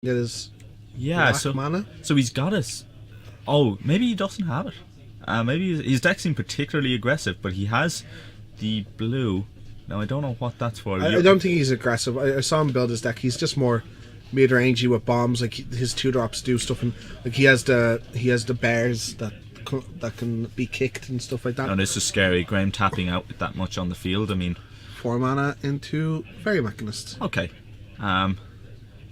Get his Yeah, black mana. so he's got us. Oh, maybe he doesn't have it. Maybe his deck seems particularly aggressive, but he has the blue. Now I don't know what that's for. I don't think he's aggressive. I saw him build his deck. He's just more mid-rangey with bombs. Like his 2-drops do stuff, and like he has the bears that can be kicked and stuff like that. And this is scary. Graham tapping out with that much on the field. I mean, 4 mana into Fairy Mechanist. okay.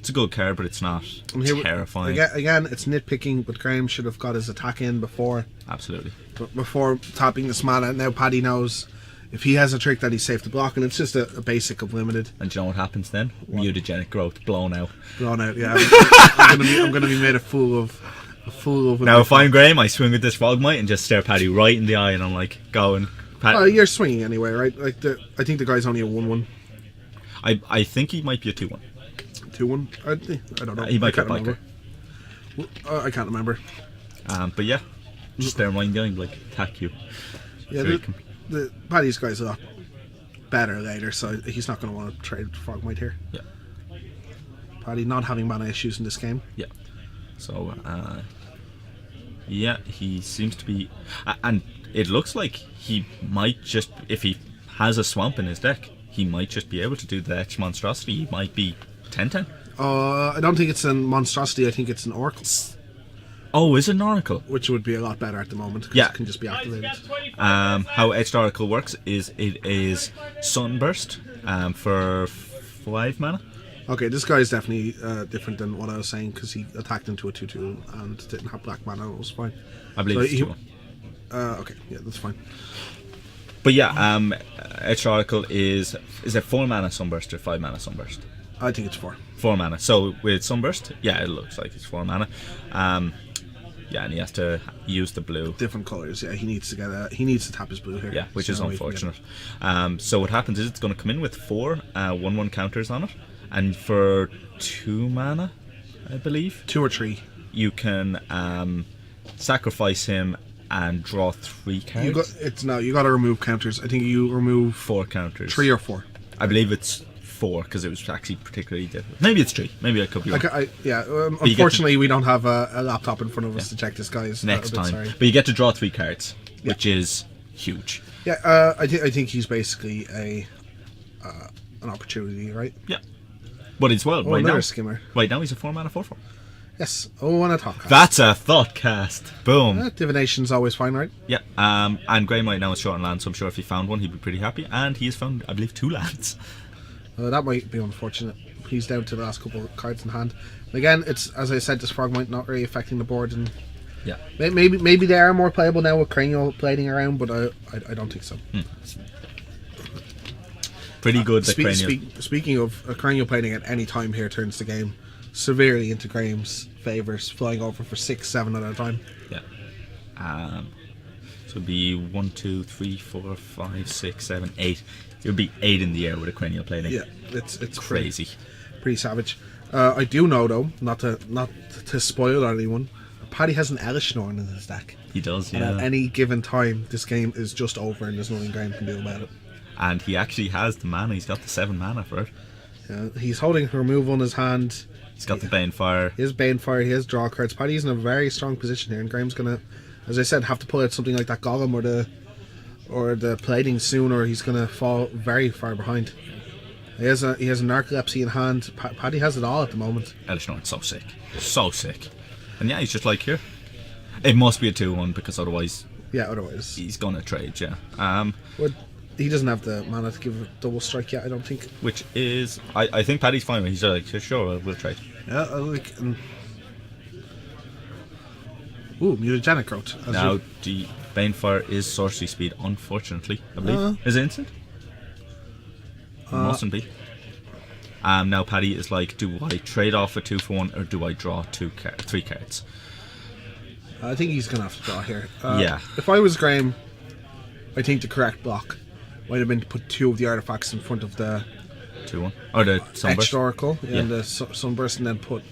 It's a good card, but it's not terrifying. Again, it's nitpicking, but Graham should have got his attack in before. Absolutely. Before tapping this mana. Now Paddy knows if he has a trick that he's safe to block, and it's just a basic of limited. And do you know what happens then? What? Mutagenic growth blown out. Blown out, yeah. I'm gonna be made a fool of. Now, if I'm Graham, I swing with this Frogmite and just stare Paddy right in the eye, and I'm like, going. You're swinging anyway, right? Like I think the guy's only a 1/1. I think he might be a 2/1. 2/1? I don't know. He might get biker. I can't remember. But yeah, just stare right in the eye, like attack you. Yeah, the Paddy's guy's a lot better later, so he's not going to want to trade Frogmite here. Yeah. Paddy not having mana issues in this game. Yeah. So, yeah, he seems to be, and it looks like he might just, if he has a swamp in his deck, he might just be able to do the Etch Monstrosity. He might be 10/10. I don't think it's a Monstrosity. I think it's an Oracle. Oh, is it an Oracle? Which would be a lot better at the moment. Yeah. It can just be activated. How Etched Oracle works is it is Sunburst for 5 mana. Okay, this guy is definitely different than what I was saying, because he attacked into a 2/2 and didn't have black mana. It was fine. I believe it's 2/1. Okay, yeah, that's fine. But yeah, Etched Oracle is it 4 mana Sunburst or 5 mana Sunburst? I think it's 4. 4 mana. So with Sunburst, yeah, it looks like it's 4 mana. Yeah, and he has to use the blue. Different colours, yeah. He needs to tap his blue here. Yeah, which is unfortunate. So what happens is it's going to come in with 4 1/1 counters on it, and for 2 mana, I believe, 2 or 3, you can sacrifice him and draw 3 cards. You got to remove counters. I think you remove 4 counters. 3 or 4. I believe it's 4 because it was actually particularly difficult. Maybe it's 3. Maybe I could be wrong. Unfortunately, we don't have a laptop in front of us to check this, guys. Next time. Sorry. But you get to draw 3 cards, which is huge. Yeah, I think he's basically an opportunity, right? Yeah. But it's right now. Skimmer. Right now he's a 4 mana 4/4. Yes. Oh, and a top cast. That's a thought cast. Boom. Divination's always fine, right? Yeah. And Graham right now is short on land, so I'm sure if he found one, he'd be pretty happy. And he has found, I believe, 2 lands. That might be unfortunate. He's down to the last couple of cards in hand. Again, it's, as I said, this Frogmite not really affecting the board, and yeah, maybe they are more playable now with Cranial plating around, but I don't think so. Pretty good. Speaking of Cranial plating, at any time here turns the game severely into Graham's favours, flying over for 6, 7 at a time. Yeah. So it'd be 1, 2, 3, 4, 5, 6, 7, 8. It would be 8 in the air with a cranial plating. Yeah, it's crazy, pretty savage. I do know though, not to spoil anyone, Paddy has an Elishnorn in his deck. He does, yeah. And at any given time, this game is just over, and there's nothing Graham can do about it. And he actually has the mana. He's got the 7 mana for it. Yeah, he's holding removal in his hand. He's got the Banefire. He has Banefire. He has draw cards. Paddy's in a very strong position here, and Graham's gonna, as I said, have to pull out something like that Golem or the plating soon, or he's gonna fall very far behind. He has a narcolepsy in hand. Paddy has it all at the moment. Elishnorn's so sick, and yeah, he's just like here. It must be a 2/1 because otherwise he's gonna trade. Yeah. But he doesn't have the mana to give a double strike yet, I don't think. Which is, I think Paddy's fine. He's like, sure, we'll trade. Yeah, mutagenic growth. Now the Banefire is sorcery speed, unfortunately. I believe is it instant? Mustn't be. Now Paddy is like, do I trade off a 2-for-1 or do I draw 3 cards? I think he's gonna have to draw here. Yeah. If I was Graham, I think the correct block might have been to put 2 of the artifacts in front of the 2/1 or the Sunburst. Etched Oracle and the Sunburst, and then put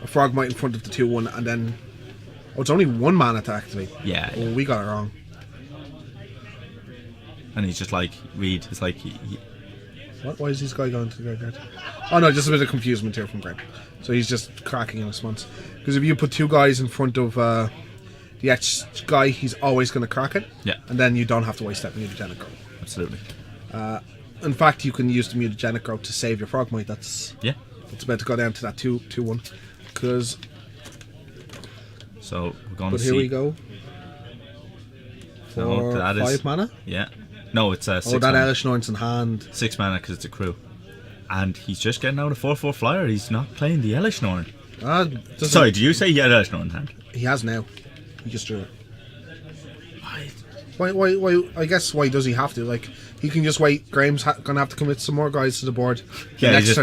a Frogmite in front of the 2/1, and then it's only 1 mana to activate. Yeah. Oh, we got it wrong. And he's just like, Reed. It's like What? Why is this guy going to the graveyard? Oh no, just a bit of confusement here from Graham. So he's just cracking in response. Because if you put two guys in front of the etched guy, he's always going to crack it. Yeah. And then you don't have to waste that mutagenic growth. Absolutely. In fact, you can use the mutagenic growth to save your Frogmite. That's about to go down to that 2-1. Because. So we're going to But see. here we go. For No, that 5 is mana. Yeah. No, it's 6 Oh, that mana. Elish Norn's in hand. 6 mana because it's a crew. And he's just getting out a 4/4 flyer. He's not playing the Elish Norn. Sorry, did you say he had Elish Norn in hand? He has now. He just drew it. Why? Why? I guess why does he have to? Like, he can just wait. Graham's gonna have to commit some more guys to the board. Yeah, next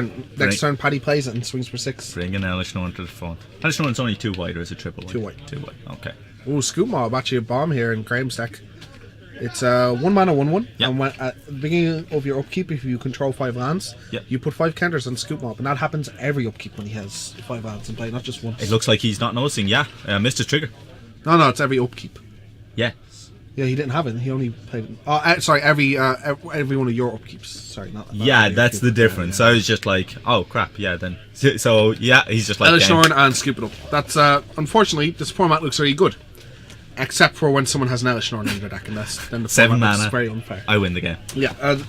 turn, Paddy plays it and swings for 6. Bring an Elish Norn to the front. Elish Norn's only 2 white, or is it triple white? 2 white. 2 white. Okay. Ooh, Scoop Mob, actually a bomb here in Graham's deck. It's 1 mana 1/1. Yep. And when, at the beginning of your upkeep, if you control 5 lands, Yep. you put 5 counters on Scoop Mob, and that happens every upkeep when he has 5 lands in play, not just once. It looks like he's not noticing. Yeah, missed his trigger. No, it's every upkeep. Yes. Yeah, he didn't have it. He only played it. Oh, sorry, every one of your upkeeps. Sorry, not. Yeah, every that's upkeep. the difference. Yeah, I was just like, oh crap, yeah. Then so yeah, he's just like. Elish damn. Norn and Scoop It Up. That's unfortunately this format looks very good, except for when someone has an Elish Norn in their deck, and then the 7 format mana. looks very unfair. I win the game. Yeah,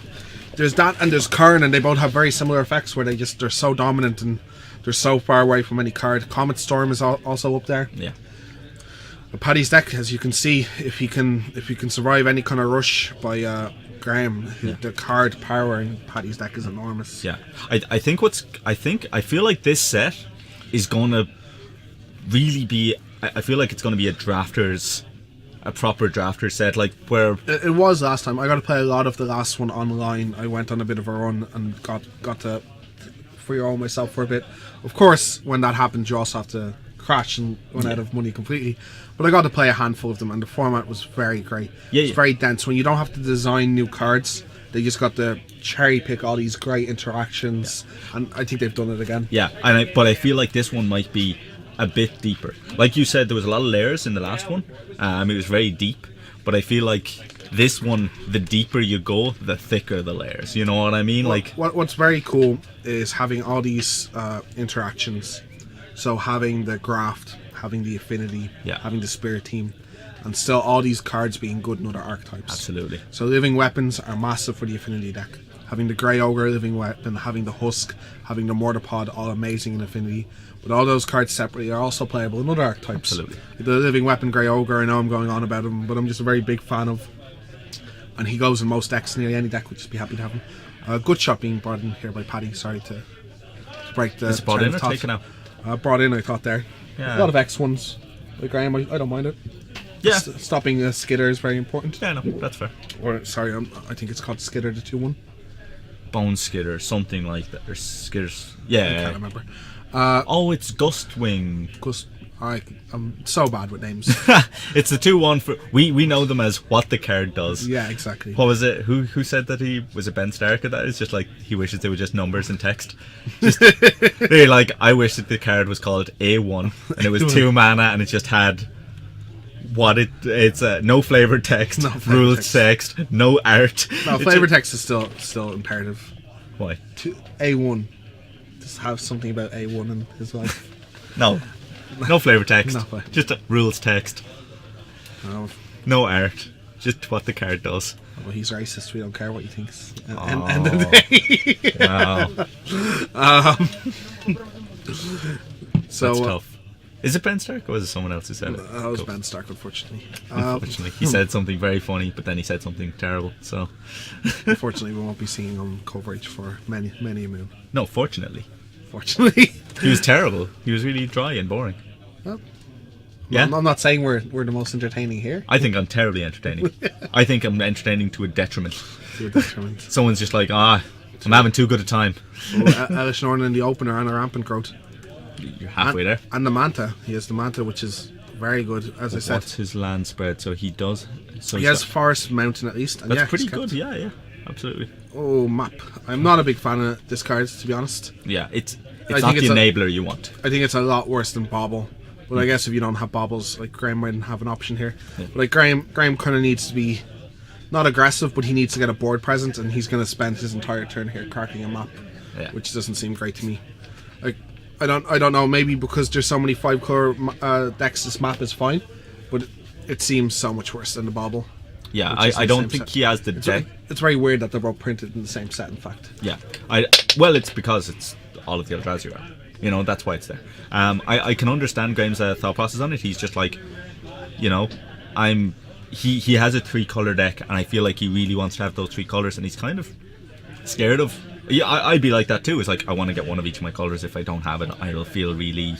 there's that and there's Karn, and they both have very similar effects where they're so dominant and they're so far away from any card. Comet Storm is also up there. Yeah. But Paddy's deck, as you can see, if he can survive any kind of rush by Graham, the card power in Paddy's deck is enormous. Yeah. I feel like this set is gonna really be. I feel like it's gonna be a proper drafter set, like where It was last time. I got to play a lot of the last one online. I went on a bit of a run and got to free roll myself for a bit. Of course, when that happens, you also have to crash and run out of money completely. But I got to play a handful of them, and the format was very great. It's very dense. When you don't have to design new cards, they just got to cherry pick all these great interactions, and I think they've done it again. yeah. But I feel like this one might be a bit deeper. Like you said, there was a lot of layers in the last one. It was very deep, but I feel like this one, the deeper you go, the thicker the layers. You know what I mean? Like What's very cool is having all these interactions. So having the graft, having the affinity, having the spirit team, and still all these cards being good in other archetypes. Absolutely. So living weapons are massive for the affinity deck. Having the Grey Ogre living weapon, having the Husk, having the Mortarpod, all amazing in affinity. But all those cards separately are also playable in other archetypes. Absolutely. The living weapon Grey Ogre, I know I'm going on about him, but I'm just a very big fan of. And he goes in most decks, nearly any deck would just be happy to have him. Good shot being brought in here by Paddy. Sorry to break the. Is it brought train in or of thought. taken out? Brought in, I thought there. Yeah. A lot of X ones. Like Graham, I don't mind it. Yeah. Stopping a Skidder is very important. Yeah, no, that's fair. Or sorry, I think it's called Skidder the 2-1. Bone Skidder, something like that, or Skidders. I Yeah. can't remember. Oh, it's Gustwing. I'm so bad with names. It's the 2/1 for we know them as what the card does. Yeah, exactly. What was it? Who said that he was a Ben Stark? That is just like he wishes they were just numbers and text. Just really like I wish that the card was called A1 and it was 2 mana and it just had it's no flavored text, No flavored rules text, no art. No, It's flavor just- text is still imperative. Why? A1. Just have something about A1 in his life. No flavor text. No. Just rules text. No. No art. Just what the card does. Well, he's racist. We don't care what he thinks. Oh. End of the day. Wow. So That's tough. Is it Ben Stark or was it someone else who said it? that was Cool. Ben Stark, unfortunately. Unfortunately, he said something very funny, but then he said something terrible. So, Unfortunately, we won't be seeing him coverage for many a moon. no, fortunately, Fortunately. he was terrible. He was really dry and boring. Well, Yeah, I'm not saying we're the most entertaining here. I think I'm terribly entertaining. I think I'm entertaining to a detriment. To a detriment. Someone's just like, I'm having too good a time. Elish Norn in the opener and a rampant growth. You're halfway there. And the Manta. He has the Manta, which is very good, as I said. What's his land spread? So he does. So He has Forest Mountain at least. And that's yeah, pretty he's kept- good. Yeah, absolutely. Oh, map. I'm not a big fan of this card, to be honest. Yeah, it's I not think the it's enabler you want. I think it's a lot worse than Bobble. But I guess if you don't have Bobbles, like Graham might have an option here. Yeah. But like Graham kind of needs to be not aggressive, but he needs to get a board presence, and he's going to spend his entire turn here cracking a map, which doesn't seem great to me. Like, I don't know. Maybe because there's so many 5-color decks, this map is fine, but it seems so much worse than the Bauble. Yeah, I don't think he has the deck. It's very weird that they're both printed in the same set. In fact, yeah. Well, it's because it's all of the Eldrazi are. You know, that's why it's there. I can understand Graham's thought process on it. He's just like, you know, he has a 3-color deck, and I feel like he really wants to have those 3 colors, and he's kind of scared of. Yeah, I'd be like that too. It's like I want to get one of each of my colors. If I don't have it, I'll feel really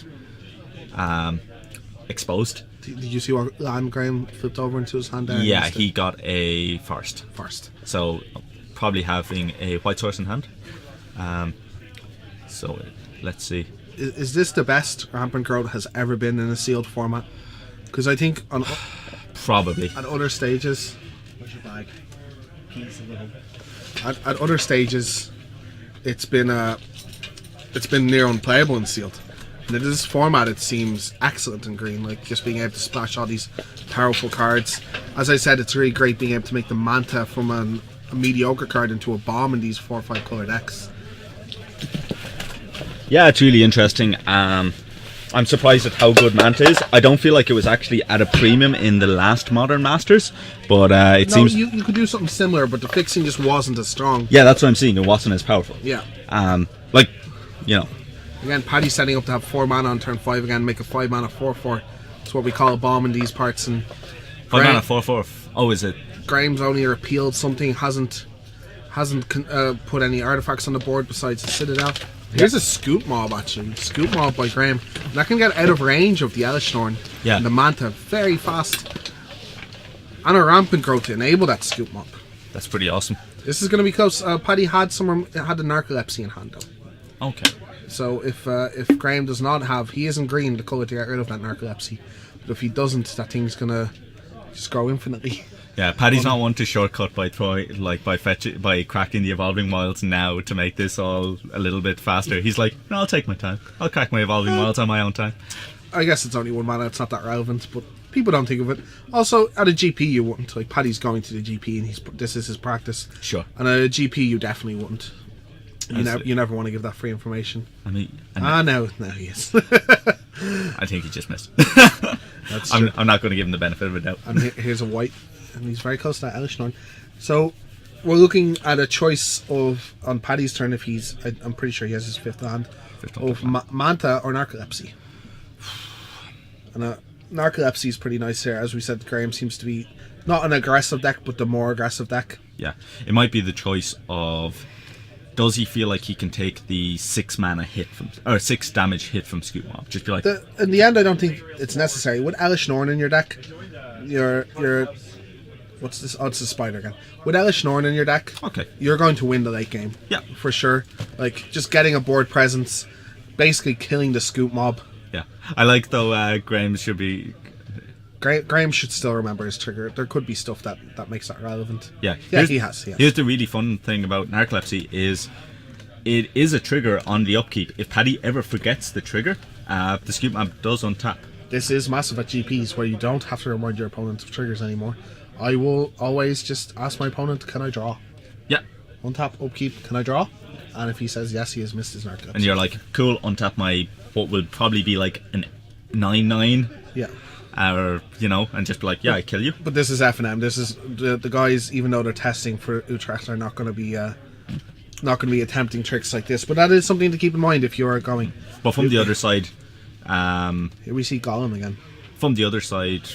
exposed. Did you see what land Graham flipped over into his hand there? Yeah, he got a first. So probably having a white source in hand. So let's see. Is this the best Rampant Growth has ever been in a sealed format? Because I think on probably at other stages. Where's your bag? Keys in the home. At other stages, it's been near unplayable in sealed. And in this format, it seems excellent in green. Like just being able to splash all these powerful cards. As I said, it's really great being able to make the Manta from a mediocre card into a bomb in these 4 or 5 color decks. Yeah, it's really interesting. I'm surprised at how good Manta is. I don't feel like it was actually at a premium in the last Modern Masters, but it seems you could do something similar, but the fixing just wasn't as strong. Yeah, that's what I'm saying. It wasn't as powerful. Yeah. Like, you know. Again, Paddy's setting up to have 4 mana on turn 5 again, make a 5 mana 4/4. That's what we call a bomb in these parts. And 5 mana 4/4. Oh, is it? Graham's only repealed something, hasn't put any artifacts on the board besides the Citadel. Here's a Scoop Mob, actually. Scoop Mob by Graham. And that can get out of range of the Elishnorn. Yeah. And the Manta very fast. And a Rampant Growth to enable that Scoop Mob. That's pretty awesome. This is going to be close. Paddy had the Narcolepsy in hand, though. Okay. So if Graham does not have, he isn't green, the colour to get rid of that Narcolepsy. But if he doesn't, that thing's going to just grow infinitely. Yeah, Paddy's not one to shortcut by by cracking the Evolving Wilds now to make this all a little bit faster. He's like, no, I'll take my time. I'll crack my Evolving Wilds on my own time. I guess it's only 1 mana, it's not that relevant, but people don't think of it. Also, at a GP you wouldn't. Like, Paddy's going to the GP and this is his practice. Sure. And at a GP you definitely wouldn't. You never want to give that free information. I mean, no, he is. I think he just missed. That's true. I'm not going to give him the benefit of a doubt. And here's a white, and he's very close to that Elishnorn. So we're looking at a choice of on Paddy's turn. If I'm pretty sure he has his 5th hand of Manta or Narcolepsy. And Narcolepsy is pretty nice here. As we said, Graham seems to be not an aggressive deck, but the more aggressive deck. Yeah, it might be the choice of. Does he feel like he can take the 6 mana hit or 6 damage hit from Scoop Mob? Just be like. In the end, I don't think it's necessary. With Elishnorn in your deck, you're what's this? Oh, it's the spider again. With Elishnorn in your deck, okay, you're going to win the late game. Yeah, for sure. Like just getting a board presence, basically killing the Scoop Mob. Yeah, I like though. Graham should be. Graham should still remember his trigger. There could be stuff that makes that relevant. Yeah, he has. Here's the really fun thing about Narcolepsy is it is a trigger on the upkeep. If Paddy ever forgets the trigger, the Scoop Mob does untap. This is massive at GPs where you don't have to remind your opponent of triggers anymore. I will always just ask my opponent, can I draw? Yeah. Untap, upkeep, can I draw? And if he says yes, he has missed his Narcolepsy. And you're like, cool, untap my, what would probably be like an 9/9. Yeah. Or, you know, and just be like, yeah, I kill you. But this is FNM. This is the guys, even though they're testing for Utrecht, are not going to be attempting tricks like this. But that is something to keep in mind if you are going. But from the other side, here we see Gollum again. From the other side,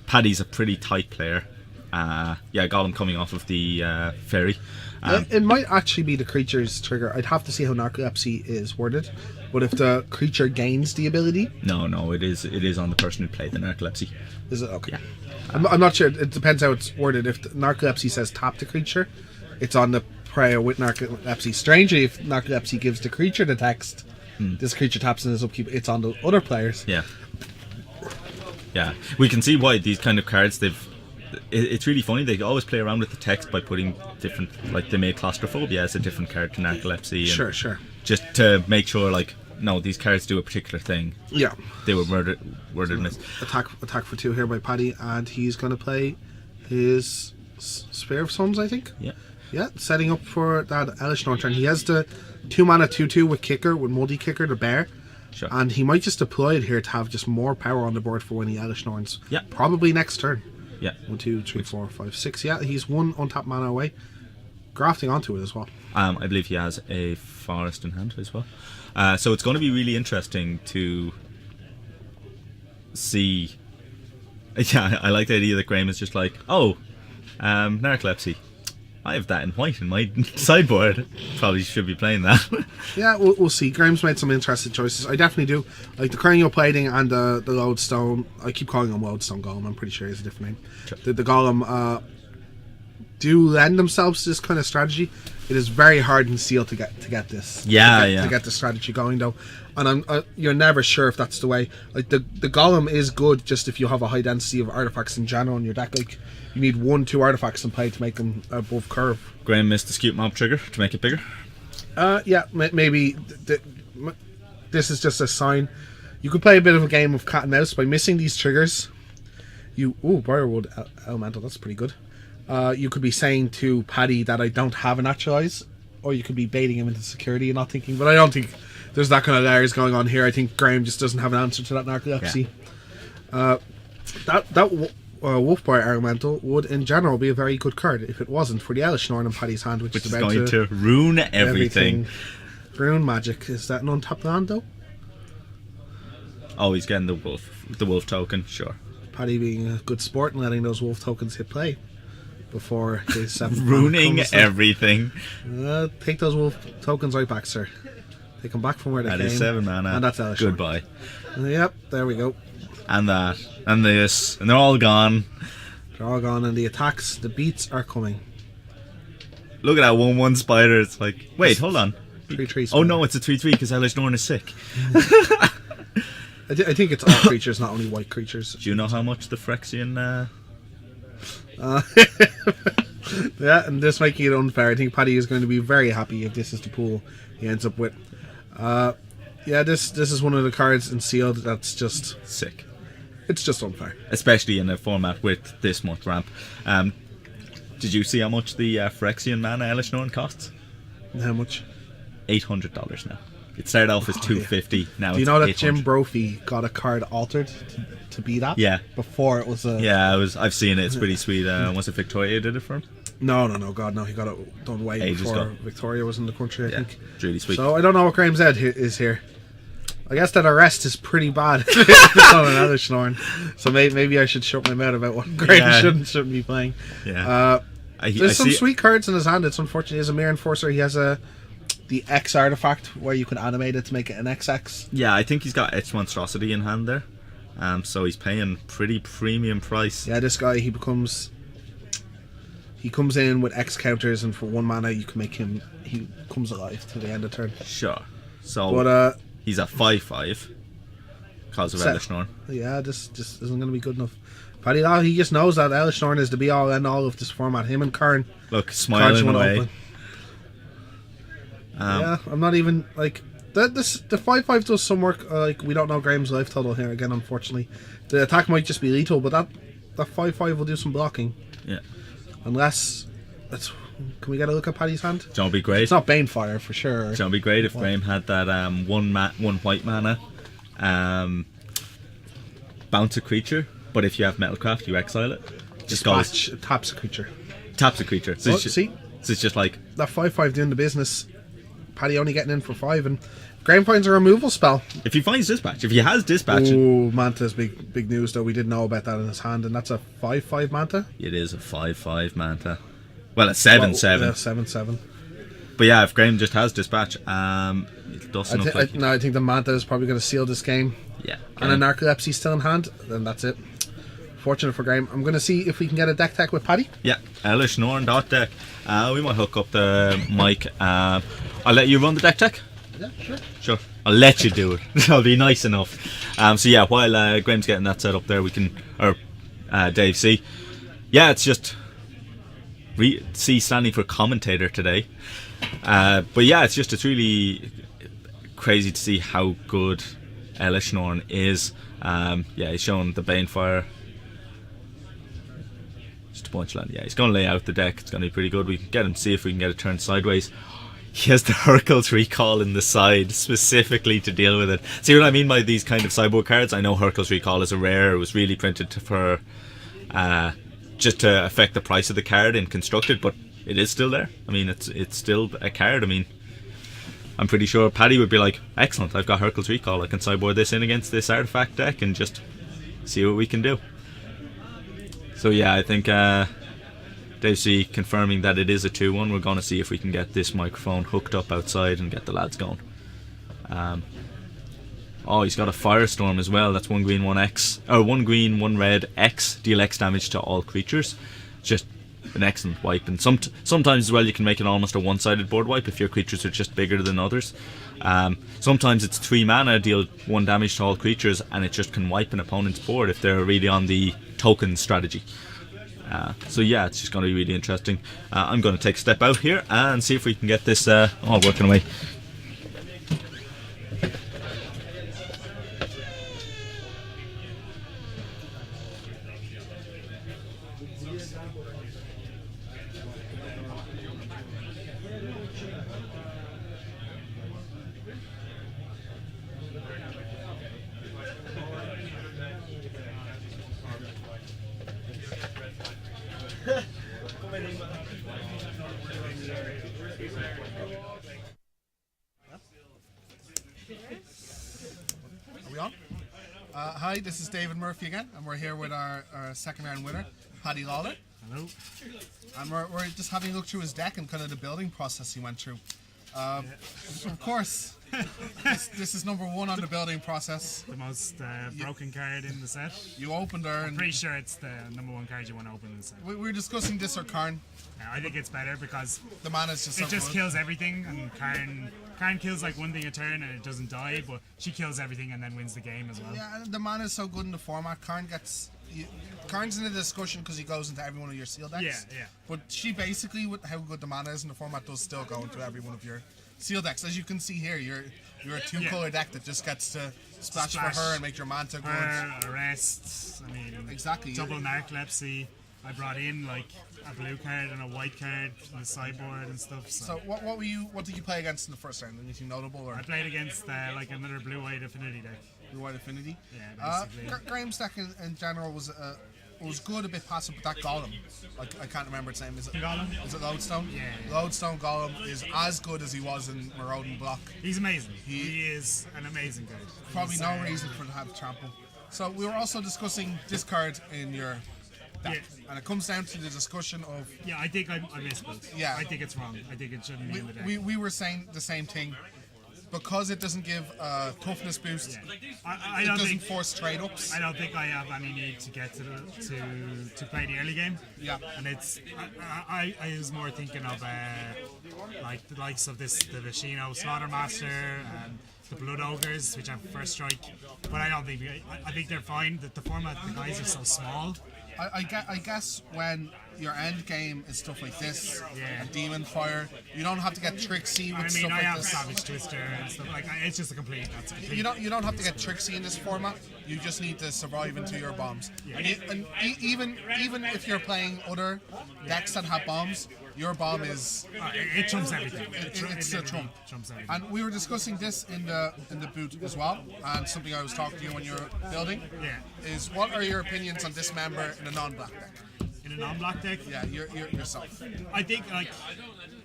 Paddy's a pretty tight player. Gollum coming off of the ferry. It might actually be the creature's trigger. I'd have to see how Narcolepsy is worded. But if the creature gains the ability... No, it is on the person who played the Narcolepsy. Is it? Okay. Yeah. I'm not sure. It depends how it's worded. If the Narcolepsy says tap the creature, it's on the player with Narcolepsy. Strangely, if Narcolepsy gives the creature the text, this creature taps in his upkeep, it's on the other players. Yeah. Yeah. We can see why these kind of cards, it's really funny. They always play around with the text by putting different, like they made Claustrophobia as a different card to Narcolepsy. And Sure. Just to make sure, like, no, these cards do a particular thing. Yeah. They were worded miss. Attack for 2 here by Paddy, and he's going to play his Sphere of Suns, I think. Yeah. Yeah, setting up for that Elish Norn turn. He has the 2-mana 2/2 with kicker, with multi kicker, the bear. Sure. And he might just deploy it here to have just more power on the board for when he Elish Norns. Yeah. Probably next turn. Yeah. 1, 2, 3, 4, 5, 6. Yeah, he's 1 untapped mana away. Grafting onto it as well. I believe he has a forest in hand as well. So it's going to be really interesting to see. Yeah, I like the idea that Graham is just like, oh, narcolepsy. I have that in white in my sideboard. Probably should be playing that. Yeah, we'll see. Graham's made some interesting choices. I definitely do. Like the Cranial Plating and the Lodestone. I keep calling him Lodestone Golem. I'm pretty sure he's a different name. Sure. The Golem do lend themselves to this kind of strategy. It is very hard in Seal to get this. To get the strategy going though, and you're never sure if that's the way. Like the Golem is good just if you have a high density of artifacts in general in your deck. Like you need 1-2 artifacts in play to make them above curve. Graham missed the Scute Mob trigger to make it bigger. Yeah, maybe this is just a sign. You could play a bit of a game of cat and mouse by missing these triggers. Briarwood Elemental, that's pretty good. You could be saying to Paddy that I don't have a Naturalize, or you could be baiting him into security and not thinking. But I don't think there's that kind of layers going on here. I think Graham just doesn't have an answer to that narcolepsy. Yeah. That Wolfboy Elemental would in general be a very good card if it wasn't for the Elish Norn in Paddy's hand, which is about going to ruin everything. Rune magic. Is that an untapped land though? Oh, he's getting the wolf token, sure. Paddy being a good sport and letting those wolf tokens hit play before his 7th ruining everything. Take those wolf tokens right back, sir. Take them back from where they came. That is 7 mana. And that's Elish. Goodbye. Yep, there we go. And that, and this, and they're all gone. They're all gone, and the attacks, the beats are coming. Look at that 1/1 spider. It's like, wait, hold on. 3/3. Oh no, it's a 3/3 because Elish Norn is sick. I think it's all creatures, not only white creatures. Do you know how much the Phyrexian? Yeah, and this making it unfair. I think Paddy is going to be very happy if this is the pool he ends up with. Yeah, this is one of the cards in Sealed that's just sick. It's just unfair, especially in a format with this much ramp. Did you see how much the Phyrexian mana Elish Norn costs? How much? $800 now. It started off as $250. Yeah. Now do you know that Jim Brophy got a card altered to be that? Yeah. Before it was a. Yeah, I've seen it. It's pretty sweet. Was it Victoria did it for him? No, God, no. He got it done way Ages before ago. Victoria was in the country. I think. It's really sweet. So I don't know what Graham's Ed is here. I guess that arrest is pretty bad if it's on another Snorn. So maybe I should shut my mouth about what Graham shouldn't be playing. Yeah. There's some sweet cards in his hand. It's unfortunate. He has a Mirror Enforcer. He has the X artifact where you can animate it to make it an XX. Yeah, I think he's got Etch Monstrosity in hand there. So he's paying pretty premium price. Yeah, this guy, he comes in with X counters, and for 1 mana you can make him, he comes alive to the end of turn. Sure. So but he's at 5/5 because of Elish Norn. Yeah, this just isn't going to be good enough. Paddy, he just knows that Elish Norn is the be all end all of this format. Him and Karn. Look, smiling away. Yeah, I'm not even like the 5/5 does some work. Like we don't know Graham's life total here again, unfortunately. The attack might just be lethal, but that 5/5 will do some blocking. Yeah. Unless can we get a look at Paddy's hand? Don't be great. It's not Banefire for sure. Don't be great if Graham had that one white mana, bounce a creature. But if you have Metalcraft, you exile it. Dispatch taps a creature. Taps a creature. So see, so it's just like that 5/5 doing the business. Paddy only getting in for 5, and Graham finds a removal spell. If he finds Dispatch, if he has Dispatch. Oh, Manta's big news though. We didn't know about that in his hand, and that's a 5/5 Manta. It is a 5/5 Manta. Well, a 7/7. Yeah, 7/7. But yeah, if Graham just has Dispatch, it doesn't look like. I think the Manta is probably going to seal this game. Yeah. And a Narcolepsy still in hand, then that's it. Fortunate for Graham. I'm going to see if we can get a deck tech with Paddy. Yeah, Elish Norn deck. We might hook up the mic. I'll let you run the deck tech. Yeah, sure. Sure. I'll let you do it. I'll be nice enough. So yeah, while Graham's getting that set up there, we can, or Dave C. Yeah, it's just C standing for commentator today. But yeah, it's really crazy to see how good Elish Norn is. Yeah, he's shown the Banefire. Just a bunch of land. Yeah, he's going to lay out the deck. It's going to be pretty good. We can get him, see if we can get it turned sideways. He has the Hurkyl's Recall in the side specifically to deal with it. See what I mean by these kind of sideboard cards? I know Hurkyl's Recall is a rare. It was really printed for just to affect the price of the card in Constructed, but it is still there. I mean, it's still a card. I mean, I'm pretty sure Paddy would be like, excellent, I've got Hurkyl's Recall. I can sideboard this in against this artifact deck and just see what we can do. So yeah, I think Dave C confirming that it is a 2-1. We're going to see if we can get this microphone hooked up outside and get the lads going. Oh, he's got a Firestorm as well. That's 1 green, 1 X. Or 1 green, 1 red, X. Deal X damage to all creatures. Just an excellent wipe. And sometimes as well you can make it almost a one-sided board wipe if your creatures are just bigger than others. Sometimes it's 3 mana, deal 1 damage to all creatures, and it just can wipe an opponent's board if they're really on the token strategy. So yeah, it's just going to be really interesting. I'm going to take a step out here and see if we can get this all working away. Are we on? Hi, this is David Murphy again, and we're here with our second round winner, Paddy Lawler. Hello. And we're just having a look through his deck and kind of the building process he went through. Of course, this is number 1 on the building process. The most broken card in the set. You opened her, I'm and pretty sure it's the number 1 card you want to open in the set. we were discussing this or Karn. I think it's better because The mana's just it so just good. kills everything, and Karn kills like one thing a turn and it doesn't die, but she kills everything and then wins the game as well. Yeah, and the mana's so good in the format. Karn's in the discussion because he goes into every one of your seal decks. Yeah, yeah. But she basically, with how good the mana is in the format, does still go into every one of your seal decks. As you can see here, you're a 2-color deck that just gets to splash for her and make your Manta good. Her, arrests, I mean, Exactly. double narcolepsy. I brought in like a blue card and a white card in the sideboard and stuff. So what did you play against in the first round? Anything notable or I played against like another blue-white affinity deck. Blue White Affinity? Yeah, basically. Graham's deck in general was good, a bit passive, but that Golem, I can't remember its name. Is it Golem? Is it Lodestone? Yeah. Lodestone Golem is as good as he was in Marauding Block. He's amazing. He is an amazing guy. Probably He's, no reason for him to have trample. So we were also discussing discard in your deck, and it comes down to the discussion of Yeah, I think I missed it. Yeah. I think it's wrong. I think it shouldn't be in the deck. we were saying the same thing. Because it doesn't give a toughness boost, I it don't doesn't think force trade ups. I don't think I have any need to get to play the early game. Yeah. And it's I was more thinking of like the likes of the Vashino Slaughtermaster and the Blood Ogres, which have first strike. But I don't think I think they're fine. That the format, the guys are so small. I guess when your end game is stuff like this, Yeah. and Demon Fire, you don't have to get tricksy with I mean, stuff I like have this. Savage Twister and stuff like that. It's just a complete. That's a complete. You don't have to get tricksy in this format. You just need to survive into your bombs. Yeah. Even if you're playing other decks that have bombs, your bomb is It trumps everything. it's a literally trump. Trumps everything. And we were discussing this in the boot as well, and something I was talking to you when you were building. Yeah. Is what are your opinions on Dismember in a non-black deck? In a non-black deck, Yeah, yourself. I think like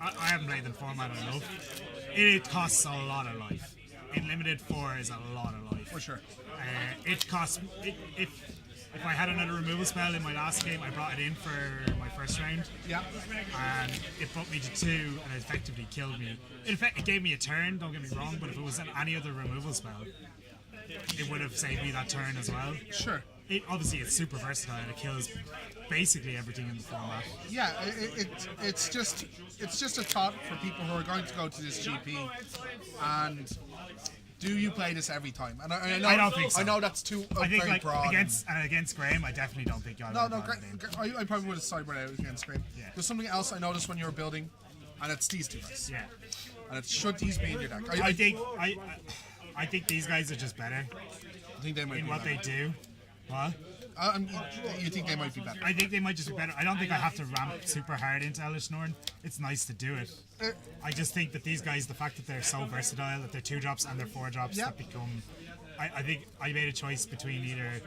I haven't played the format enough. It costs a lot of life. In limited 4 is a lot of life. For sure. It costs if I had another removal spell in my last game, I brought it in for my first round. Yeah. And it put me to 2 and it effectively killed me. In fact, it gave me a turn, don't get me wrong, but if it was any other removal spell, it would have saved me that turn as well. Sure. Obviously, it's super versatile. It kills basically everything in the format. Yeah, it's just a thought for people who are going to go to this GP, and do you play this every time? And I know, I don't think so. I know that's too I think very like broad. against Graham, I definitely don't think I'll No, have brought it in. I probably would have sideboarded out against Graham. Yeah. There's something else I noticed when you were building, and it's these two guys. Yeah, And it's should these be in your deck? I think these guys are just better I think they might in be what better. they do. What? You think they might be better? I think they might just be better. I don't think I have to ramp super hard into Elish Norn. It's nice to do it. I just think that these guys, the fact that they're so versatile, that they're 2-drops and they're 4-drops, that become. I think I made a choice between either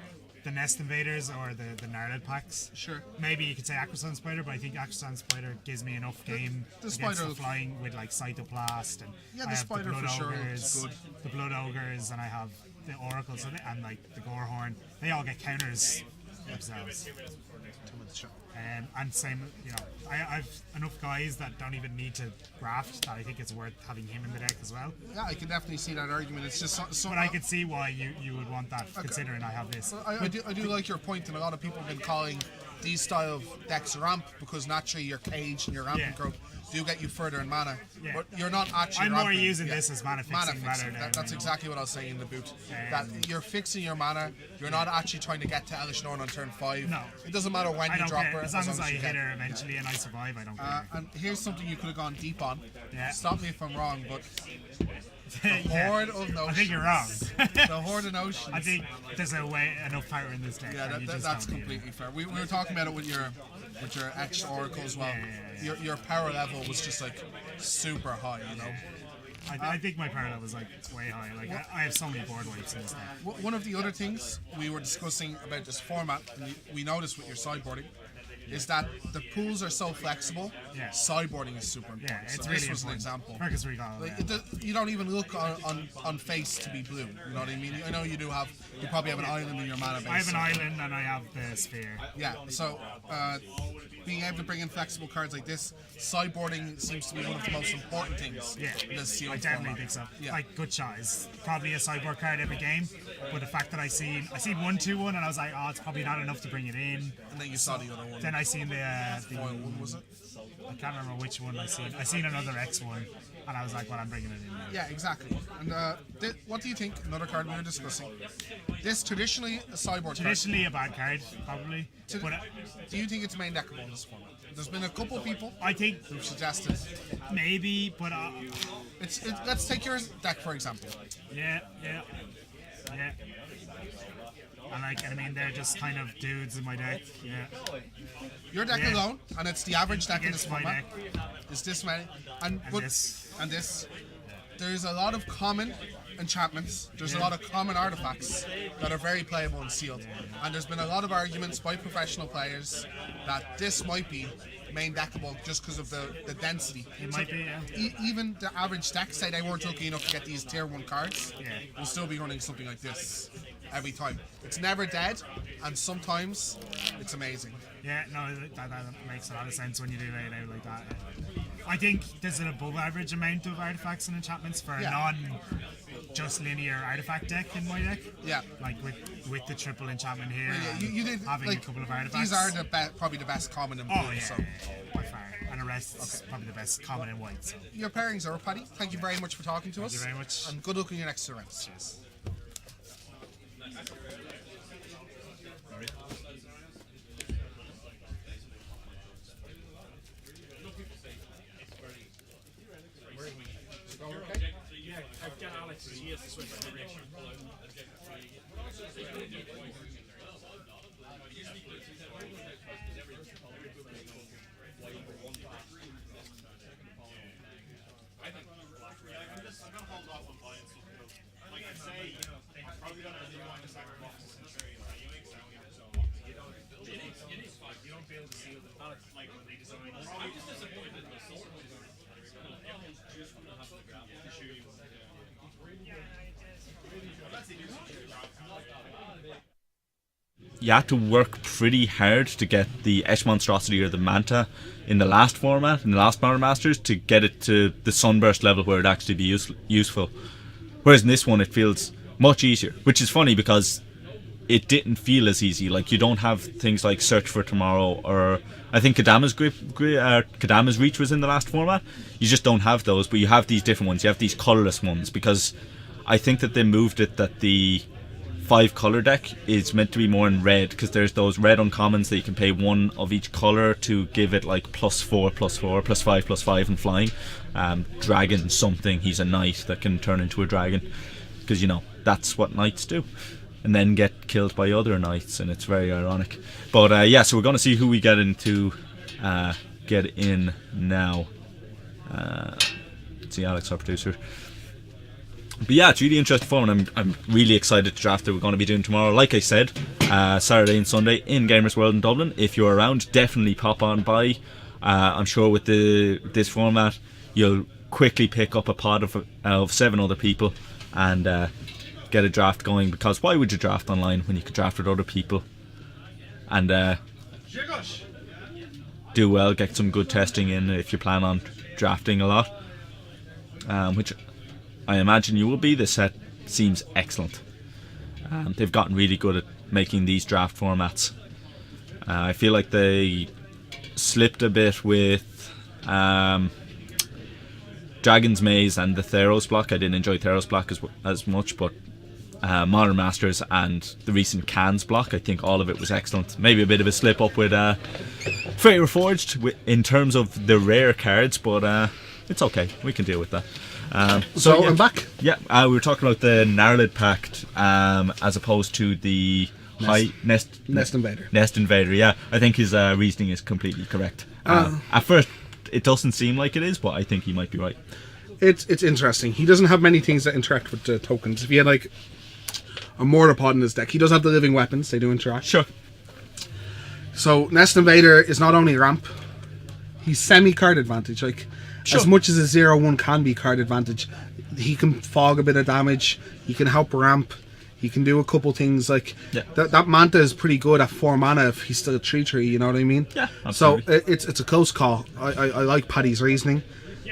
the Nest Invaders or the Gnarled packs. Sure. Maybe you could say Acrosan Spider, but I think Acrosan Spider gives me enough game the against Spider the flying with like Cytoplast and Yeah, I the have Spider Blood for sure Ogres, looks the Blood Ogres, and I have the Oracles and like the Gorehorn. They all get counters themselves. And same, I've enough guys that don't even need to graft that I think it's worth having him in the deck as well. Yeah, I can definitely see that argument. It's just so But I could see why you would want that, considering I have this. I do like your point, and a lot of people have been calling these style of decks ramp because naturally your cage and your ramping growth do get you further in mana, but you're not actually. I'm more ramping. using this as mana fixing rather than. That's exactly what I was saying in the boot. That you're fixing your mana. You're not actually trying to get to Elish Norn on turn 5. No, it doesn't matter when I you don't drop care. her. As long as I hit her eventually and I survive, I don't care. And here's something you could have gone deep on. Yeah. Stop me if I'm wrong, but the Horde of Notions. I think you're wrong. The Horde of Notions. I think there's enough power in this deck. Yeah, that's completely fair. We were talking about it with your extra Oracle as well. Your power level was just like super high, I think my power level is like way high. Like I have so many board wipes in this deck. One of the other things we were discussing about this format, and we noticed with your sideboarding, is that the pools are so flexible. Yeah. Sideboarding is super important. Yeah, it's so really this was important. an example. Perkins Recall, You don't even look on face to be blue. You know what I mean? I know you probably have an island in your mana base. I have an island and I have the sphere. Yeah, so being able to bring in flexible cards like this, sideboarding seems to be one of the most important things. Yeah, in this sealed I definitely format. think so. Yeah. Like Good Shot is probably a sideboard card every game, but the fact that I seen 1/2/1 and I was like, oh, it's probably not enough to bring it in. And then you saw the other one. Then I seen the foil one, was it? I can't remember which one I seen. I seen another X one, and I was like, well, I'm bringing it in. Yeah, exactly. And what do you think? Another card we were discussing. This traditionally a sideboard Traditionally a bad card, probably. But do you think it's main deckable in this format? There's been a couple people I think who've suggested maybe, but let's take your deck for example. yeah. And I mean, they're just kind of dudes in my deck. Yeah. Your deck alone, and it's the average deck in this Against my format. deck. Is this many? And this. There's a lot of common enchantments. There's a lot of common artifacts that are very playable and sealed. And there's been a lot of arguments by professional players that this might be main deckable just because of the density. It might be, yeah. Even the average deck, say they weren't lucky enough to get these tier 1 cards, Yeah. will still be running something like this every time. It's never dead, and sometimes it's amazing. Yeah, no, that makes a lot of sense when you do lay it out like that. I think there's an above average amount of artifacts and enchantments for a non-just linear artifact deck in my deck. Yeah. Like with the triple enchantment here, Yeah, you did having like, a couple of artifacts. These are probably the best common in blue. Oh yeah, So. by far. And the rest is probably the best common in white. So. Your pairings are Paddy. Thank you very much for talking to us. Thank you very much. And good luck in your next rounds. Cheers. You had to work pretty hard to get the Esh Monstrosity or the Manta in the last format, in the last Modern Masters, to get it to the Sunburst level where it'd actually be useful. Whereas in this one it feels much easier, which is funny because it didn't feel as easy. Like, you don't have things like Search for Tomorrow, or I think Kadama's Reach was in the last format. You just don't have those, but you have these different ones. You have these colourless ones, because I think that they moved it that the 5 colour deck is meant to be more in red, because there's those red uncommons that you can pay 1 of each colour to give it like +4, +4, +5, +5 and flying. Dragon something, he's a knight that can turn into a dragon, because that's what knights do. and then get killed by other knights, and it's very ironic. But so we're going to see who we get in now. Let's see, Alex, our producer. But yeah, it's really interesting form, and I'm really excited to draft that we're going to be doing tomorrow. Like I said, Saturday and Sunday in Gamersworld in Dublin. If you're around, definitely pop on by. I'm sure with this format, you'll quickly pick up a pod of 7 other people and get a draft going, because why would you draft online when you could draft with other people and do well, get some good testing in if you plan on drafting a lot, which I imagine you will be. This set seems excellent. They've gotten really good at making these draft formats. I feel like they slipped a bit with Dragon's Maze and the Theros block. I didn't enjoy Theros block as much, but Modern Masters and the recent Cans block, I think all of it was excellent. Maybe a bit of a slip up with Fate Reforged in terms of the rare cards, but it's okay. We can deal with that. So yeah, I'm back. Yeah, we were talking about the Narlid Pact as opposed to the Nest Invader. Yeah, I think his reasoning is completely correct. At first, it doesn't seem like it is, but I think he might be right. It's interesting. He doesn't have many things that interact with the tokens. If he had like a mortar pod in his deck, he does have the living weapons. They do interact. Sure. So Nest Invader is not only ramp, he's semi-card advantage. Like, sure. As much as a 0-1 can be card advantage, he can fog a bit of damage. He can help ramp. He can do a couple things. Like, that Manta is pretty good at 4 mana if he's still a 3/3. You know what I mean? Yeah. Absolutely. So it's a close call. I like Paddy's reasoning.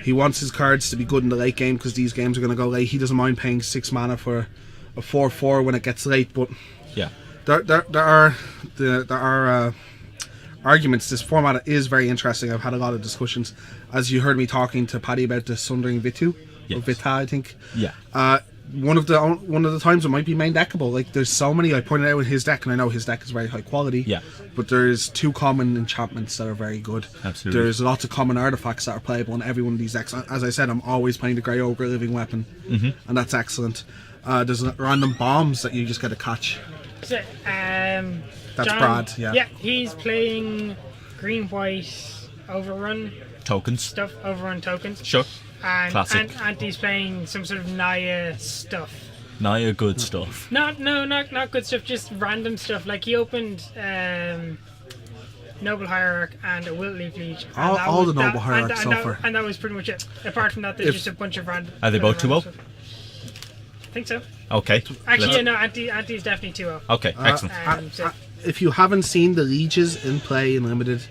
He wants his cards to be good in the late game because these games are going to go late. He doesn't mind paying 6 mana for a 4/4 when it gets late. But yeah, there are arguments. This format is very interesting. I've had a lot of discussions, as you heard me talking to Paddy about the Sundering Vitu, or Vita, I think. Yeah. One of the times it might be main deckable. Like, there's so many I pointed out in his deck, and I know his deck is very high quality. Yeah. But there's 2 common enchantments that are very good. Absolutely. There's lots of common artifacts that are playable in every one of these decks. As I said, I'm always playing the Grey Ogre Living Weapon, and that's excellent. There's random bombs that you just get to catch. So, That's John, Brad. Yeah. Yeah, he's playing green-white overrun tokens. stuff, overrun tokens. Sure. And Classic. Andy's playing some sort of Naya stuff. Naya good stuff. Not good stuff, just random stuff. Like, he opened Noble Hierarch and a Wilt-Leaf Leech. All the Noble Hierarch suffer. And that was pretty much it. Apart from that, there's just a bunch of random... Are they both 2-0? I think so. Okay. Actually, no, Andy's definitely 2-0. Okay, excellent. So, If you haven't seen the Lieges in play in Limited,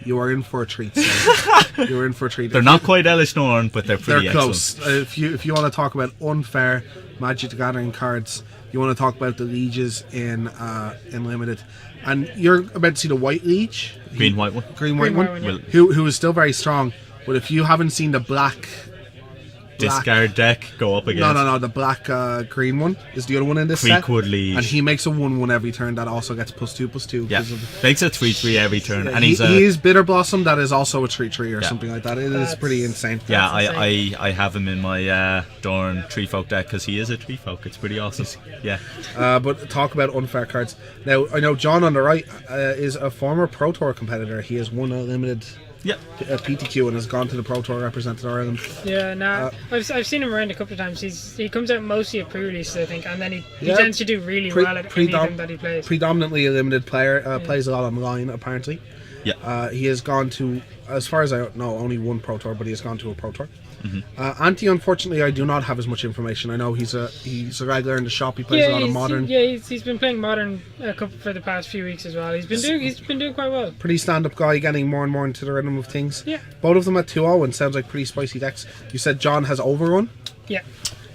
you are in for a treat. So you're in for a treat. They're not quite Elish Norn, but they're pretty close. excellent. If you want to talk about unfair Magic the Gathering cards, you want to talk about the Lieges in Limited, and you're about to see the White Liege, Green white one. Green white one, yeah. who is still very strong. But if you haven't seen the black Discard deck, go up against. No, the black green one is the other one in this set. Creekwood Liege. And he makes a 1/1 every turn that also gets +2/+2. Yeah, makes a 3/3 every turn, and he he's is Bitter Blossom, that is also a 3/3 or Yeah. something like that. It is pretty insane. Yeah, That's I have him in my Dorn Tree Folk deck because he is a Tree Folk. It's pretty awesome. Yeah. But talk about unfair cards. Now, I know John on the right is a former Pro Tour competitor. He has won a limited Yeah. PTQ and has gone to the Pro Tour, represented Ireland. Yeah, I've seen him around a couple of times. He comes out mostly at pre-release, I think, and then he tends to do really well at anything that he plays. Predominantly a limited player, plays a lot online apparently. Yeah. He has gone to, as far as I know, only one Pro Tour, but he has gone to a Pro Tour. Anti, unfortunately, I do not have as much information. I know he's a regular in the shop. He plays a lot of Modern. He's been playing Modern for the past few weeks as well. He's been doing quite well. Pretty stand-up guy, getting more and more into the rhythm of things. Yeah. Both of them at 2-0 and sounds like pretty spicy decks. You said John has Overrun? Yeah.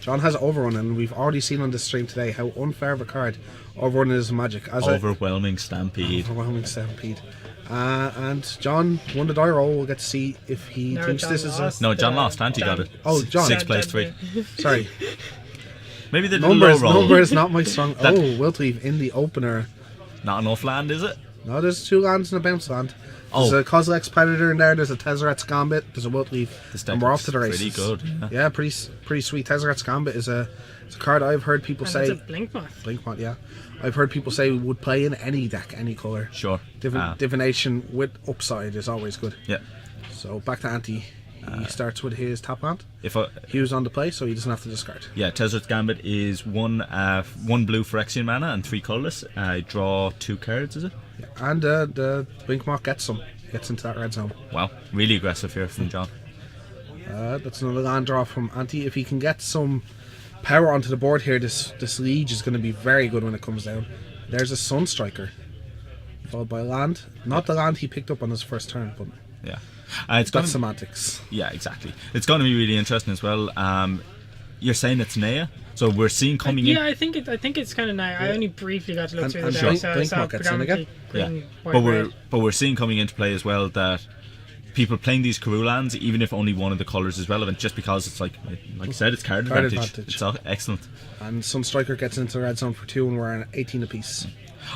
John has Overrun, and we've already seen on this stream today how unfair of a card Overrun is in Magic. Overwhelming Stampede. Overwhelming Stampede. And John won the die roll. We'll get to see if he thinks John this is lost. No, John lost. Anti got it. Oh, John. 6 plays 3. Sorry. Maybe they did a low roll. Number is not my strong... Wilt Leaf in the opener. Not enough land, is it? No, there's 2 lands and a bounce land. There's a Kozilek's Predator in there. There's a Tezzeret's Gambit. There's a Wiltleaf. And we're off to the races. Pretty good. Yeah, pretty sweet. Tezzeret's Gambit is a card I've heard people say. It's a Blinkmoth. Yeah. I've heard people say would play in any deck, any colour. Sure. Divination with upside is always good. Yeah. So back to Ante. He starts with his top land. He was on the play, so he doesn't have to discard. Yeah, Tezzeret's Gambit is 1 blue Phyrexian mana and 3 colourless. Draw 2 cards, is it? Yeah. And the Blinkmoth gets into that red zone. Wow, really aggressive here from John. That's another land draw from Ante. If he can get some power onto the board here, this Liege is going to be very good when it comes down. There's a Sunstriker, followed by land. Not the land he picked up on his first turn, but yeah. That's semantics. Yeah, exactly. It's going to be really interesting as well. You're saying it's Naya, so we're seeing coming in. Yeah, I think it's kind of Naya. I only briefly got to look through the sure. deck, so I saw Blinkmoth gets in again. green, white, but red. we're seeing coming into play as well that people playing these Karoo lands, even if only one of the colours is relevant, just because it's like you said, it's card advantage. It's excellent. And Sunstriker gets into the red zone for 2, and we're at 18 apiece.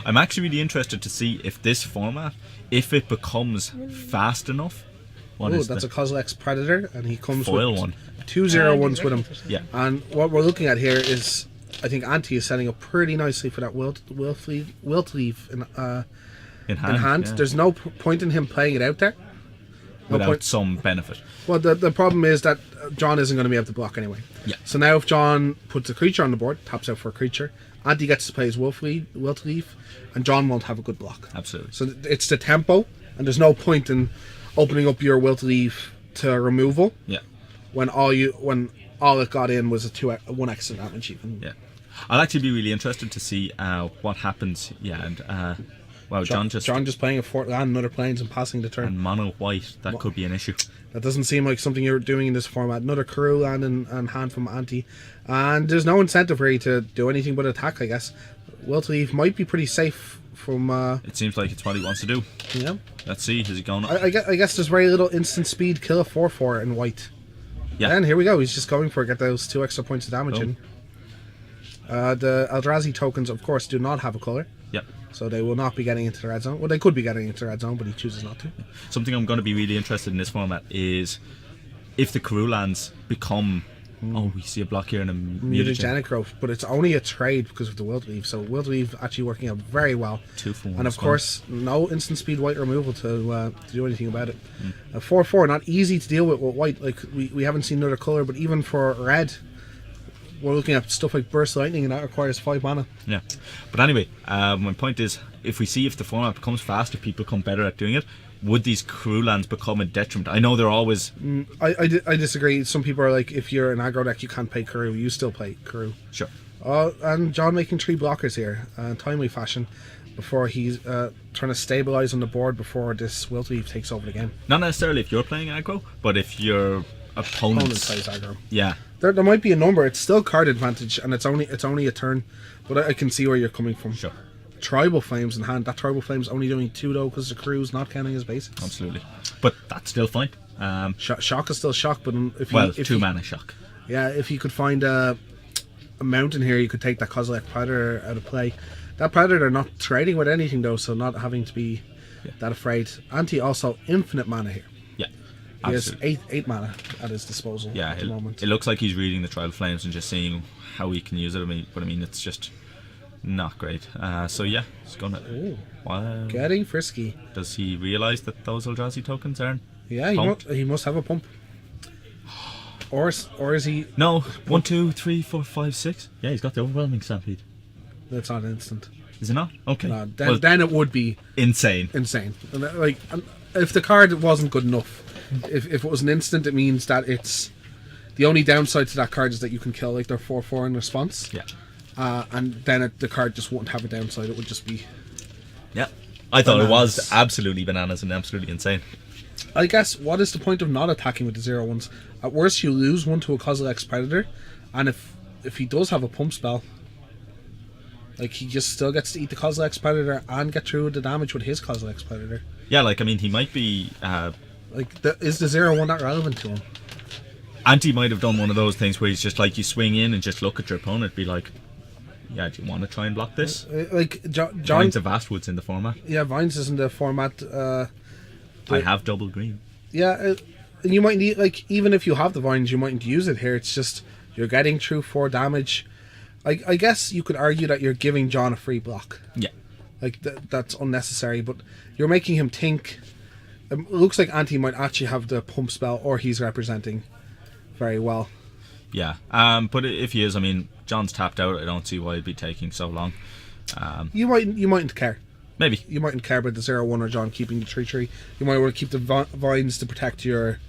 I'm actually really interested to see if this format, if it becomes fast enough. That's a Kozilek's Predator, and he comes foil with one. 2 0-1s with him. Yeah. And what we're looking at here is, I think Ante is setting up pretty nicely for that Wiltleaf in hand. Yeah. There's no point in him playing it out there. Without some benefit. Well, the problem is that John isn't going to be able to block anyway. Yeah. So now if John puts a creature on the board, taps out for a creature, Ante gets to play his Wiltleaf, and John won't have a good block. Absolutely. So it's the tempo, and there's no point in opening up your Wiltleaf to removal. Yeah. When all it got in was a 1 extra damage even. Yeah. I'll actually be really interested to see what happens. Yeah, and wow, John just playing a 4th land, another planes, and passing the turn. And mono white, that could be an issue. That doesn't seem like something you're doing in this format. Another Karoo land and hand from Ante, and there's no incentive really to do anything but attack. I guess Wiltleaf might be pretty safe from. It seems like it's what he wants to do. Yeah. Let's see. Is he going? I guess there's very little instant speed. Kill a 4/4 in white. Yeah. And here we go. He's just going for it. Get those 2 extra points of damage in. The Eldrazi tokens, of course, do not have a colour. Yep. So they will not be getting into the red zone. Well, they could be getting into the red zone, but he chooses not to. Something I'm going to be really interested in this format is if the Karoo lands become. Oh, we see a block here and a mutagenic growth, but it's only a trade because of the Wiltleaf. So Wiltleaf actually working out very well. 2 for 1. And of course, no instant speed white removal to do anything about it. 4/4, not easy to deal with white. Like we haven't seen another color, but even for red, we're looking at stuff like Burst Lightning, and that requires 5 mana. Yeah, but anyway, my point is, if the format becomes faster, people become better at doing it. Would these Karoo lands become a detriment? I know they're always. I disagree. Some people are like, if you're an aggro deck, you can't play Karoo. You still play Karoo. Sure. And John making 3 blockers here, timely fashion, before he's trying to stabilize on the board before this Wiltleaf takes over the game. Not necessarily if you're playing aggro, but if your opponent plays aggro. Yeah. There might be a number. It's still card advantage, and it's only a turn, but I can see where you're coming from. Sure. Tribal Flames in hand. That Tribal Flame's only doing 2 though, because the Karoo's not counting his basics. Absolutely, but that's still fine. Shock is still shock, but if 2 mana shock. Yeah, if you could find a mountain here, you could take that Kozilek Predator out of play. That Predator not trading with anything though, so not having to be that afraid. Ante also infinite mana here. Yeah, he has 8 mana at his disposal at the moment. It looks like he's reading the Trial Flames and just seeing how he can use it. But I mean, it's just not great. So yeah, he's gonna. Wow. Getting frisky. Does he realise that those Eldrazi tokens aren't? Yeah, he must have a pump. Or is he? No. 1, 2, 3, 4, 5, 6. Yeah, he's got the overwhelming stampede. That's not instant. Is it not? Okay. No, then it would be insane. Like, if the card wasn't good enough, if it was an instant, it means that it's the only downside to that card is that you can kill like their 4/4 in response. Yeah. And then the card just wouldn't have a downside. It would just be. Yeah. I thought it was absolutely bananas and absolutely insane. I guess, what is the point of not attacking with the 0/1s? At worst, you lose 1 to a Kozilek's Predator, and if he does have a pump spell, like, he just still gets to eat the Kozilek's Predator and get through the damage with his Kozilek's Predator. Yeah, like, I mean, he might be... is the 0/1 not relevant to him? Ante might have done one of those things where he's just like, you swing in and just look at your opponent, be like, yeah, do you want to try and block this? Like John, Vines of Vastwood's in the format. yeah, Vines is in the format. I have double green. Yeah, and you might need, like, even if you have the Vines, you mightn't use it here. It's just you're getting through 4 damage. I guess you could argue that you're giving John a free block. Yeah. Like, that's unnecessary, but you're making him think. It looks like Anti might actually have the pump spell, or he's representing very well. Yeah. But if he is, I mean, John's tapped out. I don't see why he'd be taking so long. You mightn't care. Maybe. You mightn't care about the 0-1 or John keeping the 3-3. You might want to keep the Vines to protect your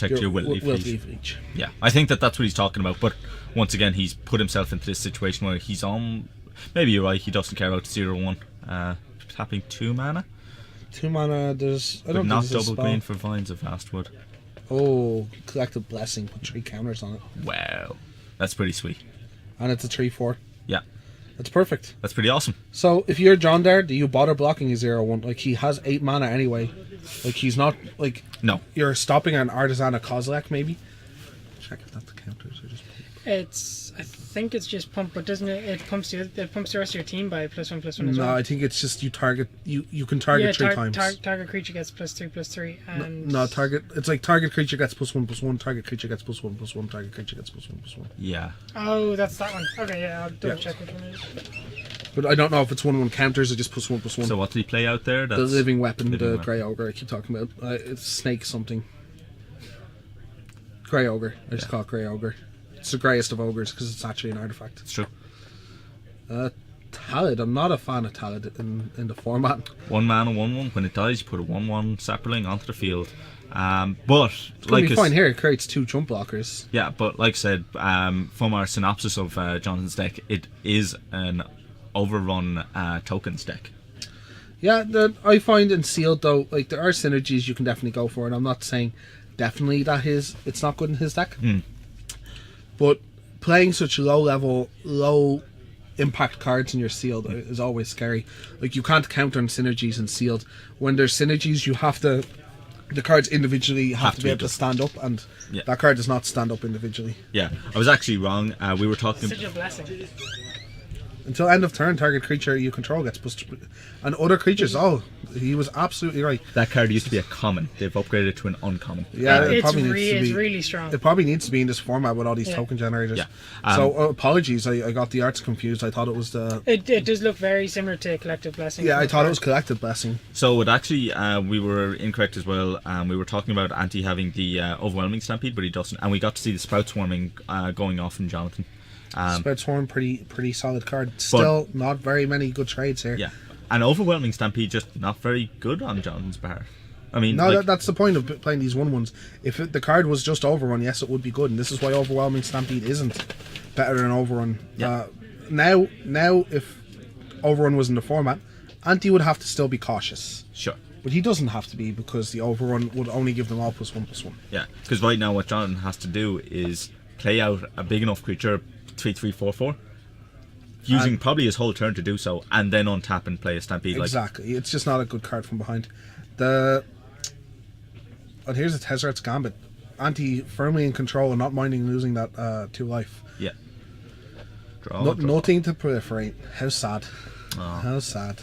Will leave reach. Yeah, I think that's what he's talking about. But once again, he's put himself into this situation where he's on. Maybe you're right. He doesn't care about 0-1. Tapping 2 mana. 2 mana. There's. I But don't not think there's a double spell. green for Vines of Vastwood. Oh, Collective Blessing. Put 3 counters on it, Wow, that's pretty sweet. and it's a 3-4. Yeah, That's perfect. that's pretty awesome. So if you're John there, do you bother blocking a 0-1? Like, he has 8 mana anyway. Like, he's not like. No. You're stopping an Artisan of Kozilek, maybe. Check if that's the counters or just. I think it's just pump, but doesn't it? It pumps the rest of your team by +1/+1 as No, well. I think it's just you target. You can target 3 times. Target creature gets +3/+3, and No, target. It's like target creature gets +1/+1. Target creature gets +1/+1. Target creature gets +1/+1. Yeah. Oh, that's that one. Okay, yeah, I'll double Yeah. check which one it is. But I don't know if it's 1/1 counters or just +1/+1. So what did he play out there? The That's living weapon, Living the Weapon. Grey Ogre I keep talking about. It's Snake something. Grey Ogre. I just call it Grey Ogre. It's the greyest of ogres because it's actually an artifact. It's true. Talid. I'm not a fan of Talid in the format. 1 mana, 1/1. When it dies, you put a 1/1 sapling onto the field. But It's going like to be I fine here. It creates 2 jump blockers. yeah, but like I said, from our synopsis of Jonathan's deck, it is an overrun tokens deck. Yeah, I find in Sealed though, like, there are synergies you can definitely go for, and I'm not saying definitely that it's not good in his deck. But playing such low impact cards in your Sealed is always scary. Like, you can't counter on synergies in Sealed. When there's synergies, you have to. The cards individually have to be able to stand up, and Yeah. that card does not stand up individually. Yeah, I was actually wrong. We were talking. Such a blessing. Until end of turn, target creature you control gets pushed. And other creatures, he was absolutely right. That card used to be a common. They've upgraded it to an uncommon. Yeah, it It's probably needs to it's be. really strong. It probably needs to be in this format with all these Yeah. token generators. Yeah. So apologies, I got the arts confused. I thought it was the. It does look very similar to Collective Blessing. Yeah, I thought it was Collective Blessing. So it actually, we were incorrect as well. We were talking about Anti having the overwhelming stampede, but he doesn't. And we got to see the sprout swarming going off from Jonathan. Spread Swarm, pretty solid card. Still not very many good trades here. Yeah, an overwhelming stampede just not very good on Jonathan's part. I mean, No, like, that's the point of playing these 1/1s. If the card was just Overrun, yes, it would be good, and this is why Overwhelming Stampede isn't better than Overrun. Yeah. Now, if Overrun was in the format, Anti would have to still be cautious. sure. But he doesn't have to be, because the Overrun would only give them all +1/+1. Yeah, because right now what Jonathan has to do is play out a big enough creature, 3/3/4/4, using probably his whole turn to do so, and then untap and play a stampede. Exactly. It's just not a good card from behind. And here's a Tezzer's Gambit. Anti firmly in control and not minding losing that 2 life. Like, yeah. Draw, draw. Nothing to proliferate. How sad. Oh, How sad.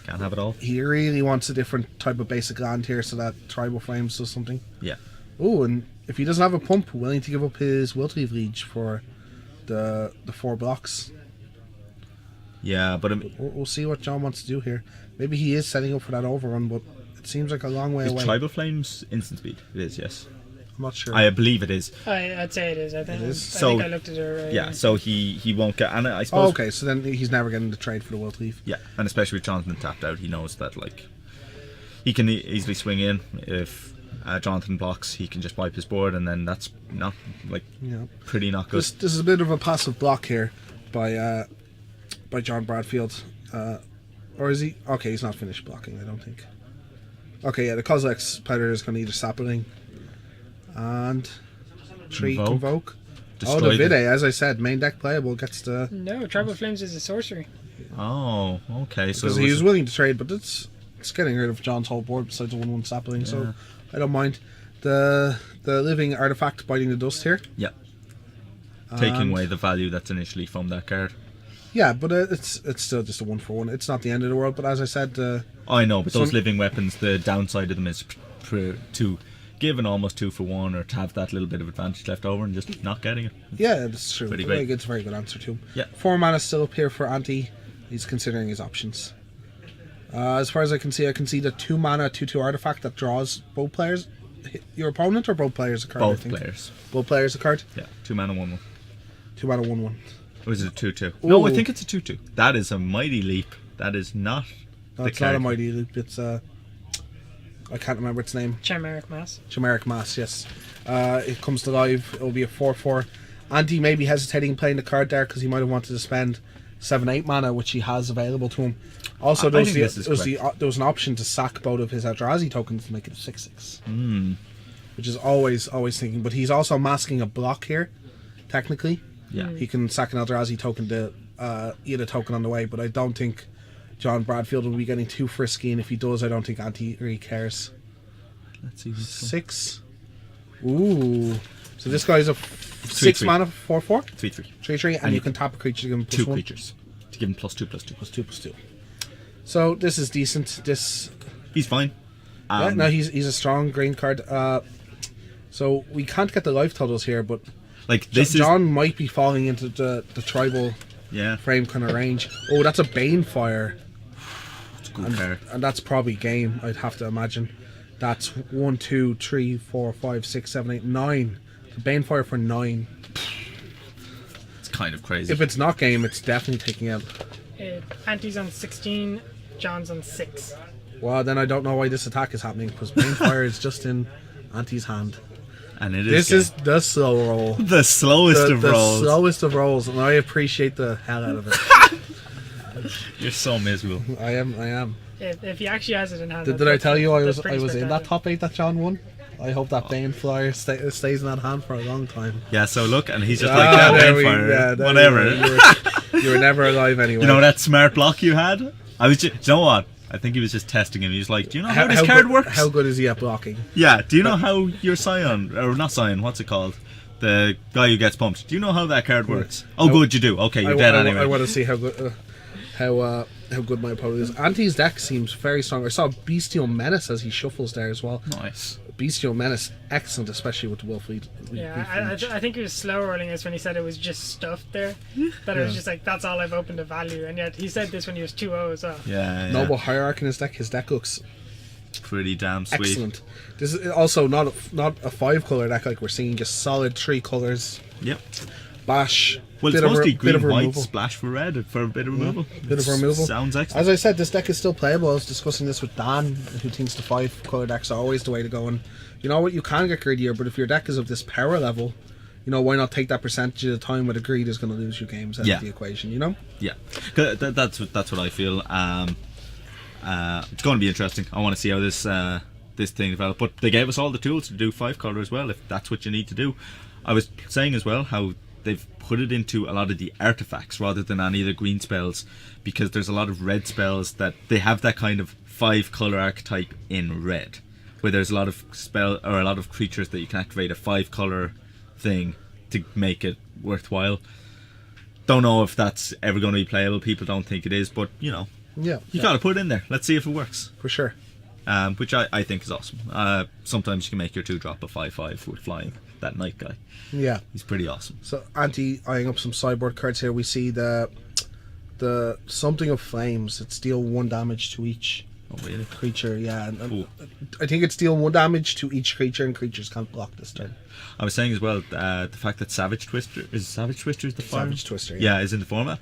can't have it all. He really wants a different type of basic land here so that Tribal Flames does something. Yeah. Oh, and if he doesn't have a pump, willing to give up his Will to Leave Liege for the 4 blocks. Yeah, but We'll see what John wants to do here. Maybe he is setting up for that overrun, but it seems like a long way is away. Tribal Flames instant speed? It is, yes. I'm not sure. I believe it is. I'd say it is. I think, is. I So- think I looked at it. Yeah, so he won't get. And I Oh, suppose. okay, so then he's never getting the trade for the Will to Leave. Yeah, and especially with Jonathan tapped out, he knows that like he can easily swing in. If Jonathan blocks, he can just wipe his board, and then that's not like Yeah. pretty not good. This is a bit of a passive block here by John Bradfield. Or is he? Okay, he's not finished blocking, I don't think. Okay, yeah, the Kozilek's Predator is going to need a Sapling. And 3 Convoke. Oh, the Destroy Vide, as I said, main deck playable gets the... No, Tribal Flames is a sorcery. Oh, okay. So Because it he was- was willing to trade, but it's getting rid of John's whole board besides the 1/1 Sapling, so I don't mind. The living artifact biting the dust here. yeah, taking And- away the value that's initially from that card. Yeah, but it's still just a 1-for-1. It's not the end of the world. But as I said, I know, but those living weapons, the downside of them is to give an almost 2-for-1 or to have that little bit of advantage left over and just not getting it. Yeah, that's true. Pretty great. It's a very good answer to him. Yeah. 4 mana still up here for Anti. He's considering his options. As far as I can see the 2 mana 2/2 artifact that draws both players. Your opponent or both players a card? Both players. Both players a card? Yeah, 2 mana 1/1. 2 mana 1/1. Or is it a 2/2? No, I think it's a 2/2. That is a mighty leap. That is not. No, it's not a mighty leap. It's I can't remember its name. Chimeric Mass. Chimeric Mass, yes. It comes to life. It'll be a 4/4. Anti may be hesitating playing the card there because he might have wanted to spend 7-8 mana, which he has available to him. Also, there was an option to sack both of his Eldrazi tokens to make it a 6/6. Which is always thinking. But he's also masking a block here, technically. Yeah. He can sack an Eldrazi token to eat a token on the way, but I don't think John Bradfield will be getting too frisky, and if he does, I don't think Anti really cares. Let's see. 6. Ooh. So this guy's a 6 mana 4/4? 3/3. 3/3, and you can tap a creature to give him two +1. creatures to give him +2/+2. +2/+2. So this is decent. He's fine. Yeah, no, he's a strong green card. So we can't get the life totals here, but like John might be falling into the tribal yeah frame kind of range. Oh, that's a Banefire. It's a good card. And that's probably game, I'd have to imagine. That's 1, 2, 3, 4, 5, 6, 7, 8, 9. The Banefire for 9. It's kind of crazy. If it's not game, it's definitely taking out. Anti's on 16, John's on 6. Well, then I don't know why this attack is happening, because Banefire is just in Anti's hand. And it This is the slow roll. the slowest of rolls. The slowest of rolls, and I appreciate the hell out of it. You're so miserable. I am. If he actually has it in hand. Did I tell you I was pretty in that spectacular. top 8 that John won? I hope that Banefire stays in that hand for a long time. Yeah, so look, and he's just like, yeah, Banefire, whatever. You were never alive anyway. You know that smart block you had? I was just, you know what? I think he was just testing him. He was like, do you know how this card works? How good is he at blocking? Yeah, do you know how your Scion, or not Scion, what's it called? The guy who gets pumped. Do you know how that card works? Oh, good, you do. Okay, you're dead anyway. I want to see how good how good my opponent is. Anti's deck seems very strong. I saw Bestial Menace as he shuffles there as well. Nice. Bestial Menace, excellent, especially with the Wolf Lead. Yeah, I think he was slow rolling this when he said it was just stuffed there. That it was just like, that's all I've opened to value. And yet he said this when he was 2-0 as well. Yeah. Noble Hierarch in his deck. His deck looks pretty damn sweet. excellent. This is also not a 5-color deck like we're seeing, just solid 3 colors. Yep. Bash. Well, it's mostly green, white, removal. splash for red for a bit of removal. Bit of removal. Sounds excellent. As I said, this deck is still playable. I was discussing this with Dan, who thinks the 5-color decks are always the way to go. And you know what? You can get greedier, but if your deck is of this power level, you know, why not take that percentage of the time where the greed is going to lose you games out of the equation, you know? Yeah. That's what I feel. It's going to be interesting. I want to see how this thing develops. But they gave us all the tools to do 5-color as well, if that's what you need to do. I was saying as well how they've put it into a lot of the artifacts rather than any of the green spells, because there's a lot of red spells that they have that kind of 5-color archetype in red, where there's a lot of a lot of creatures that you can activate a 5-color thing to make it worthwhile. Don't know if that's ever going to be playable. People don't think it is, but you know, you got to put it in there. Let's see if it works. For sure. Which I think is awesome. Sometimes you can make your 2-drop a 5/5 with flying. That Knight guy. Yeah. He's pretty awesome. So, Anti eyeing up some sideboard cards here. We see the Something of Flames. It's deal 1 damage to each creature. Yeah. And I think it's deal 1 damage to each creature, and creatures can't block this turn. I was saying as well, the fact that Savage Twister the form? Savage Twister, yeah, is in the format.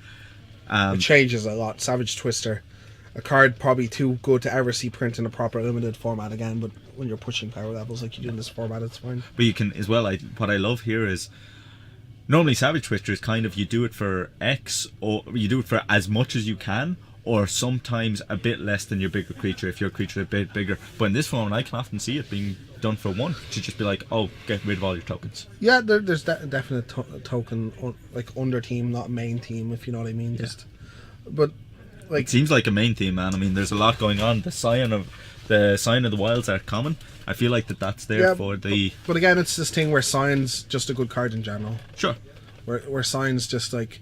It changes a lot. Savage Twister, a card probably too good to ever see print in a proper limited format again, but when you're pushing power levels like you do in this format, it's fine. But you can as well, what I love here is normally Savage Twister is kind of, you do it for X, or you do it for as much as you can, or sometimes a bit less than your bigger creature if your creature is a bit bigger. But in this format, I can often see it being done for 1, to just be like, oh, get rid of all your tokens. Yeah, there's definite token like under team, not main team, if you know what I mean. But like, it seems like a main team, man. I mean, there's a lot going on. The Sign of the Wilds are common. I feel like that's there for the. But again, it's this thing where Sign's just a good card in general. Sure. Where Sign's just like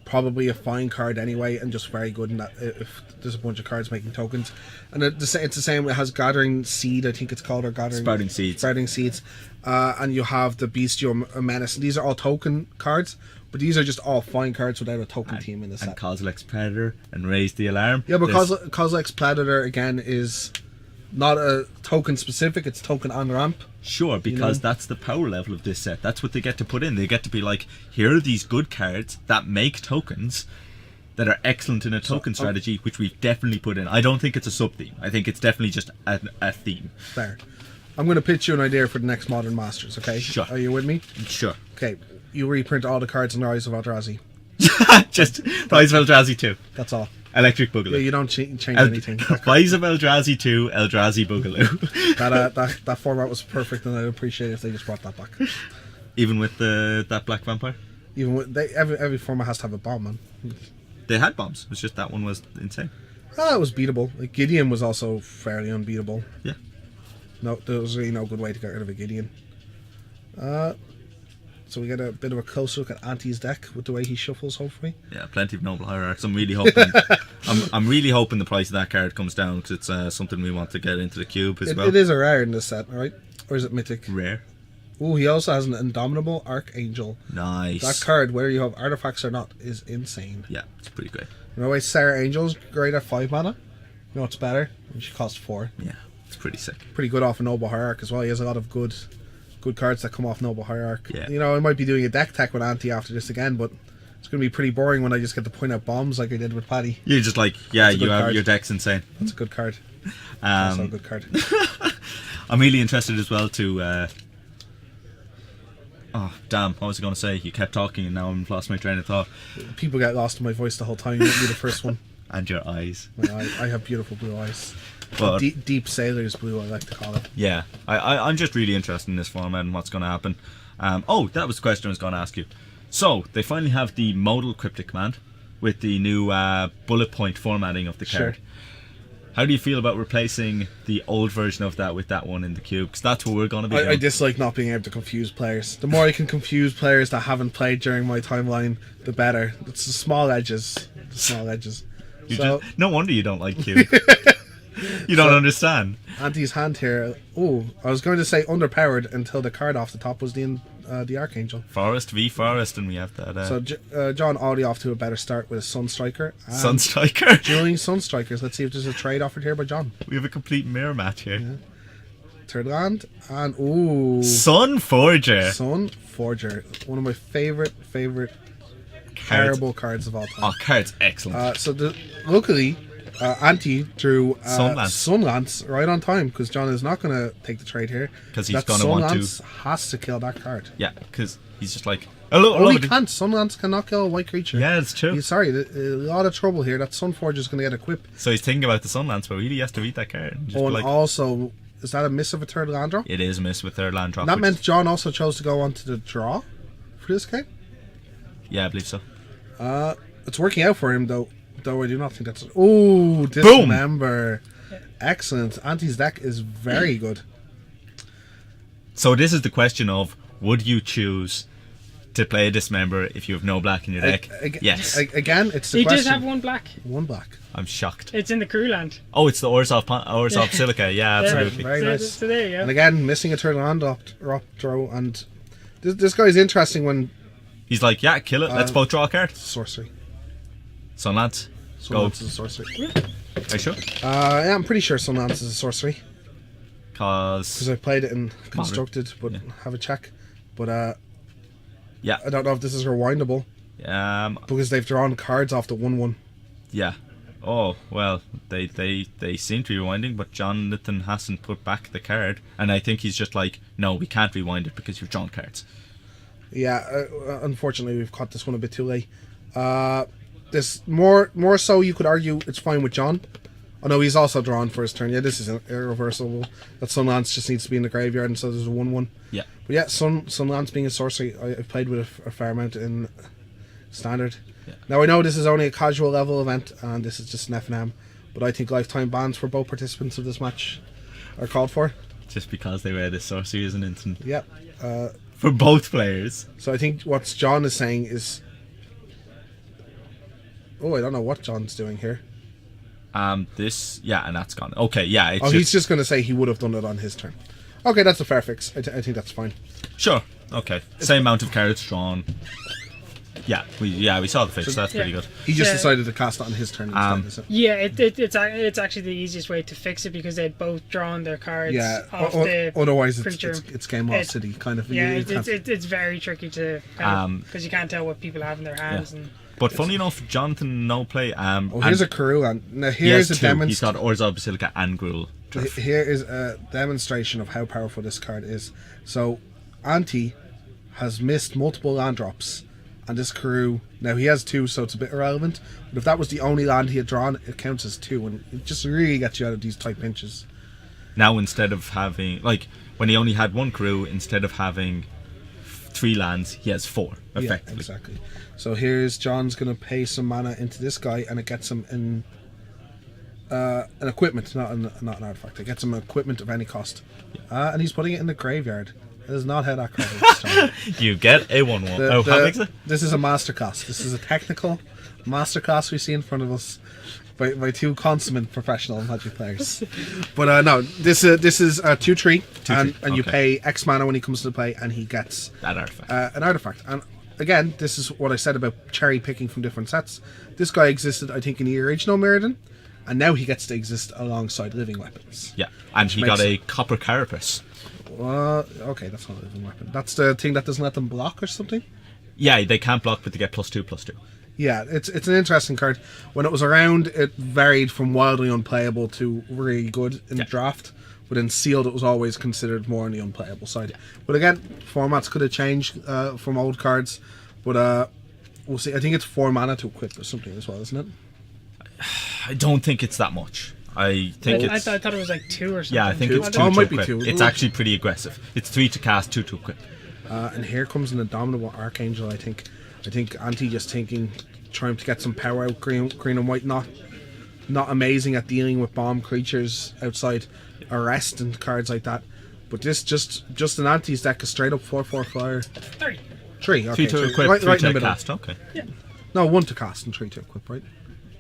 probably a fine card anyway, and just very good in that if there's a bunch of cards making tokens. And it's the same. It has Gathering Seed, I think it's called, or Gathering Sprouting Seeds, and you have the Bestial Menace. And these are all token cards, but these are just all fine cards without a token team in the set. And Kozilek's Predator and Raise the Alarm. Yeah, but Kozilek's Predator again is not a token specific; it's token on ramp. Sure, because that's the power level of this set. That's what they get to put in. They get to be like, here are these good cards that make tokens that are excellent in a token strategy, which we've definitely put in. I don't think it's a sub-theme. I think it's definitely just a theme. Fair. I'm going to pitch you an idea for the next Modern Masters, okay? Sure. Are you with me? Sure. Okay, you reprint all the cards in Rise of Eldrazi. Just Rise of Eldrazi 2. That's all. Electric Boogaloo. Yeah, you don't change anything. Rise of Eldrazi 2, Eldrazi Boogaloo. that format was perfect, and I'd appreciate it if they just brought that back. Even with that Black Vampire? Even with every format has to have a bomb, man. They had bombs. It was just that one was insane. It was beatable. Like, Gideon was also fairly unbeatable. Yeah. No, there was really no good way to get rid of a Gideon. So we get a bit of a close look at Anti's deck with the way he shuffles, hopefully. Yeah, plenty of Noble Hierarchs. I'm really hoping. I'm really hoping the price of that card comes down, because it's something we want to get into the cube as well. It is a rare in this set, right? Or is it mythic? Rare. Oh, he also has an Indomitable Archangel. Nice. That card, whether you have artifacts or not, is insane. Yeah, it's pretty great. You know why Sarah Angel's great at 5 mana? You know what's better? She costs 4. Yeah, it's pretty sick. Pretty good off a Noble Hierarch as well. He has a lot of good cards that come off Noble Hierarch. Yeah. You know, I might be doing a deck tech with Anti after this again, but it's going to be pretty boring when I just get to point out bombs like I did with Paddy. You're just like, yeah, you have card. your deck's insane. That's a good card. That's a good card. I'm really interested as well to. Oh damn! What was I going to say? You kept talking, and now I've lost my train of thought. People get lost in my voice the whole time. You'll be the first one. And your eyes. I have beautiful blue eyes. But deep sailor's blue, I like to call it. Yeah, I'm just really interested in this format and what's going to happen. That was the question I was going to ask you. So they finally have the modal cryptic command with the new bullet point formatting of the card. Sure. How do you feel about replacing the old version of that with that one in the cube? Because that's what we're going to be doing. I dislike not being able to confuse players. The more I can confuse players that haven't played during my timeline, the better. It's the small edges. No wonder you don't like cube. You don't understand. Anti's hand here. Oh, I was going to say underpowered until the card off the top was the Archangel. Forest v Forest, and we have that. So John already off to a better start with a Sunstriker. Sunstriker. Dueling Sunstrikers. Let's see if there's a trade offered here by John. We have a complete mirror match here. Yeah. Third land and Sun Forger. Sun Forger. One of my favorite terrible cards of all time. Oh, card's excellent. Luckily. Anti drew Sunlance right on time, because John is not going to take the trade here. Because he's going to want to. Sunlance has to kill that card. Yeah, because he's just like. He can't. Sunlance cannot kill a white creature. Yeah, it's true. A lot of trouble here. That Sunforge is going to get equipped. So he's thinking about the Sunlance, but really he has to beat that card. Also, is that a miss of a third land drop? It is a miss with third land drop. That meant John also chose to go on to the draw for this game? Yeah, I believe so. It's working out for him, though I do not think that's... Oh, Dismember. Boom. Excellent. Anti's deck is very good. So this is the question of, would you choose to play a Dismember if you have no black in your deck? Yes. Again, it's the question. He does have one black. One black. I'm shocked. It's in the crew land. Oh, it's the Orzhov Silica. Yeah, absolutely. Very nice. So there you go. And again, missing a turn land drop throw, and this guy's interesting when... He's like, yeah, kill it. Let's both draw a card. Sorcery. Sunlance. Sunlance is a sorcery. Are you sure? Yeah, I'm pretty sure Sunlance is a sorcery. Because I played it in Constructed, but have a check. But yeah, I don't know if this is rewindable. Because they've drawn cards off the 1/1. Yeah. Oh well, they seem to be rewinding, but Jonathan hasn't put back the card, and I think he's just like, no, we can't rewind it because you've drawn cards. Yeah, unfortunately, we've caught this one a bit too late. This more so, you could argue it's fine with John. Oh no, he's also drawn for his turn. Yeah, this is irreversible. That Sunlance just needs to be in the graveyard, and so there's a 1/1. Yeah. But yeah, Sunlance being a sorcery, I've played with a fair amount in Standard. Yeah. Now I know this is only a casual level event, and this is just an FNM, but I think lifetime bans for both participants of this match are called for. Just because they read a sorcery as an instant. Yeah. For both players. So I think what John is saying is, Oh, I don't know what John's doing here. This, and that's gone. Okay, yeah. It's He's just going to say he would have done it on his turn. Okay, that's a fair fix. I think that's fine. Sure. Okay. Same amount of cards drawn. Yeah, we saw the fix. So that's pretty good. He just decided to cast it on his turn instead. Is it? Yeah, it's actually the easiest way to fix it because they'd both drawn their cards. Yeah. Off the Otherwise, creature. it's game off city kind of. Yeah, it's very tricky to because you can't tell what people have in their hands. Yeah. And but funny enough, Jonathan no play. Here's a Karoo, and now here's a demonstration. He's got Orzhov Basilica and Gruul. Here is a demonstration of how powerful this card is. So, Anti has missed multiple land drops, and this Karoo, now he has 2, so it's a bit irrelevant. But if that was the only land he had drawn, it counts as 2, and it just really gets you out of these tight pinches. Now instead of having when he only had 1 Karoo, instead of having 3 lands, he has 4 effectively. Yeah, exactly. So here's John's going to pay some mana into this guy, and it gets him in an equipment, not an artifact. It gets him equipment of any cost, and he's putting it in the graveyard. That is not how that card works. You get a 1/1. How big is it? This is a masterclass. This is a technical masterclass we see in front of us by 2 consummate professional Magic players. But no, this is a 2/3, and you pay X mana when he comes to play, and he gets that artifact. An artifact. And again, this is what I said about cherry picking from different sets. This guy existed, I think, in the original Mirrodin, and now he gets to exist alongside living weapons. Yeah, and he got a copper carapace. Okay, that's not a living weapon. That's the thing that doesn't let them block or something? Yeah, they can't block, but they get +2/+2. Yeah, it's an interesting card. When it was around, it varied from wildly unplayable to really good in the draft. But in sealed, it was always considered more on the unplayable side. But again, formats could have changed from old cards. But we'll see. I think it's 4 mana to equip or something as well, isn't it? I don't think it's that much. I think I thought it was like 2 or something. Yeah, I think it's 2 it to might be equip. 2. It's actually pretty aggressive. It's 3 to cast, 2 to equip. And here comes an Indomitable Archangel, I think. I think Anti just trying to get some power out. Green and white not amazing at dealing with bomb creatures outside arrest and cards like that. But this just an Anti's deck, a straight up 4/4 flyer. 3. Okay, 3 to equip, 3 to cast. Okay. Yeah. No, 1 to cast and 3 to equip, right?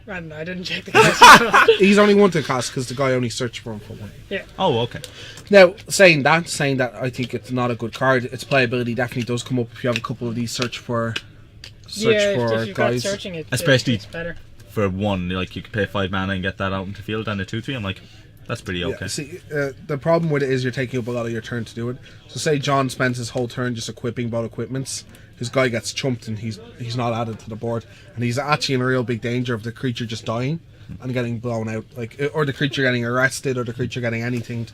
I didn't check the cast. He's only 1 to cast because the guy only searched for him for 1. Yeah. Oh, okay. Now, saying that, I think it's not a good card. Its playability definitely does come up if you have a couple of these search for if you've got guys. searching, Especially it's better. For 1, you could pay 5 mana and get that out into field, and a 2/3. I'm like, that's pretty okay. Yeah, see, the problem with it is you're taking up a lot of your turn to do it. So say John spends his whole turn just equipping both equipments. His guy gets chumped and he's not added to the board, and he's actually in real big danger of the creature just dying and getting blown out, or the creature getting arrested, or the creature getting anything.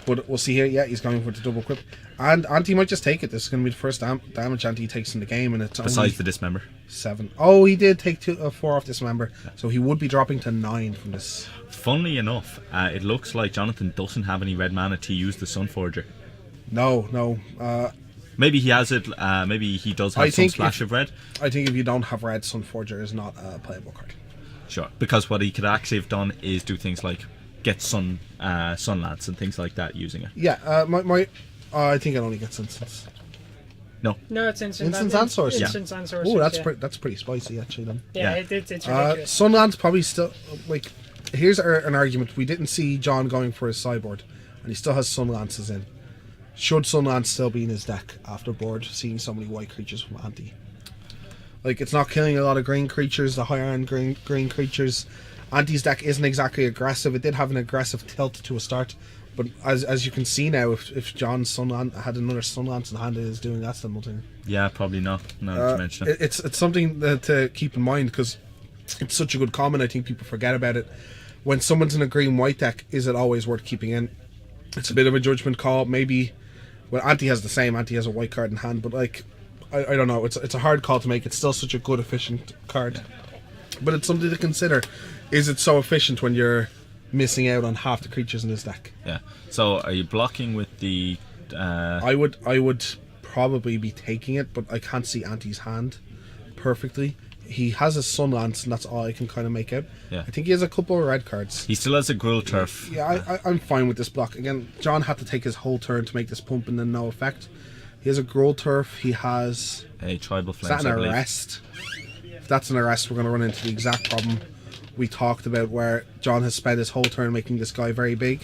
But we'll see here. Yeah, he's going for the double equip, and Anti might just take it. This is going to be the first damage Anti takes in the game, and it's besides the dismember 7. Oh, he did take 4 off dismember, so he would be dropping to 9 from this. Funnily enough, it looks like Jonathan doesn't have any red mana to use the Sunforger. No. Maybe he has it. Maybe he does have some splash of red. I think if you don't have red, Sunforger is not a playable card. Sure, because what he could actually have done is do things like get Sunlance and things like that using it. Yeah, I think it only gets instants. No, it's instant. Instant and source. Instant and source. Oh, that's pretty spicy actually. Then. Yeah, it's ridiculous. Sunland's probably still Here's an argument. We didn't see John going for his sideboard, and he still has Sunlances in. Should Sunlance still be in his deck after board, seeing so many white creatures from Anti? It's not killing a lot of green creatures, the higher end green creatures. Anti's deck isn't exactly aggressive. It did have an aggressive tilt to a start, but as you can see now, if John's Sunlance had another Sunlance in hand, it is doing less than nothing. Yeah, probably not. Now that you mention it. It's something to keep in mind, because it's such a good comment. I think people forget about it. When someone's in a green-white deck, is it always worth keeping in? It's a bit of a judgment call. Maybe, well, Anti has the same. Anti has a white card in hand, but I don't know. It's a hard call to make. It's still such a good, efficient card, but it's something to consider. Is it so efficient when you're missing out on half the creatures in his deck? Yeah. So, are you blocking with the? I would probably be taking it, but I can't see Anti's hand perfectly. He has a Sunlance, and that's all I can kind of make out. Yeah. I think he has a couple of red cards. He still has a Gruul Turf. Yeah, I'm fine with this block. Again, John had to take his whole turn to make this pump, and then no effect. He has a Gruul Turf. He has a Tribal Flames. Is that an arrest? if that's an arrest, we're going to run into the exact problem we talked about, where John has spent his whole turn making this guy very big,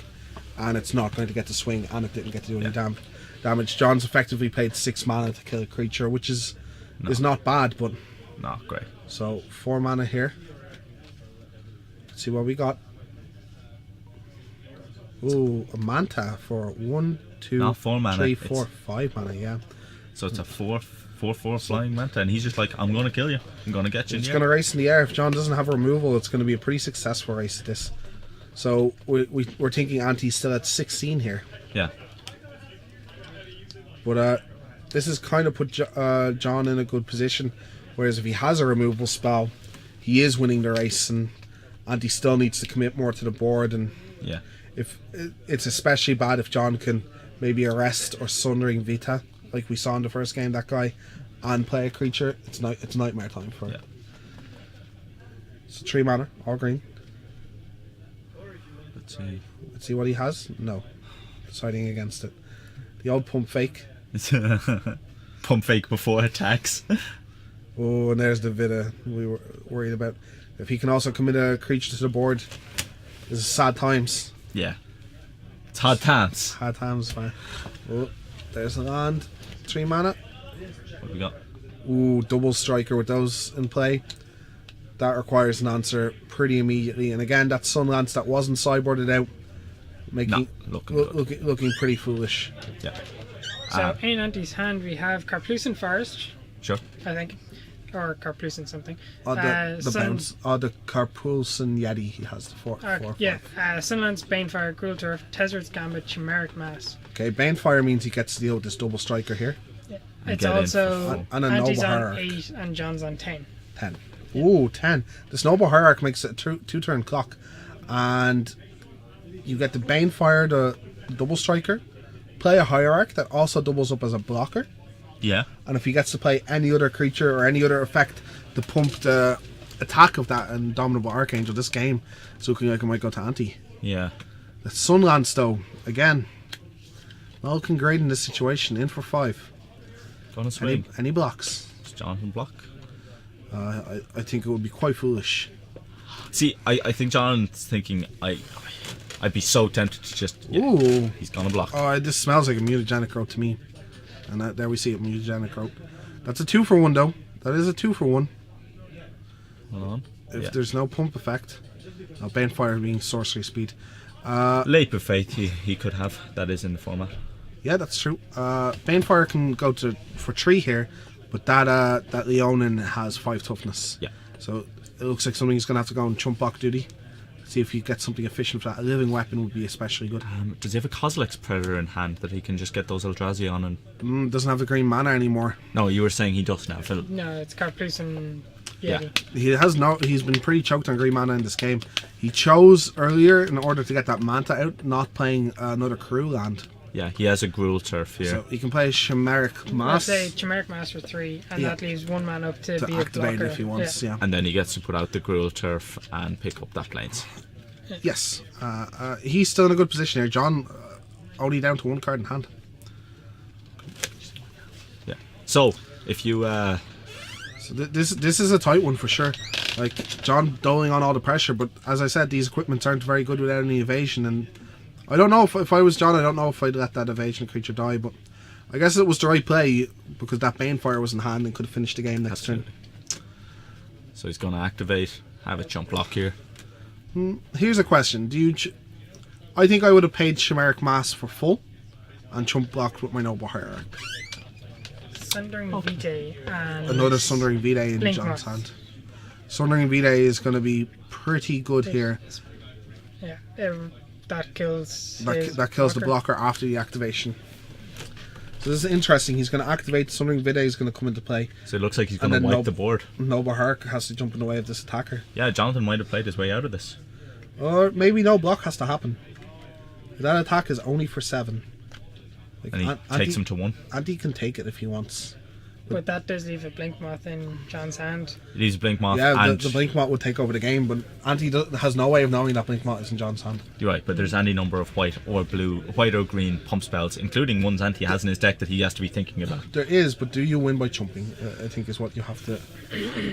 and it's not going to get to swing, and it didn't get to do any damage. John's effectively paid 6 mana to kill a creature, which is not bad, but not great. So 4 mana here. Let's see what we got. Ooh, a Manta for 1, 2, Not 4 mana. 3, 4, 5 mana. Yeah. So it's a 4/4 flying Manta, and he's just like, I'm going to kill you. I'm going to get you. It's going to race in the air. If John doesn't have a removal, it's going to be a pretty successful race at this. So we're thinking Anti's still at 16 here. Yeah. But this has kind of put John in a good position. Whereas if he has a removal spell, he is winning the race, and Anti still needs to commit more to the board. And yeah, if it's especially bad if John can maybe arrest or Sundering Vita, like we saw in the first game, that guy, and play a creature. It's nightmare time for it. So 3 mana, all green. Let's see what he has. No, deciding against it. The old pump fake. Pump fake before attacks. Oh, and there's the Vita we were worried about. If he can also commit a creature to the board, this is sad times. Yeah. It's hard times. Hard times, fine. Oh, there's the land. 3 mana. What have we got? Ooh, double striker with those in play. That requires an answer pretty immediately. And again, that Sunlance that wasn't sideboarded out, making looking pretty foolish. Yeah. So in Anti's hand we have Carplucent Forest. Sure. I think. Or Carplucent something. The bounce. The Carplucent Yeti, he has the 4. Yeah. Sunlance, Banefire, Cruel Turf, Tezzer's Gambit, Chimeric Mass. Okay, Banefire means he gets to deal with this double striker here. Yeah. It's also and a Anti's Noble on Hierarch. 8 and John's on 10. 10. Ooh, 10. This Noble Hierarch makes it a 2-turn clock. And you get the Banefire, the double striker, play a Hierarch that also doubles up as a blocker. Yeah. And if he gets to play any other creature or any other effect to pump the attack of that Indomitable Archangel, this game it's looking like it might go to Anti. Yeah. The Sunlance, though, again, not looking great in this situation. In for 5. Gonna swing. Any blocks? Does Jonathan block? I think it would be quite foolish. See, I think Jonathan's thinking I'd be so tempted to just. Yeah, ooh. He's gonna block. Oh, this smells like a mutagenic growth to me. And there we see it, mutagenic growth. That's a 2 for 1, though. That is a 2 for 1. Hold on. If there's no pump effect. Banefire being sorcery speed. Leap of Faith he could have. That is in the format. Yeah, that's true. Banefire can go for 3 here, but that Leonin has 5 toughness. Yeah. So it looks like something he's going to have to go on chump block duty. See if he gets something efficient for that. A living weapon would be especially good. Does he have a Kozilek's Predator in hand that he can just get those Eldrazi on? And doesn't have the green mana anymore. No, you were saying he does now, Phil. No, it's Carplucent Yeti. Yeah. He's been pretty choked on green mana in this game. He chose earlier, in order to get that Manta out, not playing another crew land. Yeah, he has a Gruul Turf here. So he can play Chimeric Mass. I'd say Chimeric Mass for 3, and that leaves 1 man up to be activate a blocker. if he wants. Yeah. And then he gets to put out the Gruul Turf and pick up that Plains. Yes, he's still in a good position here. John only down to 1 card in hand. Yeah. So if you, so this is a tight one for sure. Like John doling on all the pressure, but as I said, these equipments aren't very good without any evasion. And I don't know if I was John, I don't know if I'd let that evasion creature die. But I guess it was the right play because that Banefire was in hand and could have finished the game next turn. So he's going to activate, have a chump block here. Here's a question: I think I would have paid Chimeric Mass for full, and chump blocked with my Noble Hierarch. Sundering Vitae and Another Sundering Vitae in Blink John's North. hand. Sundering Vitae is going to be pretty good here. Yeah, that kills. That kills the blocker after the activation. So this is interesting. He's going to activate. Sundering Vitae is going to come into play. So it looks like he's going to wipe the board. Noble Hierarch has to jump in the way of this attacker. Yeah, Jonathan might have played his way out of this. Or maybe no block has to happen. That attack is only for 7. Like, and he takes him to 1. Anti can take it if he wants. But that does leave a blink moth in John's hand. It leaves Blink Moth. Yeah, and the Blinkmot would take over the game, but Anti has no way of knowing that Blinkmot is in John's hand. You're right, but there's any number of white or green pump spells, including ones Anti has in his deck that he has to be thinking about. There is, but do you win by chumping? I think is what you have to.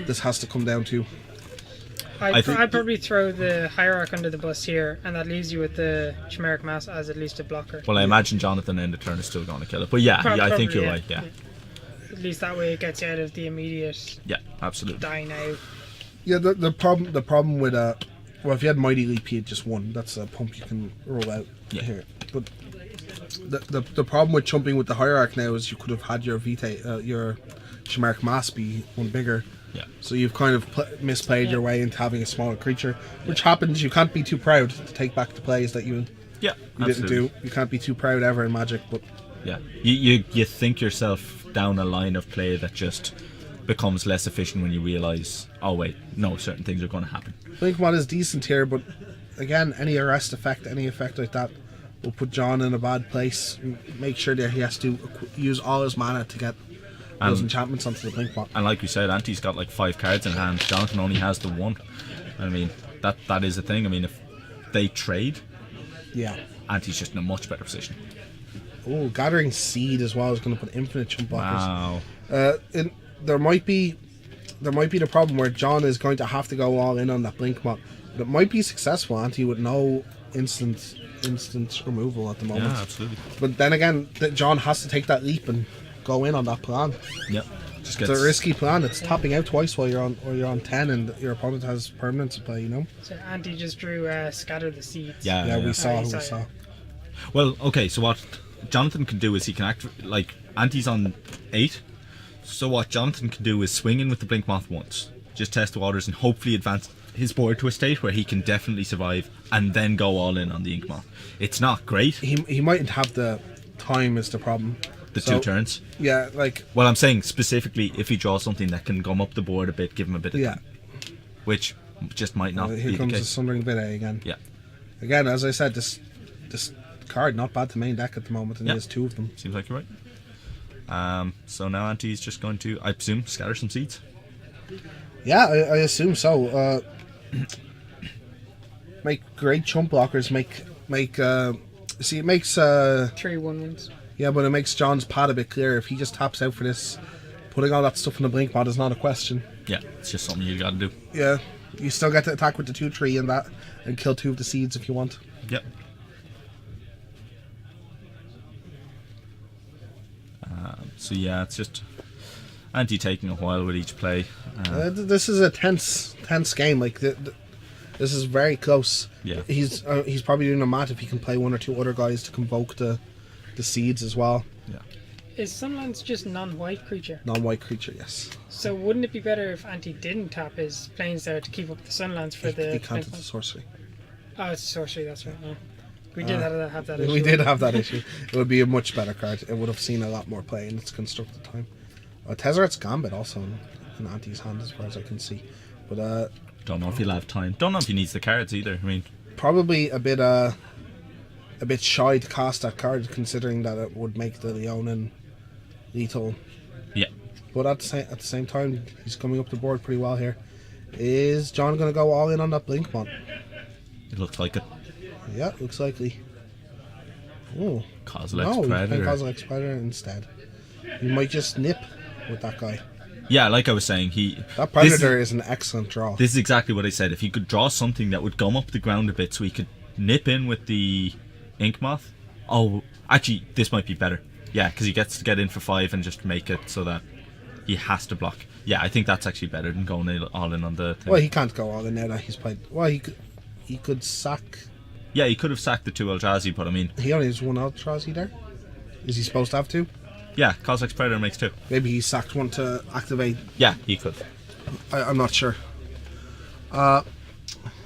This has to come down to. I'd probably throw the Hierarch under the bus here, and that leaves you with the Chimeric Mass as at least a blocker. Well, I imagine Jonathan in the turn is still going to kill it. But yeah, I think you're right, yeah. At least that way it gets you out of the immediate Yeah, absolutely. die now. Yeah, the problem with well, if you had Mighty Leap, you had just one. That's a pump you can roll out here. But the problem with chumping with the Hierarch now is you could have had your your Chimeric Mass be one bigger. Yeah. So you've kind of misplayed your way into having a smaller creature, which happens. You can't be too proud to take back the plays that you didn't do. You can't be too proud ever in Magic, but yeah, you think yourself down a line of play that just becomes less efficient when you realise, oh wait, no, certain things are going to happen. Blinkmon is decent here, but again, any arrest effect, any effect like that will put John in a bad place. Make sure that he has to use all his mana to get those enchantments onto the Blinkmon. And like we said, Anti's got like 5 cards in hand. Jonathan only has the 1. I mean, that is a thing. I mean, if they trade, Yeah. Anti's just in a much better position. Oh, Gathering Seed as well is going to put infinite chump blockers. Wow. There might be the problem where John is going to have to go all in on that Blinkmon. But it might be successful, Anti, with no instant removal at the moment. Yeah, absolutely. But then again, John has to take that leap and go in on that plan. Yep. It's a risky plan. It's tapping out twice while you're on 10 and your opponent has permanents to play, you know? So Anti just drew Scatter the Seeds. Yeah. We saw. Well, okay, so what Jonathan can do is he can act like Anti's on 8. So what Jonathan can do is swing in with the Blinkmoth once, just test the waters and hopefully advance his board to a state where he can definitely survive and then go all in on the Inkmoth. It's not great. He mightn't have the time is the problem. The 2 turns. Yeah, like... Well, I'm saying specifically if he draws something that can gum up the board a bit, give him a bit of time. Which just might not be the case. Here comes the Sundering Bidet again. Yeah. Again, as I said, this card not bad to main deck at the moment, and he has 2 of them. Seems like you're right. So now Anti's just going to, I presume, scatter some seeds. Yeah, I assume so. Make great chump blockers. See, it makes 3/1/1s. Yeah, but it makes John's pad a bit clearer. If he just taps out for this, putting all that stuff in the blink mod is not a question. Yeah, it's just something you got to do. Yeah, you still get to attack with the 2/3 and that, and kill 2 of the seeds if you want. Yep. So yeah, it's just Anti taking a while with each play. This is a tense game. Like this is very close. Yeah. He's probably doing a mat if he can play 1 or 2 other guys to convoke the seeds as well. Yeah. Is Sunlands just non-white creature? Non-white creature, yes. So wouldn't it be better if Anti didn't tap his planes there to keep up the Sunlands for the... He can't do the sorcery. Oh, it's a sorcery, that's right. No. We did have that issue. We did have that issue. It would be a much better card. It would have seen a lot more play in its constructed time. Tezzeret's Gambit also in Anti's hand as far as I can see. But don't know if he'll have time. Don't know if he needs the cards either. I mean, probably a bit shy to cast that card, considering that it would make the Leonin lethal. Yeah. But at the same time, he's coming up the board pretty well here. Is John going to go all in on that Blinkmon? It looks like it. Yeah, looks likely. Oh, Kozilek's Predator. Kozilek's Predator instead. He might just nip with that guy. Yeah, like I was saying, that Predator is an excellent draw. This is exactly what I said. If he could draw something that would gum up the ground a bit so he could nip in with the Inkmoth. Oh, actually, this might be better. Yeah, because he gets to get in for 5 and just make it so that he has to block. Yeah, I think that's actually better than going all in on the thing. Well, he can't go all in now that he's played. Well, he could sack... Yeah, he could have sacked the 2 Eldrazi, but I mean... He only has 1 Eldrazi there? Is he supposed to have 2? Yeah, Kozilek's Predator makes 2. Maybe he sacked 1 to activate. Yeah, he could. I'm not sure. Yes,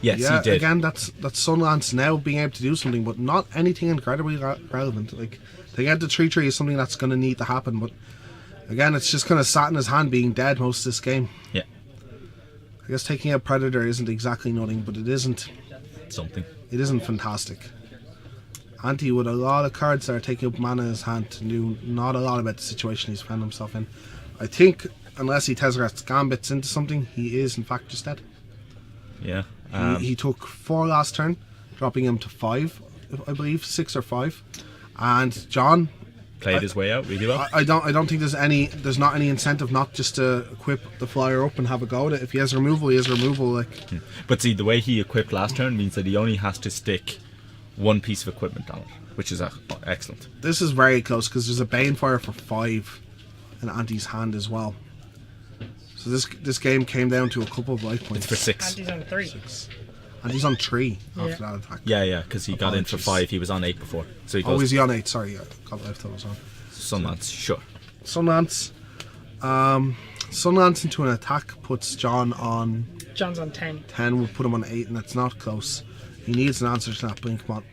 yeah, he did. Again, that's Sunlance now being able to do something, but not anything incredibly relevant. Like, taking out the 3/3 is something that's going to need to happen, but again, it's just kind of sat in his hand being dead most of this game. Yeah. I guess taking out Predator isn't exactly nothing, but it isn't... Something. It isn't fantastic. Anti with a lot of cards that are taking up mana in his hand to do not a lot about the situation he's found himself in. I think unless he Tezzereth's Gambits into something, he is in fact just dead. Yeah. He took 4 last turn, dropping him to 5, I believe, 6 or 5. And John played his way out really well. I don't think there's not any incentive not just to equip the flyer up and have a go at it. If he has removal, he has removal. Like, but see, the way he equipped last turn means that he only has to stick one piece of equipment on it, which is excellent. This is very close because there's a Banefire for 5 in Anti's hand as well. So this game came down to a couple of life points. It's for 6. Andy's on 3. And he's on 3 after that attack. Yeah, because he got in for 5. He was on 8 before. So he goes. Oh, is he on 8? Sorry, God, I thought I was on. Sunlance, sure. Sunlance. Sunlance into an attack puts John on. John's on 10. 10 will put him on 8, and that's not close. He needs an answer to that blink mod.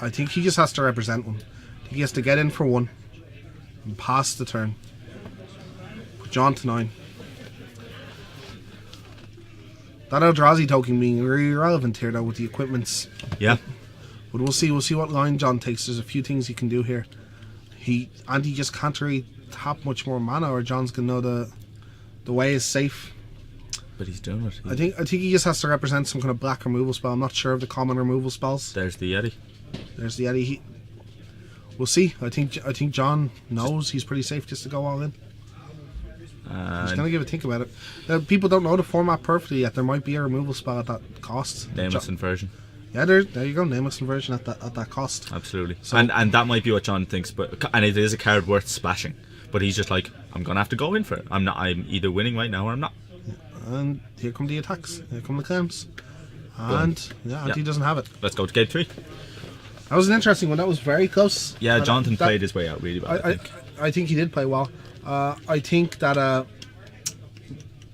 I think he just has to represent one. I think he has to get in for 1 and pass the turn. Put John to 9. That Eldrazi token being really relevant here though with the equipments. Yeah. But we'll see what line John takes. There's a few things he can do here. Andy just can't really tap much more mana, or John's gonna know the way is safe. But he's doing it. I think he just has to represent some kind of black removal spell. I'm not sure of the common removal spells. There's the Yeti. We'll see. I think John knows he's pretty safe just to go all in. He's gonna give a think about it. People don't know the format perfectly yet. There might be a removal spell at that cost. Nameless Inversion. Yeah, there you go. Nameless Inversion at that cost. Absolutely. So, and that might be what John thinks, and it is a card worth splashing. But he's just like, I'm gonna have to go in for it. I'm either winning right now or I'm not. And here come the attacks. Here come the claims. And Andy doesn't have it. Let's go to game 3. That was an interesting one. That was very close. Yeah, Jonathan played his way out really well. I think he did play well. I think that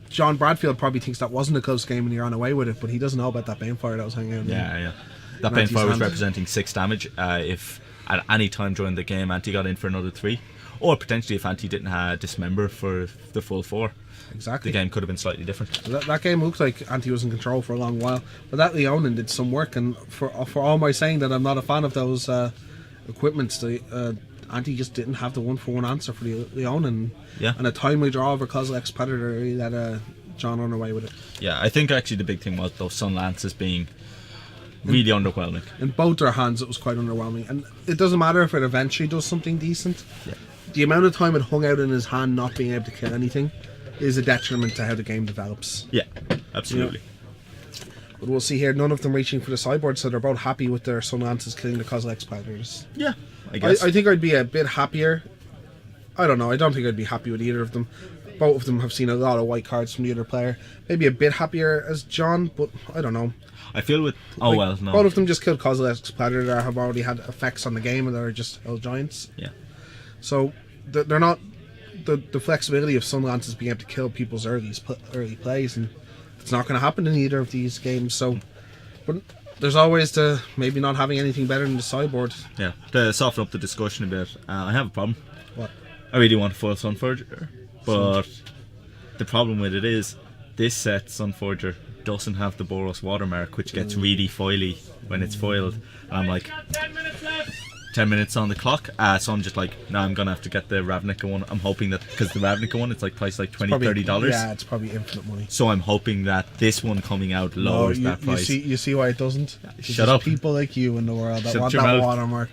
John Bradfield probably thinks that wasn't a close game and he ran away with it, but he doesn't know about that Banefire that was hanging out. Yeah. That Banefire was representing 6 damage. If at any time during the game Anti got in for another 3, or potentially if Anti didn't dismember for the full 4. Exactly. The game could have been slightly different. That game looked like Anti was in control for a long while, but that Leonin did some work. And for all my saying that I'm not a fan of those equipments, Anti just didn't have the 1-for-1 answer for the Leonin. Yeah. And a timely draw over Kozilek's Predator really let John run away with it. Yeah, I think actually the big thing was those Sunlances being really underwhelming. In both their hands, it was quite underwhelming, and it doesn't matter if it eventually does something decent. Yeah. The amount of time it hung out in his hand, not being able to kill anything, is a detriment to how the game develops. Yeah, absolutely. But we'll see here, none of them reaching for the sideboard, so they're both happy with their Sunlances killing the Kozilek's Predators. Yeah, I guess. I think I'd be a bit happier. I don't know, I don't think I'd be happy with either of them. Both of them have seen a lot of white cards from the other player. Maybe a bit happier as John, but I don't know. I feel with... no. Both of them just killed Kozilek's Predator that have already had effects on the game and they're just Hell Giants. Yeah. So they're not... The flexibility of Sunlances being able to kill people's early plays, and it's not going to happen in either of these games. So, but there's always the maybe not having anything better than the sideboard. Yeah, to soften up the discussion a bit, I have a problem. What? I really want to foil Sunforger, but the problem with it is this set Sunforger doesn't have the Boros watermark, which gets really foily when it's foiled. And I'm like, 10 minutes on the clock, so I'm just like, no, I'm gonna have to get the Ravnica one. I'm hoping that, because the Ravnica one, it's like priced like $20-$30. Yeah, it's probably infinite money. So I'm hoping that this one coming out lowers that price. You see why it doesn't? Shut up. People like you in the world that Shut want your that mouth. watermark.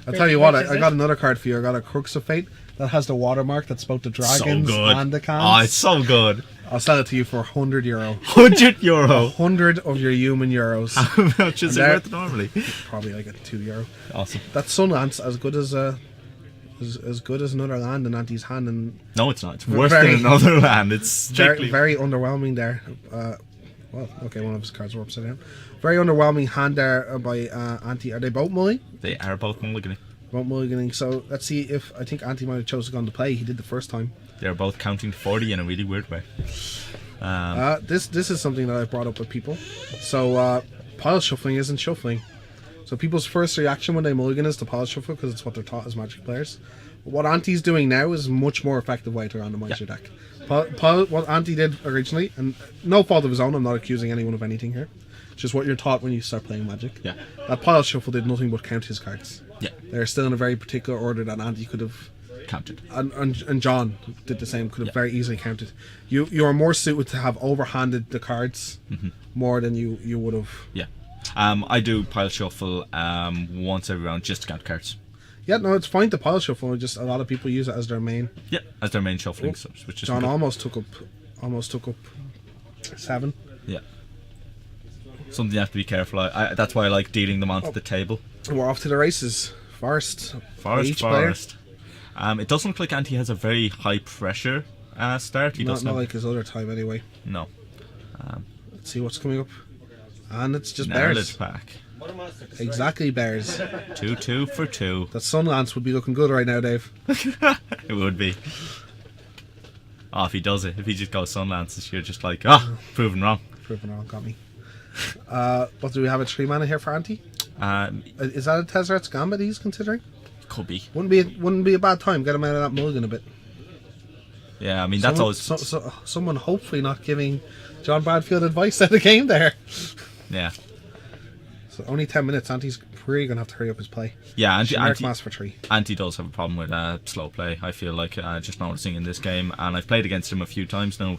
I'll tell you what, I got another card for you. I got a Crux of Fate that has the watermark that's both the dragons So good. and the cans. Oh, it's so good. I'll sell it to you for €100. €100. 100 of your human euros. How much is it worth normally? Probably like €2. Awesome. That Sunlance as good as another land in Anti's hand, and No, it's not. It's worse than another land. It's strictly... very underwhelming there. Well, okay, one of his cards were upside down. Very underwhelming hand there by Anti. Are they both mulling? They are both mulliganing. Both mulliganing. So let's see if I think Anti might have chosen to go on to play. He did the first time. They're both counting to 40 in a really weird way. This is something that I've brought up with people. So pile shuffling isn't shuffling. So people's first reaction when they mulligan is to pile shuffle because it's what they're taught as Magic players. But what Anti's doing now is a much more effective way to randomize your deck. What Anti did originally, and no fault of his own, I'm not accusing anyone of anything here. It's just what you're taught when you start playing Magic. Yeah. That pile shuffle did nothing but count his cards. Yeah. They're still in a very particular order that Anti could have counted. And John did the same. Could have very easily counted. You are more suited to have overhanded the cards more than you would have. Yeah. I do pile shuffle once every round just to count cards. Yeah, no, it's fine to pile shuffle. Just a lot of people use it as their main. Yeah, as their main shuffling subs, which is John good. almost took up 7. Yeah. Something you have to be careful. That's why I like dealing them onto the table. We're off to the races. Forest. Forest. It doesn't look like Anti has a very high pressure start. He doesn't Not have, like his other time anyway. no. Let's see what's coming up. And it's just Narrowed bears. back. Exactly bears. 2-2 for 2. That Sunlance would be looking good right now, Dave. It would be. Oh, if he does it, if he just goes Sunlance, you're just like, proven wrong. Proven wrong, got me. What do we have a 3 mana here for Anti? Is that a Tezzeret's Gambit he's considering? Could be. Wouldn't be a bad time. Get him out of that mulligan a bit. Yeah, I mean that's always. Someone hopefully not giving John Bradfield advice at the game there. Yeah. So only 10 minutes. Anti's really gonna have to hurry up his play. Yeah, Anti mass for 3. Anti does have a problem with slow play. I feel like just noticing in this game, and I've played against him a few times now.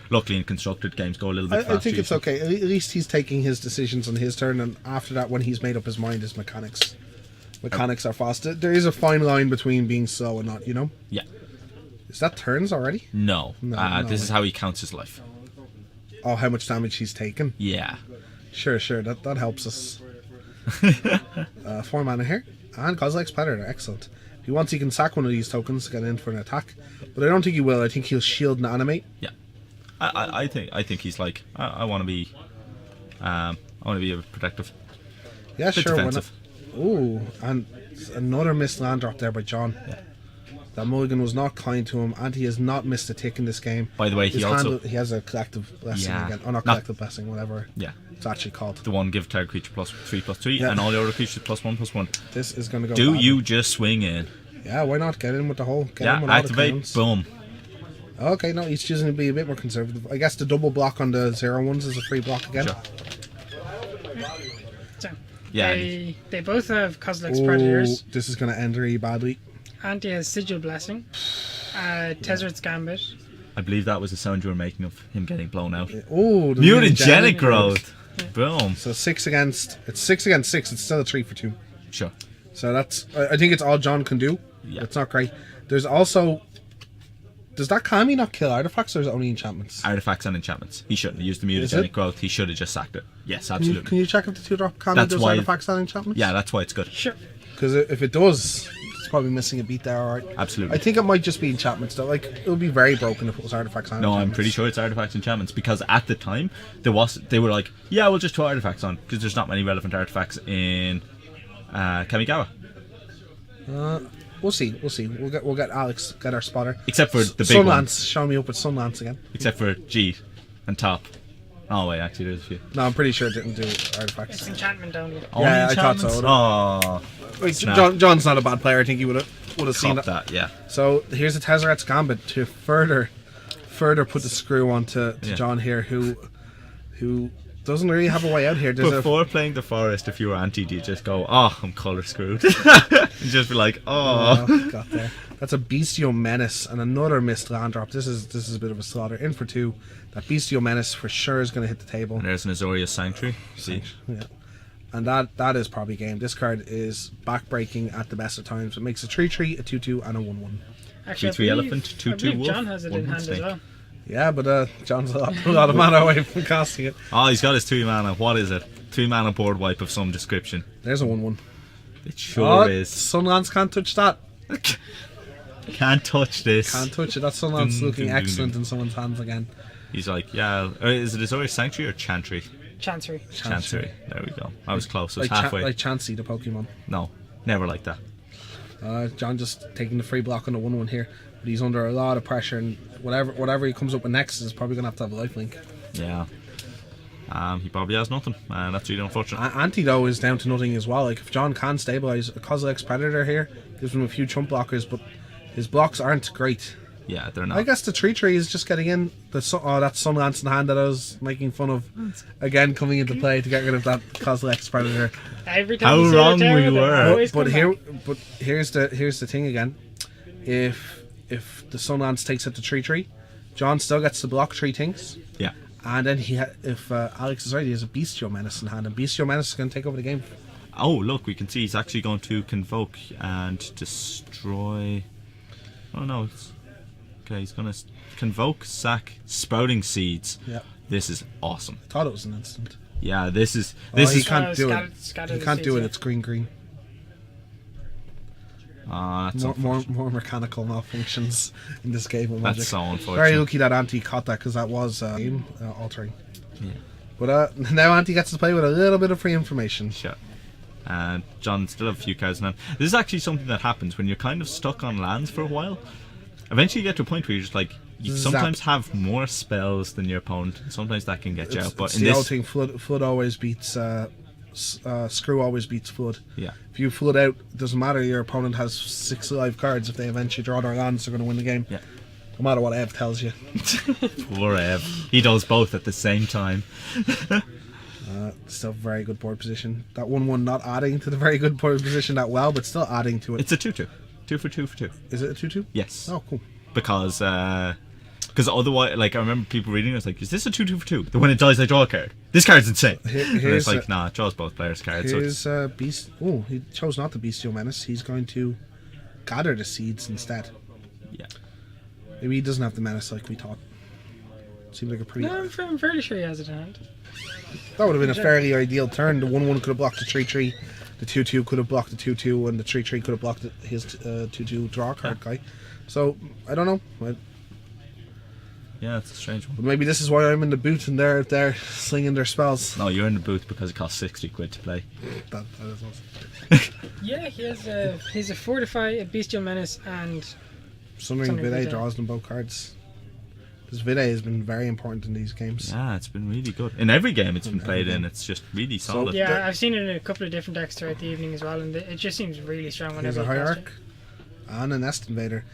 Luckily, in constructed games, go a little bit faster. I think it's okay. At least he's taking his decisions on his turn, and after that, when he's made up his mind, his mechanics are fast. There is a fine line between being slow and not. You know. Yeah. Is that turns already? No. No, This is how he counts his life. Oh, how much damage he's taken. Yeah. Sure. That helps us. 4 mana here. And Kozilek's Predator. Excellent. If he wants, he can sack one of these tokens to get in for an attack. But I don't think he will. I think he'll shield and animate. Yeah. I think he's like, I want to be a protective. Yeah, sure. Defensive. Ooh, and another missed land drop there by John. Yeah. That mulligan was not kind to him, and he has not missed a tick in this game. By the way, he has a collective blessing again. Oh, not collective blessing, whatever. Yeah. It's actually called. The one give target creature +3/+3, and all the other creatures +1/+1. This is going to go. Do bad. you just swing in? Yeah, why not get in with the whole? Get in with all the activate. clowns. Boom. Okay, no, he's choosing to be a bit more conservative. I guess the double block on the 0/1s is a free block again. Sure. So, Yeah. they both have Kozilek's Predators. This is going to end really badly. Anti has Sigil Blessing. Tezzeret's Gambit. I believe that was the sound you were making of him getting blown out. Oh, the Mutagenic growth. Boom. So 6 against 6. It's still a 3 for 2. Sure. So that's. I think it's all John can do. Yeah. It's not great. There's also. Does that Kami not kill artifacts, or is it only enchantments? Artifacts and enchantments. He shouldn't have used the Is mutagenic it? growth. He should have just sacked it. Yes, absolutely. Can you check if the 2-drop Kami That's does why- artifacts and enchantments? Yeah, that's why it's good. Sure. Because if it does, it's probably missing a beat there. All right. Absolutely. I think it might just be enchantments though. Like it would be very broken if it was artifacts and No, I'm enchantments. pretty sure it's artifacts and enchantments because at the time they were like, yeah, we'll just throw artifacts on because there's not many relevant artifacts in Kamigawa. We'll see. We'll get Alex, get our spotter. Except for the big one. Sunlance. Show me up with Sunlance again. Except for G and Top. Oh wait, actually there's a few. No, I'm pretty sure it didn't do It's artifacts. enchantment only. Yeah, I thought so. Oh, Wait, snap. John's not a bad player. I think he would have seen Cop that. that, yeah. So here's a Tezzeret's Gambit to further put the screw on to Yeah. John here, who doesn't really have a way out here. There's Before playing the forest, if you were anti, do you just go, oh, I'm colour screwed? You just be like, got there. That's a Bestial Menace and another missed land drop. This is a bit of a slaughter. In for 2. That Bestial Menace for sure is going to hit the table. And there's an Azorius Sanctuary. See? Yeah. And that is probably game. This card is backbreaking at the best of times. It makes a 3/3, a 2/2, and a 1/1. Actually, 3/3 elephant, I 2/2 believe wolf, John has it in 1/1 hand as snake. well. Yeah, but John's a lot of mana away from casting it. Oh, he's got his 3 mana. What is it? 3 mana board wipe of some description. There's a 1/1. It sure is. Sunlance can't touch that. Can't touch this. Can't touch it. That Sunlance Dun, looking dun, dun, excellent dun. in someone's hands again. He's like, yeah. Is it Azorius Sanctuary or Chantry? Chancery. Chancery. There we go. I was close. I was Like halfway. like Chansey, the Pokemon. No, never like that. John just taking the free block on the 1/1 here, but he's under a lot of pressure, and whatever he comes up with next is probably gonna have to have a lifelink. Yeah. He probably has nothing, and that's really unfortunate. Anti though is down to nothing as well. Like if John can stabilize a Kozilek's Predator here, gives him a few chump blockers, but his blocks aren't great. Yeah, they're not. I guess the 3/3 is just getting in. That Sunlance in hand that I was making fun of, again coming into play to get rid of that Kozilek's Predator. Every time How you say wrong the tower, we they were. always come back. But here's the thing again. if the Sunlance takes it to 3-3, John still gets to block 3 things. Yeah. And then if Alex is right, he has a Bestial Menace in hand, and Bestial Menace is going to take over the game. Oh, look, we can see he's actually going to convoke and destroy. Oh no, okay, he's going to convoke, sack, Sprouting Seeds. Yeah. This is awesome. I thought it was an instant. Yeah, this is He can't do it. He can't do it. It's green. That's More mechanical malfunctions in this game of Magic. That's so unfortunate. Very lucky that Auntie caught that, because that was game altering. Yeah. But now Auntie gets to play with a little bit of free information. Sure. And John still have a few cards in hand. This is actually something that happens when you're kind of stuck on lands for a while. Eventually you get to a point where you're just like, you sometimes have more spells than your opponent. Sometimes that can get you out. But in the this old thing, flood always beats screw always beats flood. Yeah. If you flood out, it doesn't matter. Your opponent has 6 live cards. If they eventually draw their lands, they're going to win the game. Yeah. No matter what Ev tells you. Poor Ev. He does both at the same time. Still very good board position. That 1/1 not adding to the very good board position that well, but still adding to it. It's a 2/2. 2 for 2 for 2. Is it a 2/2? Yes. Oh, cool. Because otherwise, like, I remember people reading it, it's like, is this a 2/2 for 2? Then when it dies, I draw a card. This card's insane. And it's like, nah, it draws both players' cards. Here's Beast. Oh, he chose not the Bestial Menace. He's going to gather the seeds instead. Yeah. Maybe he doesn't have the Menace like we thought. Seems like a pretty... No, I'm fairly sure he has it in hand. That would have been a fairly ideal turn. The 1/1 could have blocked the 3/3. The 2/2 could have blocked the 2/2, and the 3/3 could have blocked his 2/2 draw card guy. So, I don't know. Yeah, it's a strange one. But maybe this is why I'm in the booth and they're slinging their spells. No, you're in the booth because it costs 60 quid to play. That is awesome. Yeah, he's a Fortify, a Bestial Menace, and Sundering Sundering Vide Vide. draws them both cards. This Vide has been very important in these games. Yeah, it's been really good. In every game it's been played in, it's just really solid. yeah, I've seen it in a couple of different decks throughout the evening as well, and it just seems really strong Here's whenever a you cast Hierarch and a Nest Invader.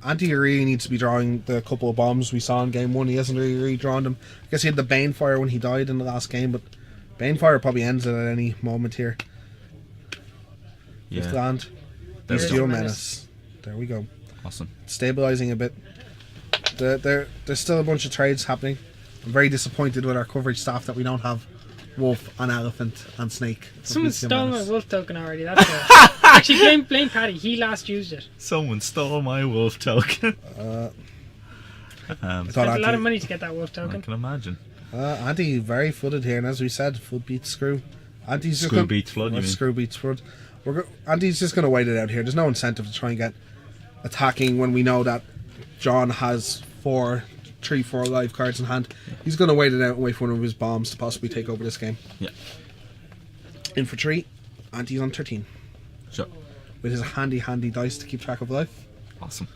Anti really needs to be drawing the couple of bombs we saw in game 1. He hasn't really drawn them. I guess he had the Banefire when he died in the last game, but Banefire probably ends it at any moment here. Fifth Yeah. land. There's Bestial Menace. Menace. There we go. Awesome. Stabilizing a bit. There's still a bunch of trades happening. I'm very disappointed with our coverage staff that we don't have Wolf and Elephant and Snake. Someone Bestial stole my Menace. Wolf token already, that's it. Actually, blame Paddy, he last used it. Someone stole my wolf token. I Spent thought a lot of Anti, money to get that Wolf I token. can imagine. Anti very flooded here, and as we said, flood beats screw. Anti's just Screw gonna- beats flood, you or mean? Screw beats flood. Anti's just going to wait it out here. There's no incentive to try and get attacking when we know that John has 4 live cards in hand. He's going to wait it out and wait for one of his bombs to possibly take over this game. Yeah. In for 3, Anti's on 13 Sure. with his handy dice to keep track of life. Awesome.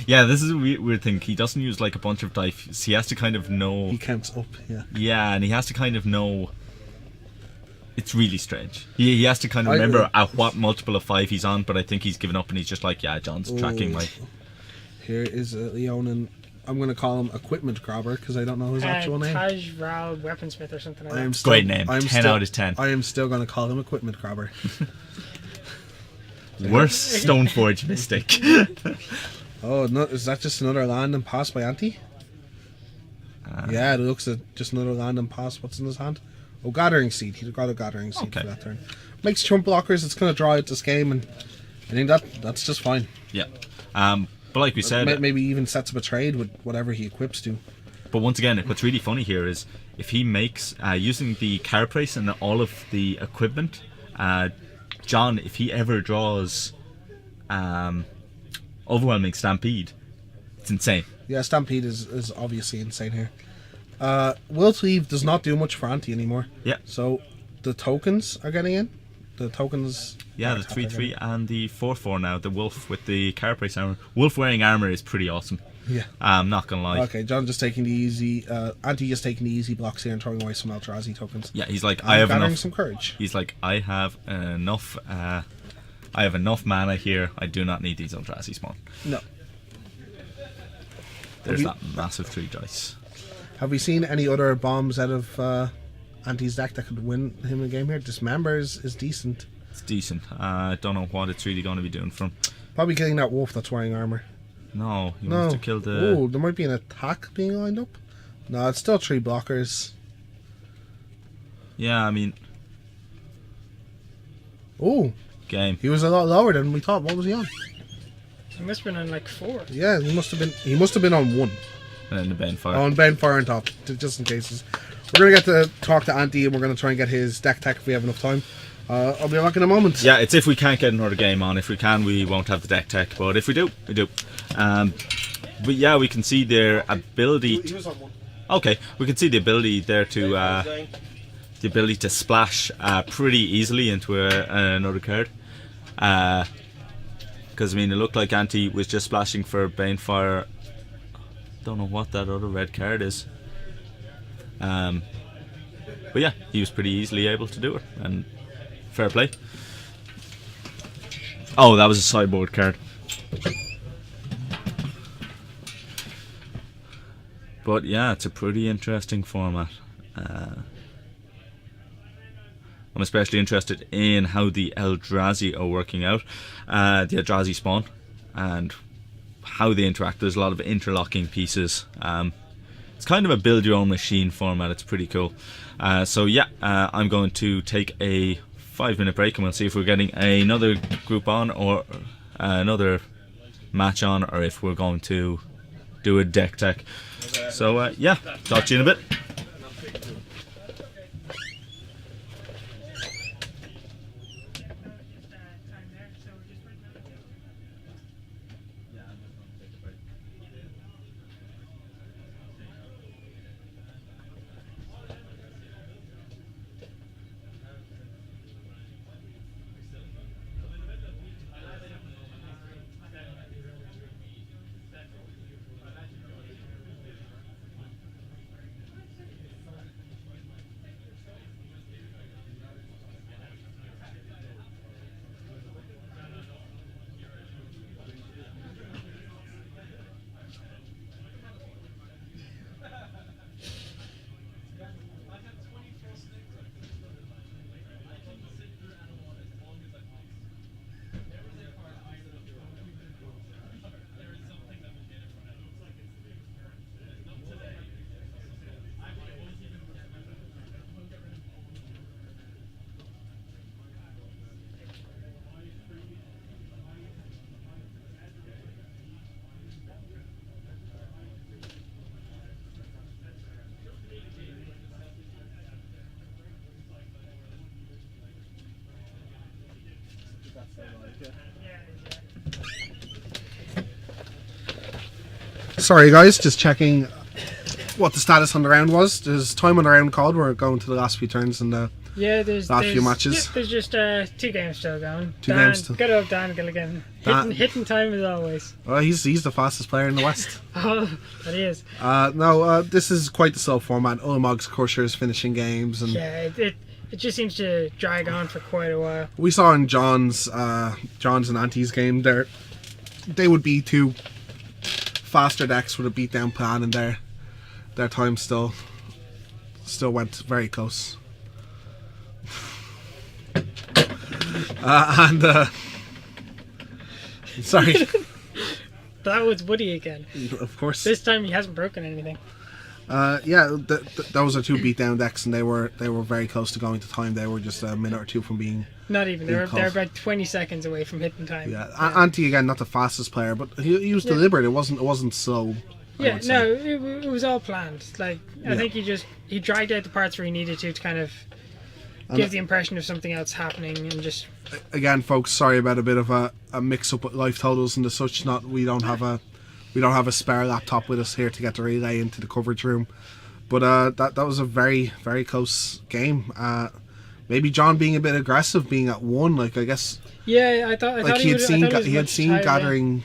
Yeah, this is a weird thing. He doesn't use like a bunch of dice. He has to kind of know. He counts up, yeah. Yeah, and he has to kind of know. It's really strange. He has to kind of remember at what multiple of 5 he's on, but I think he's given up and he's just like, yeah, John's tracking my. Here is Leonin. I'm going to call him Equipment Grabber because I don't know his actual name. Taj Ral Weaponsmith or something like I am that. still, Great name. I am 10 still- out of 10. I am still going to call him Equipment Grabber. Worst Stoneforge Mystic. Oh, no, is that just another land and pass by Auntie? Yeah, it looks like just another land and pass. What's in his hand? Oh, Gathering Seed. He got a Gathering Seed Okay. for that turn. Makes chump blockers. It's going to draw out this game, and I think that's just fine. Yeah. But like we said, Maybe even sets up a trade with whatever he equips to. but once again, what's really funny here is if he makes, using the carapace and all of the equipment, John, if he ever draws Overwhelming Stampede, it's insane. Yeah, Stampede is obviously insane here. Will to Leave does not do much for Auntie anymore. Yeah. So the tokens are getting in. The tokens. Yeah, the 3/3 and the 4/4 now. The wolf with the carapace armor. Wolf wearing armor is pretty awesome. Yeah. I'm not gonna lie. Okay, John just taking the easy. Auntie just taking the easy blocks here and throwing away some Eldrazi tokens. Yeah, he's like, And I have gathering enough. some courage. He's like, I have enough. I have enough mana here. I do not need these Eldrazi spawn. No. There's you- that massive 3 dice. Have we seen any other bombs out of Auntie's deck that could win him a game here? Dismember is decent. It's decent. I don't know what it's really going to be doing from. Probably killing that wolf that's wearing armor. No, he No. wants to kill the. Oh, there might be an attack being lined up. No, it's still 3 blockers. Yeah, I mean, Oh, game. he was a lot lower than we thought. What was he on? He must have been on like 4. Yeah, he must have been. He must have been on 1. And then the Ben Fire. On Ben Fire on top, just in cases. We're gonna get to talk to Andy, and we're gonna try and get his deck tech if we have enough time. I'll be back in a moment. Yeah, it's if we can't get another game on. If we can, we won't have the deck tech. But if we do, we do. But yeah, we can see their ability. He was on 1. Okay, we can see the ability there to splash pretty easily into another card. Because I mean, it looked like Anti was just splashing for Banefire. Don't know what that other red card is. But yeah, he was pretty easily able to do it, and fair play. Oh, that was a sideboard card. But yeah, it's a pretty interesting format. I'm especially interested in how the Eldrazi are working out, the Eldrazi spawn, and how they interact. There's a lot of interlocking pieces. It's kind of a build your own machine format. It's pretty cool. So yeah, I'm going to take a 5-minute break, and we'll see if we're getting another group on, or another match on, or if we're going to do a deck tech. So yeah, talk to you in a bit. Sorry guys, just checking what the status on the round was. There's time on the round called. We're going to the last few turns and Yeah, there's last few matches. Yeah, there's just 2 games still going. Two games still. Good old Dan Gilligan. Hitting time as always. Well, he's the fastest player in the West. Oh, that he is. This is quite the slow format. Ulamog's Crusher is finishing games, and Yeah, it just seems to drag on for quite a while. we saw in John's and Anti's game there, they would be 2 faster decks with a beatdown plan, and their time still went very close. Sorry. That was Woody again. Of course. This time he hasn't broken anything. Those are 2 beatdown decks, and they were very close to going to time. They were just a minute or 2 from being. Not even. They're called. about 20 seconds away from hitting time. Yeah, Anti again, not the fastest player, but he was deliberate. It wasn't slow. Yeah, no, it was all planned. Like I think he dragged out the parts where he needed to kind of give the impression of something else happening, and just. Again, folks, sorry about a bit of a mix-up with life totals and the such. We don't have a spare laptop with us here to get the relay into the coverage room, but that was a very, very close game. Maybe John being a bit aggressive, being at 1. Like I guess. Yeah, I thought he had seen gathering.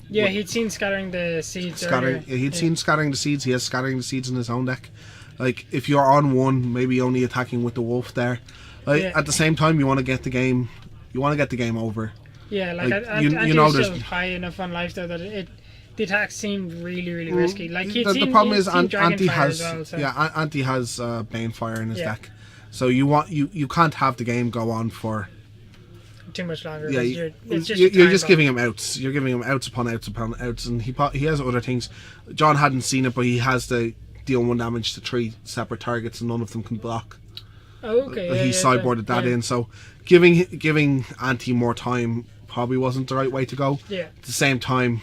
Yeah, he'd seen scattering the seeds. Seen scattering the seeds. He has scattering the seeds in his own deck. Like if you're on 1, maybe only attacking with the wolf there. Like at the same time, you want to get the game. You want to get the game over. Yeah, there's still high enough on life though that the attack seemed really, really risky. Like the problem is Anti has Anti Banefire in his deck, so you can't have the game go on for too much longer. Yeah, because it's just you're time just bomb. giving him outs. You're giving him outs upon outs upon outs, and he has other things. John hadn't seen it, but he has to deal 1 damage to 3 separate targets, and none of them can block. Oh, okay. He sideboarded that in, so giving Anti more time probably wasn't the right way to go. Yeah. At the same time,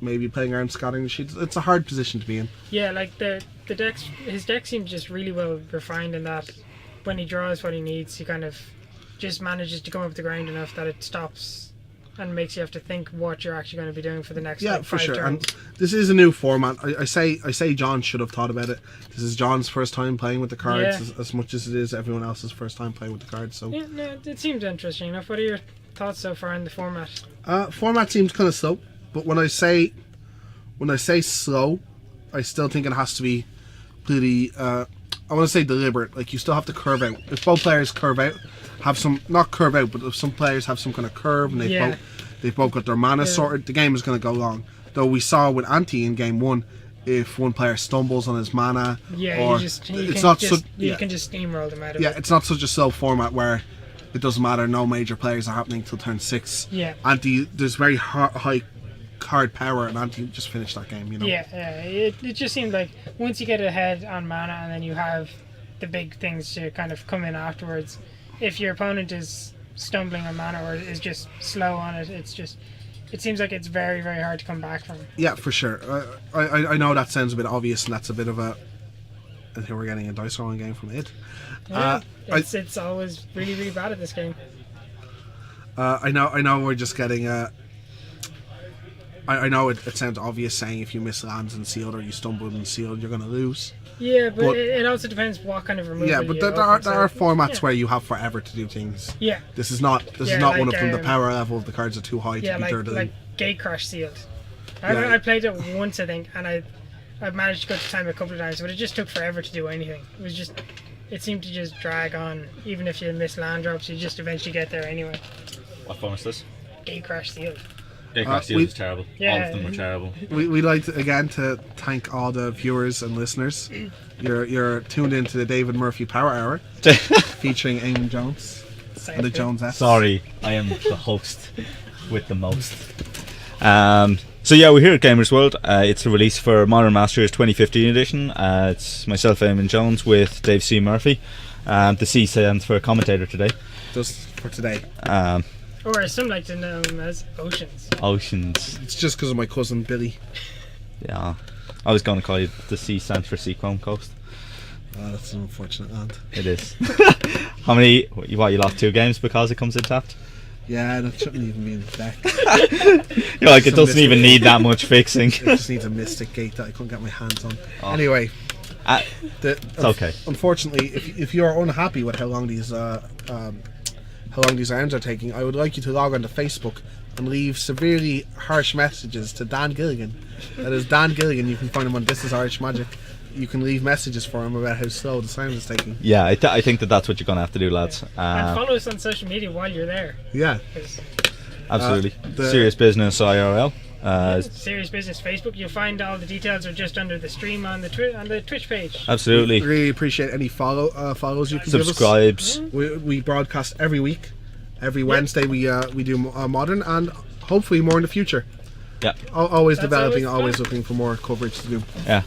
maybe playing around scattering the sheets, it's a hard position to be in. Yeah, like his deck seems just really well refined in that when he draws what he needs, he kind of just manages to come up the ground enough that it stops and makes you have to think what you're actually going to be doing for the next Yeah, like, for 5 sure. turns. And this is a new format. I say John should have thought about it. This is John's first time playing with the cards, Yeah. as much as it is everyone else's first time playing with the cards. So Yeah, no, it seems interesting enough. What are your thoughts so far on the format? format seems kind of slow, but when I say slow, I still think it has to be pretty. I want to say deliberate. Like you still have to curve out. If both players curve out, have some not curve out, but if some players have some kind of curve and they've both got their mana sorted, the game is going to go long. Though we saw with Anti in game 1, if one player stumbles on his mana, Yeah, or you it's can not just, so, you can just steamroll them out of yeah, it. it's not such a slow format where it doesn't matter. No major players are happening till turn 6. Yeah. Anti, there's very high card power, and Anti just finished that game. You know. Yeah, it just seemed like once you get ahead on mana and then you have the big things to kind of come in afterwards, if your opponent is stumbling on mana or is just slow on it, it seems like it's very, very hard to come back from. Yeah, for sure. I know that sounds a bit obvious, and that's a bit of a. I think we're getting a dice rolling game from it. Yeah, it's always really, really bad at this game. I know we're just getting I know it sounds obvious saying if you miss lands and sealed or you stumble and sealed, you're going to lose. Yeah, but But- it also depends what kind of removal. Yeah, but you there open, are so- formats yeah. where you have forever to do things. Yeah, This is not Yeah, one like, of them. The power level of the cards are too high yeah, to be dirty. like Gate Crash sealed. Yeah. I played it once, I think, and I've managed to go to time a couple of times, but it just took forever to do anything. It seemed to just drag on. Even if you miss land drops, you just eventually get there anyway. What form is this? Gate Crash sealed. Gatecrash we- is terrible. Yeah. All of them are terrible. We'd like to, again to thank all the viewers and listeners. You're tuned into the David Murphy Power Hour featuring Eamon Jones and the Jones S. Sorry, I am the host with the most. So yeah, we're here at Gamersworld. It's a release for Modern Masters 2015 edition. It's myself, Eamon Jones, with Dave C. Murphy. The C stands for commentator today. Just for today. Or as some like to know him as Oceans. Oceans. It's just because of my cousin Billy. Yeah. I was going to call you the C stands for Seachrome Coast. That's an unfortunate land. It is. How many? You lost 2 games because it comes in tapped? Yeah, that shouldn't even be in the deck. You're like, it Some doesn't even need that much fixing. It just needs a Mystic Gate that I couldn't get my hands on. Oh. Anyway, It's okay. Unfortunately, if you're unhappy with how long these rounds are taking, I would like you to log on to Facebook and leave severely harsh messages to Dan Gilligan. That is Dan Gilligan. You can find him on This Is Irish Magic. You can leave messages for him about how slow the sound is taking. Yeah, I think that's what you're going to have to do, lads. And follow us on social media while you're there. Yeah. 'cause Absolutely. the- Serious Business IRL. Serious Business Facebook. You'll find all the details are just under the stream on the Twitch page. Absolutely. Really appreciate any follows you can Subscribes. give us. We broadcast every week. Every Wednesday we do Modern, and hopefully more in the future. Yeah. Always That's developing, always always fun. looking for more coverage to do. Yeah.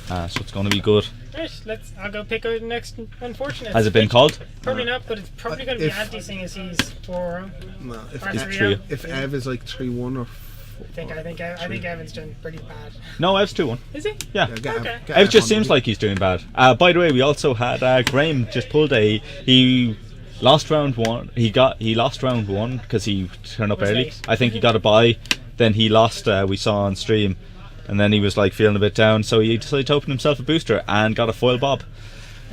So it's going to be good. Right, I'll go pick out the next unfortunate. Has it been called? Probably not, but it's probably going to be If- Anti seeing as he's 4. No, if, Or if, 3-0. if Ev is like 3-1 or I think Evan's done pretty bad. No, Ev's 2-1. Is he? Yeah. yeah, get Okay. Ev Ev just on seems the- like he's doing bad. By the way, we also had Graham just pulled he lost round 1. He lost round 1 because he turned up Was early. late. I think he got a bye. Then he lost. We saw on stream, and then he was like feeling a bit down. So he decided to open himself a booster and got a foil bob.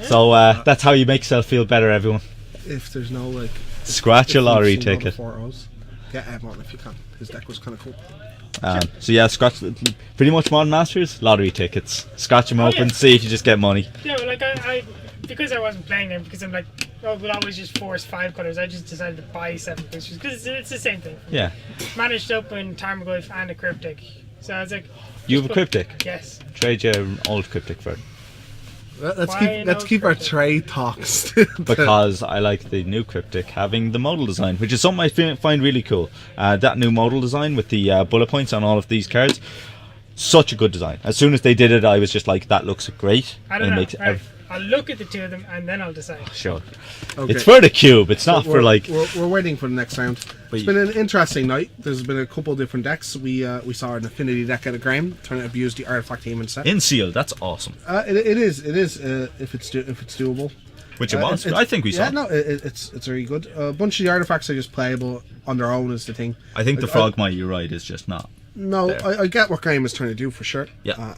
So that's how you make yourself feel better, everyone. If there's no like Scratch a if lottery you've seen all the ticket. 4 O's, get Ev on if you can. His deck was kind of cool. So yeah, scratch pretty much Modern Masters lottery tickets. Scratch them open, yeah. see if you just get money. Yeah, like I because I wasn't playing them because I'm like, we'll always just force 5 colours. I just decided to buy 7 boosters because it's the same thing. Yeah. Managed to open Tarmogoyf and a Cryptic. So I was like, You have a cryptic. yes. Trade your old cryptic for it. Let's keep our trade talks. Because I like the new cryptic having the modal design, which is something I find really cool. That new modal design with the bullet points on all of these cards, such a good design. As soon as they did it, I was just like, that looks great. I don't know. Right. I'll look at the two of them and then I'll decide. Sure. Okay. It's for the cube. It's not for like. We're waiting for the next round. It's been an interesting night. There's been a couple of different decks. We saw an affinity deck out of Graham trying to abuse the artifact demon set. In sealed, that's awesome. It is if it's doable. Which it was. I think we saw. Yeah, no, it's very good. A bunch of the artifacts are just playable on their own is the thing. I think the Frogmite, you're right, is just not. No, I get what Graham is trying to do for sure. Yeah.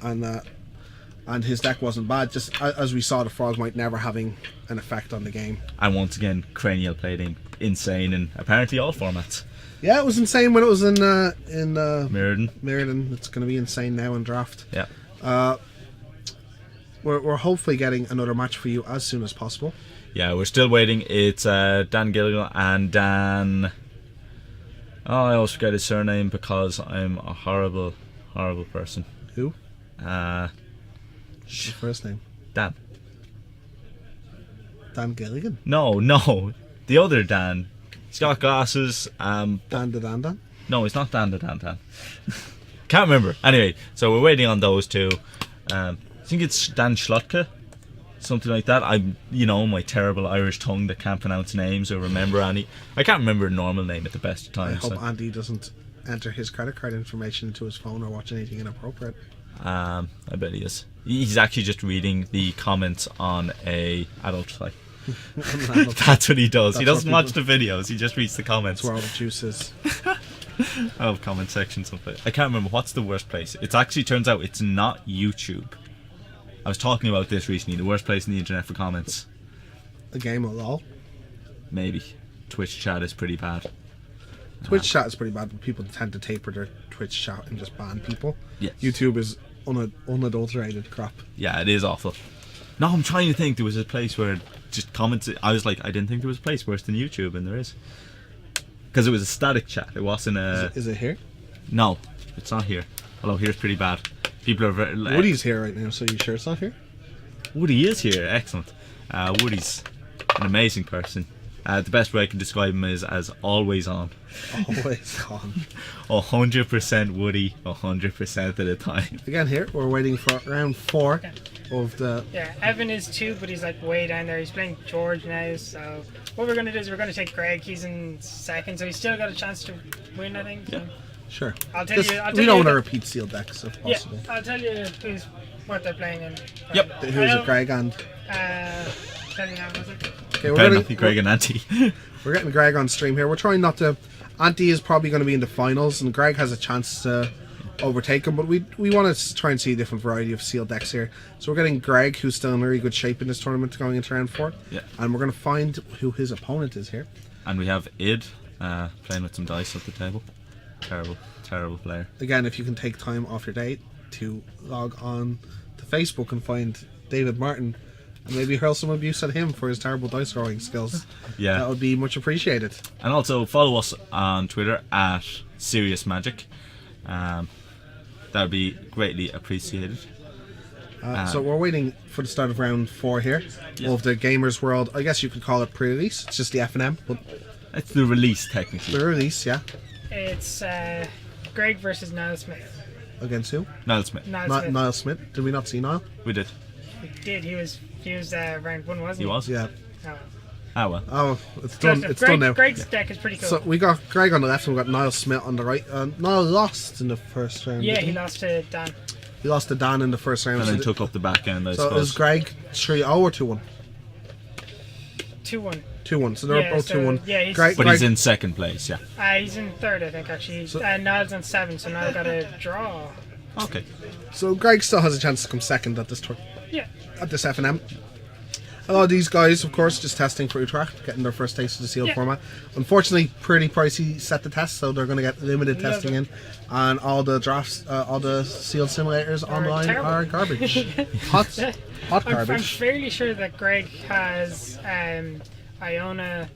And his deck wasn't bad. Just as we saw, the Frogmite never having an effect on the game. And once again, cranial plating, insane in apparently all formats. Yeah, it was insane when it was in Mirrodin. Mirrodin. It's going to be insane now in draft. Yeah. We're hopefully getting another match for you as soon as possible. Yeah, we're still waiting. It's Dan Gilligan and Dan. Oh, I always forget his surname because I'm a horrible, horrible person. Who? His first name? Dan. Dan Gilligan? No, the other Dan. He's got glasses. Dan the Dan? No, he's not Dan the Dan. Can't remember. Anyway, so we're waiting on those two. I think it's Dan Schlotka, something like that. I'm, my terrible Irish tongue that can't pronounce names or remember any. I can't remember a normal name at the best of times. I hope Andy doesn't enter his credit card information into his phone or watch anything inappropriate. I bet he is. He's actually just reading the comments on a adult site. That's what he does. He doesn't watch the videos. He just reads the comments. That's where all the juice is. I love comment sections of it. I can't remember what's the worst place. It actually turns out it's not YouTube. I was talking about this recently. The worst place in the internet for comments. A game of LOL. Maybe. Twitch chat is pretty bad. Twitch chat is pretty bad, but people tend to taper their Twitch chat and just ban people. Yes. YouTube is unadulterated crap. Yeah, it is awful. No, I'm trying to think. There was a place where just comments. I was like, I didn't think there was a place worse than YouTube, and there is. Because it was a static chat. It wasn't a. Is it here? No, it's not here. Although here's pretty bad. People are very. Woody's here right now, so you sure it's not here? Woody is here. Excellent. Woody's an amazing person. The best way I can describe him is as always on. Always on. 100% Woody, 100% of the time. Again, here we're waiting for round 4 of the. Yeah, Evan is 2, but he's like way down there. He's playing George now, so what we're going to do is we're going to take Greg. He's in 2nd, so he's still got a chance to win, I think. So. Yeah. Sure. I'll tell you. We don't want to repeat sealed decks if possible. Yeah, I'll tell you what they're playing in. Yep. Who's it, Greg and? Tell you now, was it? Okay, Better not be Greg and Auntie. We're getting Greg on stream here. We're trying not to. Auntie is probably going to be in the finals, and Greg has a chance to overtake him. But we want to try and see a different variety of sealed decks here. So we're getting Greg, who's still in very good shape in this tournament, going into round 4. Yeah. And we're going to find who his opponent is here. And we have Id playing with some dice at the table. Terrible player. Again, if you can take time off your day to log on to Facebook and find David Martin and maybe hurl some abuse at him for his terrible dice rolling skills. Yeah. That would be much appreciated. And also follow us on Twitter at Serious Magic. That would be greatly appreciated. So we're waiting for the start of round 4 here of the Gamersworld. I guess you could call it pre-release. It's just the F&M, but it's the release technically. the release, yeah. It's Greg versus Niall Smith. Against who? Niall Smith. Niall Smith. Did we not see Niall? We did. He did. He was round 1, wasn't he? He was? Yeah. Oh. Ah well. Oh, it's done. It's done now. Greg's deck is pretty cool. So we got Greg on the left and we got Niall Smith on the right. Niall lost in the first round. yeah, didn't he lost to Dan. He lost to Dan in the first round. And then took up the back end, I so suppose. is Greg 3-0 or 2-1? 2-1. 2-1. So they're both 2-1. Yeah, he's, But he's in 2nd place, yeah. he's in 3rd, I think, actually. Niall's on 7, so Niall got a draw. Okay. So Greg still has a chance to come 2nd at this tour. Yeah. At this F&M. A lot of these guys, of course, just testing for Utrecht, getting their first taste of the sealed format. Unfortunately, pretty pricey set to test, so they're going to get limited testing in. And all the drafts, all the sealed simulators online terrible. are garbage. Hot garbage. I'm fairly sure that Greg has Iona,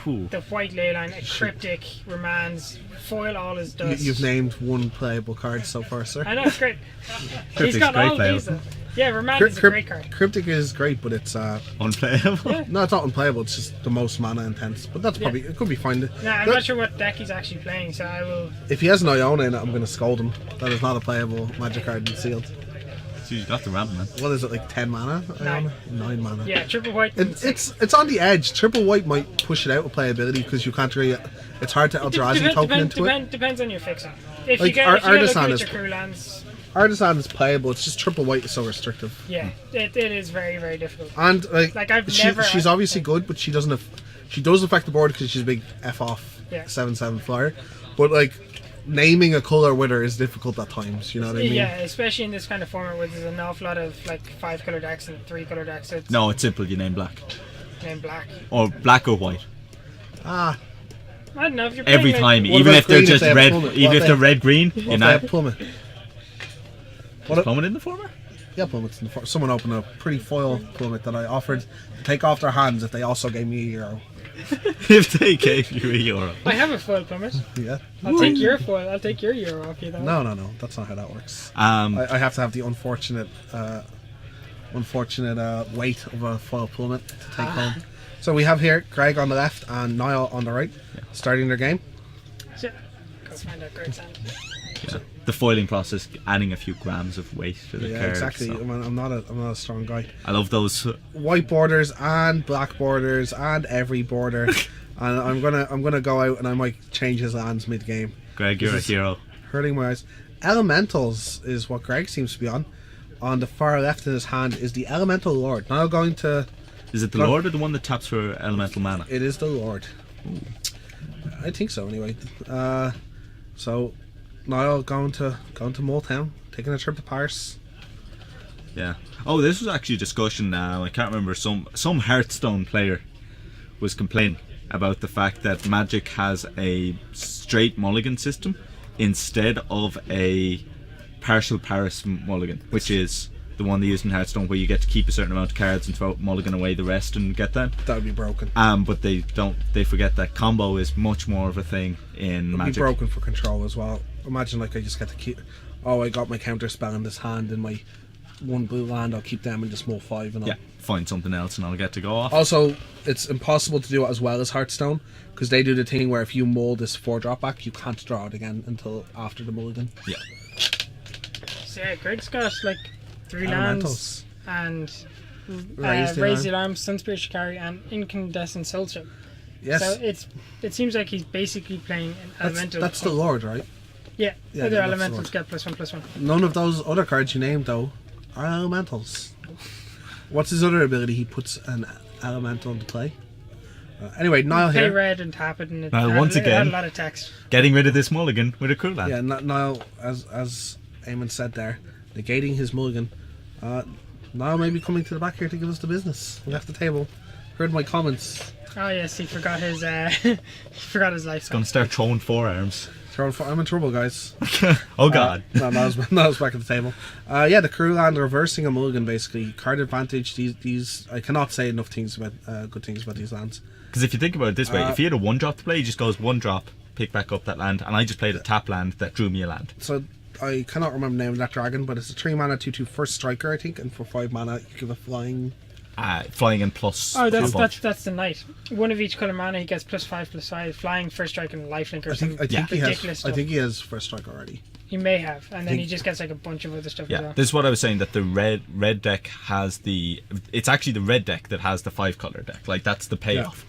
Whew. the white ley line, a cryptic, Remands, foil all his dust. You've named one playable card so far, sir. I know, it's great. He's Cryptic's got great all player. these. Yeah, Remand is a great card. Cryptic is great, but it's Unplayable. no, it's not unplayable. It's just the most mana intense. But that's probably it. Could be fine. Nah, I'm not sure what deck he's actually playing, so I will. If he has an Iona in it, I'm going to scold him. That is not a playable Magic card in sealed. So you got the ramp, man. What is it, like 10 mana? Nine. 9 mana. Yeah, triple white. It's on the edge. Triple white might push it out of playability because you can't really. It's hard to Eldrazi token into it. Depends on your fixing. If Like, you get Artisan lucky is- with your crew lands, Artisan is playable. It's just triple white is so restrictive. yeah, it is very, very difficult. And Like, I've she, never- she's obviously good, but she doesn't. She does affect the board because she's a big F off Yeah. 7/7 flyer. But like naming a color with her is difficult at times. You know what I mean? Yeah, especially in this kind of format where there's an awful lot of like 5 color decks and 3 color decks. So it's No, it's simple. You name black named black. or black or white. Ah, I don't know if you're Every playing, time, like, What even about if they're green if just they have red, plummet? even What if if they're they- red green, well, you they know, have plummet. What? plummet in the former. Yeah, plummets. In the someone opened a pretty foil plummet that I offered to take off their hands if they also gave me €1. If they gave you €1. I have a foil plummet. Yeah. I'll take your foil. I'll take your euro off you though. No, that's not how that works. Um, I have to have the unfortunate weight of a foil plummet to take home. So we have here Greg on the left and Niall on the right, starting their game. So, go find out Greg's hand. yeah. The foiling process, adding a few grams of weight to the Yeah, card. exactly. so- I'm not a strong guy. I love those. White borders and black borders and every border, and I'm gonna go out and I might change his lands mid game. Greg, you're a This is- hero. Hurting my eyes. Elementals is what Greg seems to be on. On the far left in his hand is the Elemental Lord. Now going to. Is it the No. Lord or the one that taps for elemental mana? It is the Lord. I think so anyway. So Niall going to Moultown, taking a trip to Paris. Yeah. Oh, this was actually a discussion now. I can't remember. Some Hearthstone player was complaining about the fact that Magic has a straight mulligan system instead of a partial Paris mulligan, which is the one they use in Hearthstone, where you get to keep a certain amount of cards and throw mulligan away the rest and get that. That would be broken. But they don't. They forget that combo is much more of a thing in It would Magic. be broken for control as well. Imagine like I just get to keep. Oh, I got my counter spell in this hand and my one blue land. I'll keep them and just mull 5 and all. Yeah, find something else and I'll get to go off. Also, it's impossible to do it as well as Hearthstone because they do the thing where if you mull this 4-drop back, you can't draw it again until after the mulligan. Yeah. So yeah, Greg's got like 3 lands Elementals. and Raise the Raise Alarm. the Alarm, Sunspirit Shikari, and Incandescent Soulstrip. Yes, So it seems like he's basically playing an elemental. that's the Lord, right? Yeah, Yeah, other that's the elementals Lord. get +1/+1. None of those other cards you named though are elementals. What's his other ability? He puts an elemental into play. Anyway, Niall Play here. red and tap it, and it, Well, had, once it had again- a lot of text. Getting rid of this mulligan with a cool land. Yeah, Niall, as Eamon said there, negating his mulligan. Niall may be coming to the back here to give us the business. Left the table. Heard my comments. Oh yes, he forgot his he forgot his life. Gonna start throwing forearms. I'm in trouble, guys. Oh god. No, Niall's back at the table. Yeah, the crew land reversing a mulligan basically. Card advantage. These I cannot say enough things about good things about these lands. Because if you think about it this way, if he had a 1-drop to play, he just goes 1-drop, pick back up that land, and I just played a tap land that drew me a land. So I cannot remember the name of that dragon, but it's a 3 mana 2/2 first striker, I think, and for 5 mana you give a flying. Flying in plus. Oh, a bunch. that's the knight. One of each color mana, he gets +5/+5, flying, first strike, and lifelink or I something. think Yeah. he has. Ridiculous I stuff. think he has first strike already. He may have, and then think- he just gets like a bunch of other stuff as Yeah, well. this is what I was saying, that the red deck has the. It's actually the red deck that has the 5-color deck. Like, that's the payoff.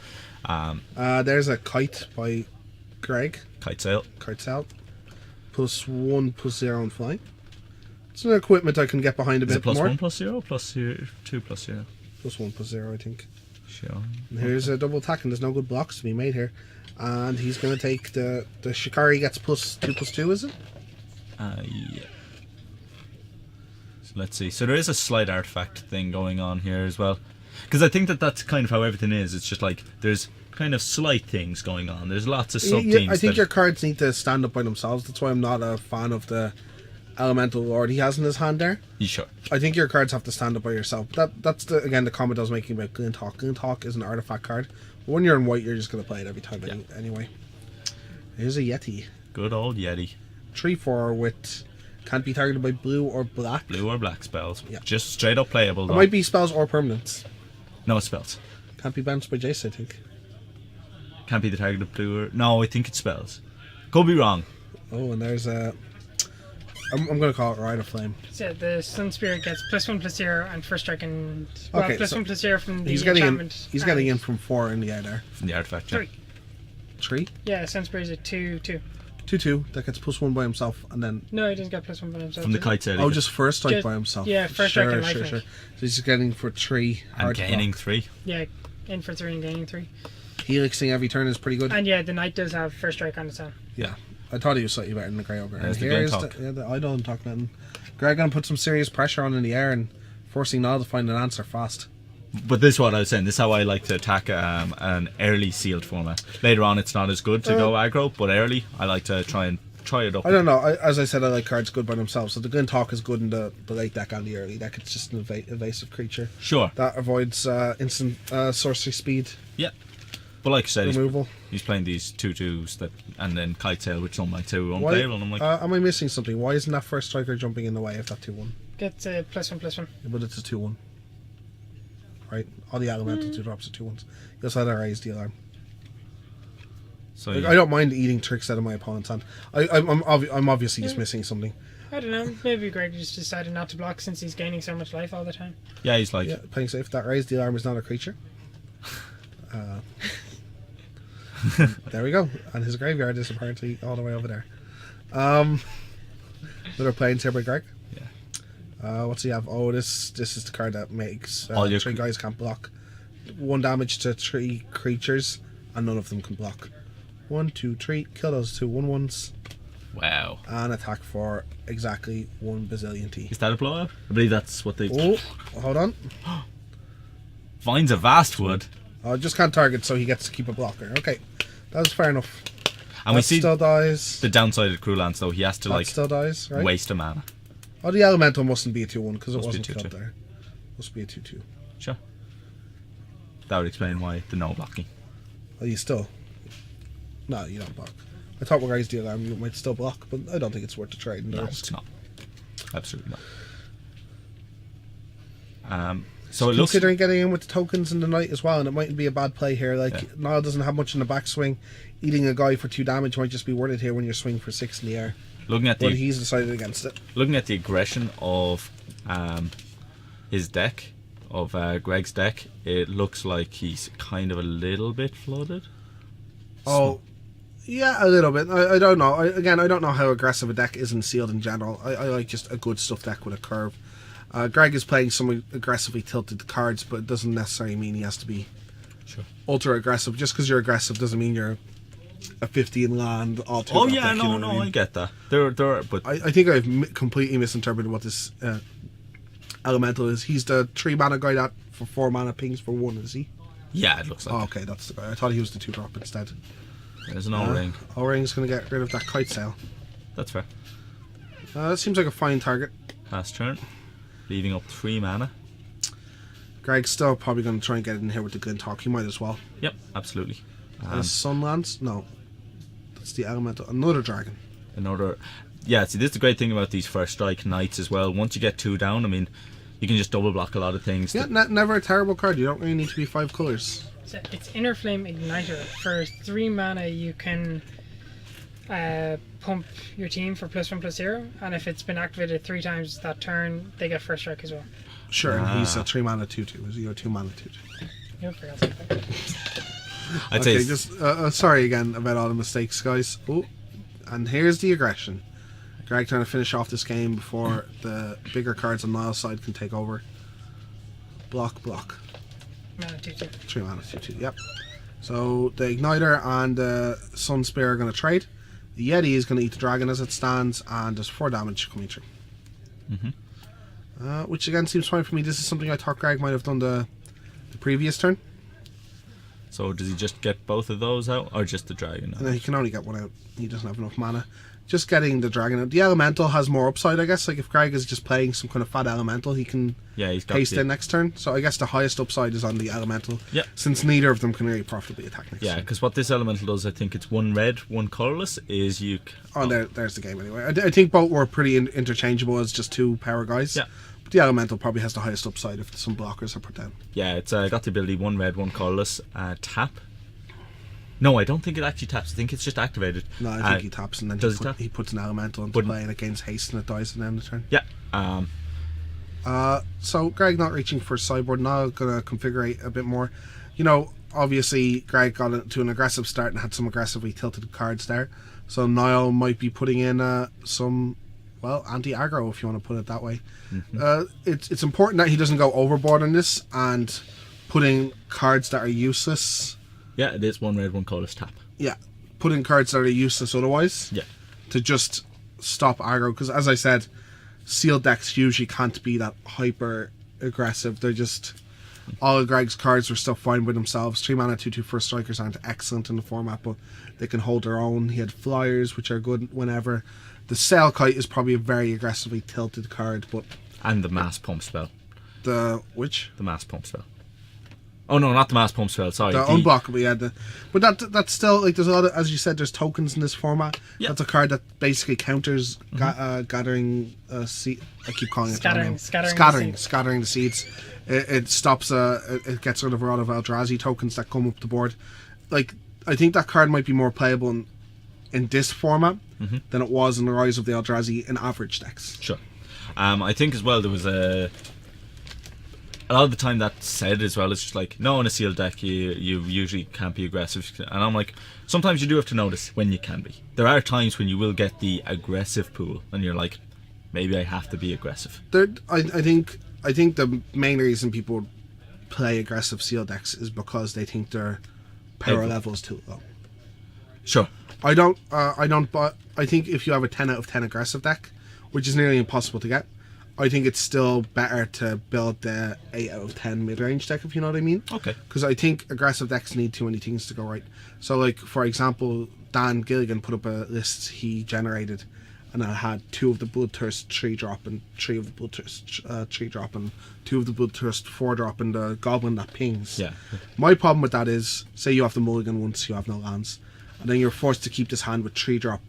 There's a kite by Greg. Kite sail. Kites out. +1/+0 on flying. It's an equipment I can get behind a Is bit it plus more. 1/+0? +2/0? +1/+0, I think. Sure. And here's a double attack, and there's no good blocks to be made here. And he's going to take the Shikari gets +2/+2, is it? Yeah. So let's see. So there is a slight artifact thing going on here as well. Because I think that's kind of how everything is. It's just like there's kind of slight things going on. There's lots of sub themes. I think your cards need to stand up by themselves. That's why I'm not a fan of the Elemental Lord he has in his hand there. You sure? I think your cards have to stand up by yourself. That's the comment I was making about Glinthawk. Glinthawk is an artifact card. But when you're in white, you're just going to play it every time anyway. Here's a Yeti. Good old Yeti. 3/4 with Can't be targeted by blue or black. Blue or black spells. Yeah. Just straight up playable It though. might be spells or permanents. No spells. Can't be bounced by Jace, I think. Can't be the target of blue or... No, I think it's spells. Could be wrong. Oh, and there's a... I'm going to call it Rider Flame. So the Sun Spirit gets +1/+0 and first strike and Okay, +1/+0 from the He's getting in. enchantment. He's getting in from 4 in the air there. From the artifact. Yeah. 3. 3, Yeah, Sun Spirit is a 2/2. 2/2. That gets +1 by himself, and then No, he doesn't get +1 by himself. From the does he? kite tail. oh, just first strike Just- by himself. yeah, first strike and lifelink. So he's just getting for 3. And hard to gaining block. 3. Yeah, in for 3 and gaining 3. Helixing every turn is pretty good. And yeah, the Knight does have first strike on its own. Yeah, I thought he was slightly better than the Grey Ogre. There's And the here's Glentalk. I don't talk nothing. Greg gonna put some serious pressure on in the air and forcing Niall to find an answer fast. But this is what I was saying. This is how I like to attack an early sealed format. Later on, it's not as good to go aggro, but early, I like to try it up. I don't know. As I said, I like cards good by themselves. So the Glentalk is good in the late deck and the early deck. It's just an evasive creature Sure. that avoids instant sorcery speed Yeah. But like I said, removal. he's playing these 2/2s that, and then kite tail, which some like 2 Why, unplayable. And I'm like, am I missing something? Why isn't that first striker jumping in the way of that 2/1? Gets a +1/+1. But it's a 2/1. Right? All the elemental 2-drops are 2/1s. You also had to raise the alarm. so Like, yeah. I don't mind eating tricks out of my opponent's hand. I'm obviously just missing something. I don't know. Maybe Greg just decided not to block since he's gaining so much life all the time. Yeah, he's like, Yeah, playing safe. That raise the alarm is not a creature. There we go. And his graveyard is apparently all the way over there. Another planes here by Greg. Yeah. What's he have? Oh, this is the card that makes All your 3 guys can't block. 1 damage to 3 creatures, and none of them can block. 1, 2, 3. Kill those 2 1/1s wow. and attack for exactly 1 bazillion T. Is that a blowout? I believe that's what they... Oh, hold on. Finds a vast wood. Just can't target, so he gets to keep a blocker. Okay, that was fair enough. And we That see still dies. the downside of Crew Lance, though. He has to, That like, still dies, right? waste a mana. Oh, the elemental mustn't be a 2/1 because it Must be wasn't 2/2. killed there. Must be a 2/2. Sure. That would explain why the no blocking. Oh, you still? No, you don't block. I thought with guys the alarm you might still block, but I don't think it's worth the trade. No, it's not. Absolutely not. So it looks... Considering getting in with the tokens in the night as well, and it mightn't be a bad play here. Like, Yeah. Niall doesn't have much in the backswing. Eating a guy for 2 damage might just be worth it here when you're swinging for 6 in the air. Looking at But the he's decided against it. aggression of his deck, of Greg's deck, it looks like he's kind of a little bit flooded. Oh, yeah, a little bit. I don't know. I don't know how aggressive a deck is in sealed in general. I like just a good stuff deck with a curve. Greg is playing some aggressively tilted cards, but it doesn't necessarily mean he has to be Sure. ultra aggressive. Just because you're aggressive doesn't mean you're a 50 in land. All two Oh drop yeah, deck, you know no, what I I mean? get that. There are, but I think I've completely misinterpreted what this elemental is. He's the 3 mana guy that for 4 mana pings for 1, is he? yeah, it looks like Oh, okay, that's the guy. I thought he was the 2-drop instead. there's an O-ring. O-Ring's going to get rid of that kite sail. That's fair. That seems like a fine target. Last turn, leaving up 3 mana. Greg's still probably going to try and get in here with the Glentalk. He might as well. Yep, absolutely. Sunlands? No. That's the elemental. Another dragon. In order, yeah. See, this is the great thing about these first strike knights as well. Once you get 2 down, I mean, you can just double block a lot of things. Yeah, never a terrible card. You don't really need to be 5 colours. So it's Inner Flame Igniter. For 3 mana, you can pump your team for +1/+0, and if it's been activated 3 times that turn, they get first strike as well. Sure, he's a 3 mana 2/2. Is he a 2 mana 2/2? You forgot something. I'd Okay, say just sorry again about all the mistakes, guys. Oh, and here's the aggression. Greg trying to finish off this game before the bigger cards on Niall's side can take over. Block. Mana 2/2. 3 mana 2/2. Yep. So the Igniter and the Sun Spear are going to trade. The Yeti is going to eat the dragon as it stands, and there's 4 damage coming through. Which again seems fine for me. This is something I thought Greg might have done the previous turn. So does he just get both of those out, or just the dragon out? No, he can only get one out. He doesn't have enough mana. Just getting the dragon out. The elemental has more upside, I guess. Like if Greg is just playing some kind of fat elemental, he can Yeah, he's got haste the- in next turn. So I guess the highest upside is on the elemental. Yeah. Since neither of them can really profitably attack next Yeah, turn. because what this elemental does, I think it's one red, one colorless, is you... Oh, there's the game anyway. I think both were pretty interchangeable as just two power guys. Yeah. But the elemental probably has the highest upside if some blockers are put down. Yeah, it's got the ability one red, one colorless, tap. No, I don't think it actually taps. I think it's just activated. No, I think he taps and then does he tap? he puts an elemental into Wouldn't- play and it gains haste and it dies at the end of the turn. Yeah. So Greg not reaching for sideboard, now gonna configure a bit more. You know, obviously Greg got to an aggressive start and had some aggressively tilted cards there. So Niall might be putting in some, well, anti-aggro if you want to put it that way. It's important that he doesn't go overboard on this and putting cards that are useless. Yeah, it is one red, one colorless tap. Yeah, putting cards that are useless otherwise. Yeah. To just stop aggro, because as I said, sealed decks usually can't be that hyper aggressive. They're just all of Greg's cards were still fine with themselves. 3 mana 2/2 first strikers aren't excellent in the format, but they can hold their own. He had flyers, which are good whenever. The Sail Kite is probably a very aggressively tilted card, but And the mass pump spell. the which The mass pump spell. Oh no, not the mass pump spell. Sorry. the unblockable, yeah. But that's still like there's a lot of, as you said, there's tokens in this format. Yeah. That's a card that basically counters gathering seed. I keep calling it Scattering the seeds. It stops. It gets rid of a lot of Eldrazi tokens that come up the board. Like I think that card might be more playable in this format than it was in the Rise of the Eldrazi in average decks. Sure. I think as well there was a lot of the time that said as well, it's just like, no, in a sealed deck you usually can't be aggressive, and I'm like, sometimes you do have to notice when you can be. There are times when you will get the aggressive pool and you're like, maybe I have to be aggressive. I think the main reason people play aggressive sealed decks is because they think their power Able. level is too low. Sure. I don't but I think if you have a 10 out of 10 aggressive deck, which is nearly impossible to get, I think it's still better to build the 8 out of 10 mid-range deck, if you know what I mean. Okay. Because I think aggressive decks need too many things to go right. So, like, for example, Dan Gilligan put up a list he generated, and it had 2 of the Bloodthirst 3-drop, and 3 of the Bloodthirst 3-drop, and 2 of the Bloodthirst 4-drop, and the Goblin that pings. Yeah. My problem with that is, say you have the mulligan once, you have no lands, and then you're forced to keep this hand with 3-drop,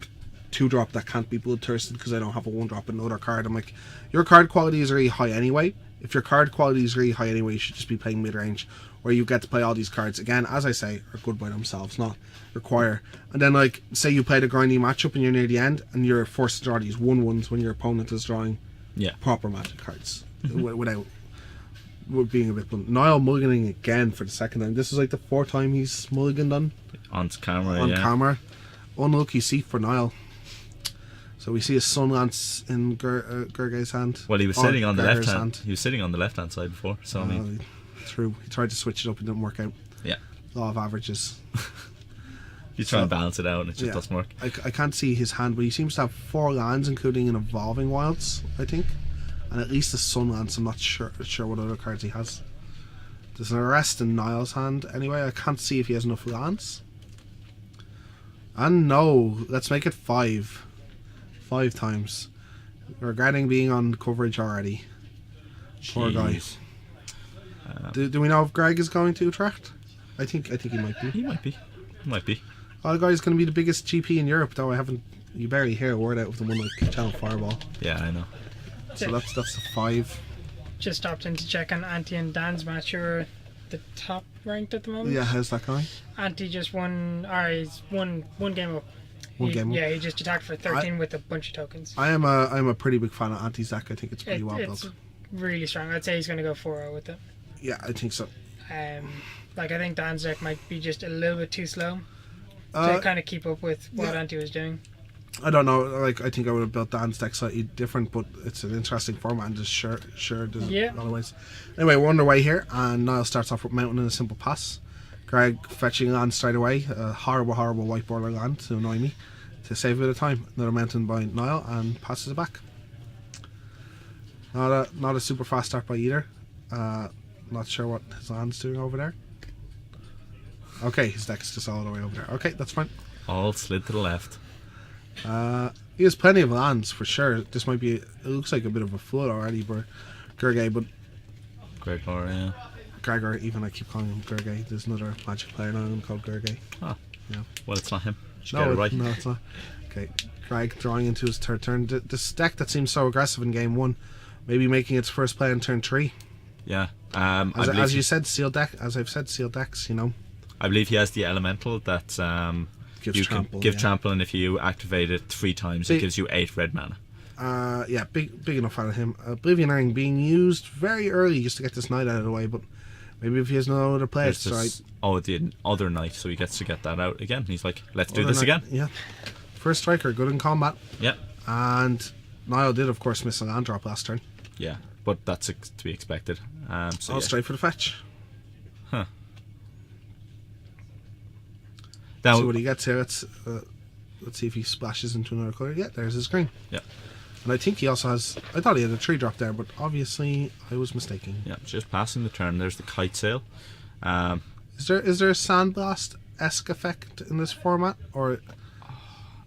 2-drop that can't be bloodthirsted because I don't have a 1-drop and another card. I'm like, your card quality is really high anyway. If your card quality is really high anyway, you should just be playing mid-range, where you get to play all these cards. Again, as I say, are good by themselves, not require. And then, like, say you played a grindy matchup and you're near the end, and you're forced to draw these 1/1s when your opponent is drawing proper magic cards without being a bit blunt. Niall mulliganing again for the second time. This is like the 4th time he's mulliganed On camera, on yeah. camera. Unlucky seat for Niall. So we see a Sun Lance in Gerge's hand. Well, he was Or sitting on the Gerger's left hand. He was sitting on the left hand side before, so I mean, True. He tried to switch it up and didn't work out. yeah. Law of averages. You try and balance it out and it just Yeah. doesn't work. I can't see his hand, but he seems to have 4 lands, including an Evolving Wilds, I think. And at least a Sun Lance. I'm not sure what other cards he has. There's an Arrest in Niall's hand. Anyway, I can't see if he has enough lands. And no, let's make it 5. 5 times. Regretting being on coverage already. Poor guy. Jeez. Do we know if Greg is going to Utrecht? I think he might be. He might be. He might be. Oh, the guy's going to be the biggest GP in Europe, though. You barely hear a word out of the one like Channel Fireball. Yeah, I know. So that's the 5. Just stopped in to check on Auntie and Dan's match. You're the top ranked at the moment. Yeah, how's that going? Auntie just won. He's one game up. Game up. Yeah, he just attacked for 13 with a bunch of tokens. I'm a pretty big fan of Anti-Zac. I think it's pretty well It's built. really strong. I'd say he's going to go 4-0 with it. Yeah, I think so. I think Dan's deck might be just a little bit too slow Uh, to kind of keep up with what yeah. Auntie was doing. I don't know. Like, I think I would have built Dan's deck slightly different, but it's an interesting format and just sure there's a lot of ways. Anyway, we're underway here, and Niall starts off with Mountain and a simple pass. Greg fetching land straight away. A horrible white border land to annoy me, to save a bit of time. Another Mountain by Niall and passes it back. Not a super fast start by either. Not sure what his land's doing over there. Okay, his deck's just all the way over there. Okay, that's fine. All slid to the left. He has plenty of lands for sure. This might be. It looks like a bit of a flood already, but Gurgay, but Gregor, yeah. Gregor. Even I keep calling him Gurgay. There's another Magic player now called Gurgay. Oh. Yeah. Well, it's not him. Just No, get it right. no, it's not. Okay, Greg drawing into his third turn. This deck that seems so aggressive in game 1, maybe making its first play in turn 3. Yeah. As you said, sealed deck. As I've said, sealed decks. You know, I believe he has the elemental that gives you trample. can give yeah. trample, and if you activate it 3 times, it gives you 8 red mana. Yeah, big enough out of him. Oblivion Ring being used very early just to get this knight out of the way, but maybe if he has no other play, There's it's right. this, the other knight, so he gets to get that out again. He's like, let's do Other this knight- again. Yeah. First striker, good in combat. Yeah. And Niall did, of course, miss a land drop last turn. Yeah, but that's to be expected. So All yeah. straight for the fetch. Huh. See Now, what he gets here. Let's see if he splashes into another colour. Yeah, there's his green. yeah, And I think he also has. I thought he had a tree drop there, but obviously I was mistaken. yeah, just passing the turn. There's the kite sail. Is there a sandblast-esque effect in this format, or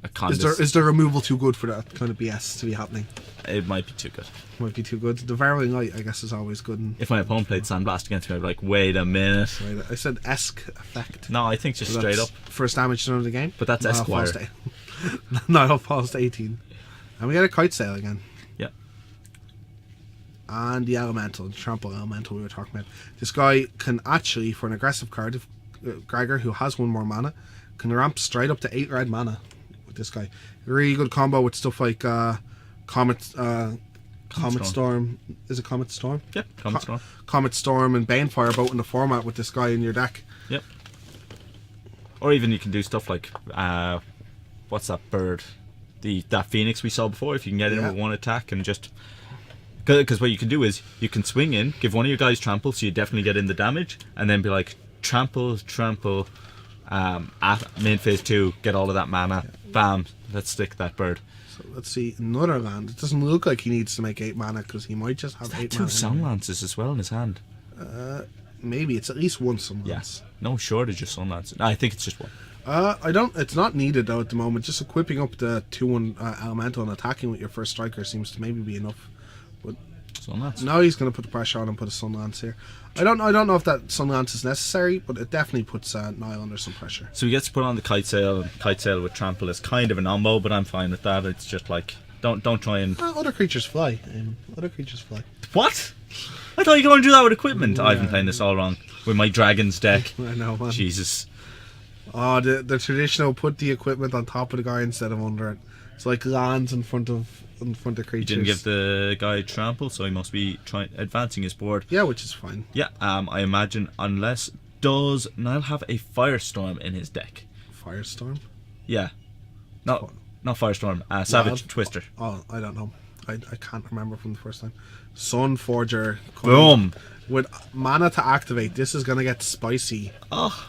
A kind is there removal too good for that kind of BS to be happening? It might be too good. Might be too good. The Verling Light, I guess, is always good. And, If my opponent played Sandblast against me, I'd be like, wait a minute. right, I said esque effect. No, I think just So straight that's up. first damage to the game. But that's Niall Esquire. falls to- Niall falls to 18. And we get a kite sail again. Yeah. And the elemental, the trample elemental we were talking about. This guy can actually, for an aggressive card, if Gregor, who has 1 more mana, can ramp straight up to 8 red mana with this guy. Really good combo with stuff like Comet Storm. Is it Comet Storm? Yep, Comet Storm. Comet Storm and Banefire both in the format with this guy in your deck. Yep. Or even you can do stuff like, what's that bird? That Phoenix we saw before. If you can get in Yeah. with 1 attack and just... Because what you can do is, you can swing in, give one of your guys trample, so you definitely get in the damage, and then be like, trample, at main phase 2, get all of that mana, bam, let's stick that bird. So let's see, another land. It doesn't look like he needs to make 8 mana because he might just have 8 2 mana. Sun Lances as well in his hand. Maybe it's at least 1 Sun Yeah. Lance. No shortage of Sun Lances. No, I think it's just 1. It's not needed though at the moment. Just equipping up the 2-1 elemental and attacking with your first striker seems to maybe be enough. But Sun Lance. now he's going to put the pressure on and put a Sun Lance here. I don't know if that Sun Lance is necessary, but it definitely puts Niall under some pressure. So he gets to put on the kite sail, and kite sail with trample is kind of an ombo, but I'm fine with that. It's just like, don't try and... Other creatures fly. Other creatures fly. What? I thought you were going to do that with equipment. I've been playing this all wrong. With my dragons deck. I know, man. Jesus. Oh, the traditional put the equipment on top of the guy instead of under it. It's like lands in front of creatures. He didn't give the guy trample, so he must be advancing his board. Yeah, which is fine. Yeah, I imagine, unless... Does Niall have a Firestorm in his deck? Firestorm? Yeah. Not Firestorm, Savage Twister. Oh, I don't know. I can't remember from the first time. Sun Forger. Boom! With mana to activate, this is going to get spicy. Oh.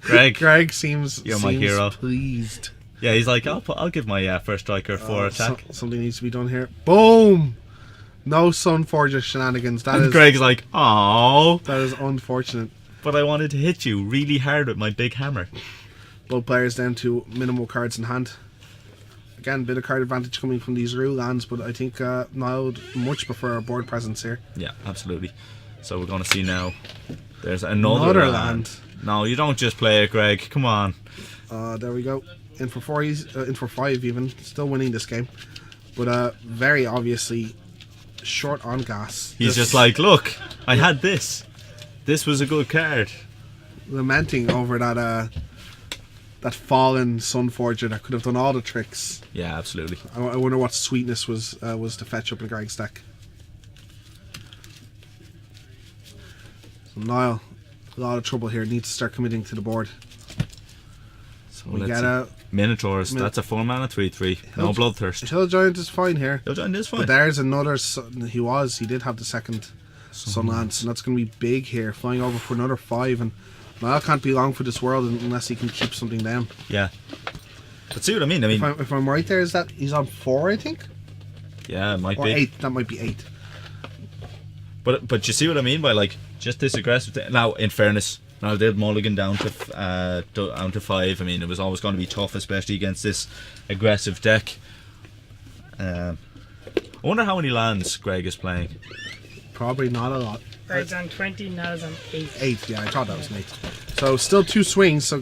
Greg seems You're my hero. pleased. Yeah, he's like, I'll give my first striker 4 attack. Something needs to be done here. Boom! No Sun Forger shenanigans. That And is Greg's like, oh, that is unfortunate. but I wanted to hit you really hard with my big hammer. Both players down to minimal cards in hand. Again, bit of card advantage coming from these rule lands, but I think Niall would much prefer a board presence here. Yeah, absolutely. So we're going to see now. There's another Another land. No, you don't just play it, Greg. Come on. There we go. In for 4, in for 5 even. Still winning this game. But very obviously short on gas. He's just like, look, I had this. This was a good card. Lamenting over that fallen Sun Forger that could have done all the tricks. Yeah, absolutely. I wonder what sweetness was to fetch up in Greg's deck. So Niall, a lot of trouble here. Needs to start committing to the board. So We let's get see. a Minotaurs. That's a 4 mana 3/3. No bloodthirst. Hill Giant is fine here. Hill Giant is fine. But there's another. He did have the second Sun Lance, and that's going to be big here. Flying over for another 5, and Niall can't be long for this world unless he can keep something down. Yeah. But see what I mean? I mean, If I'm right, there is that he's on 4, I think, yeah, it might or be. 8. That might be 8. But you see what I mean by like just this aggressive thing. Now, in fairness, Now they'd mulligan down to 5. I mean, it was always going to be tough, especially against this aggressive deck. I wonder how many lands Greg is playing. Probably not a lot. Greg's on 20, Niall's on 8. 8, yeah, I thought that was an 8. So still 2 swings. So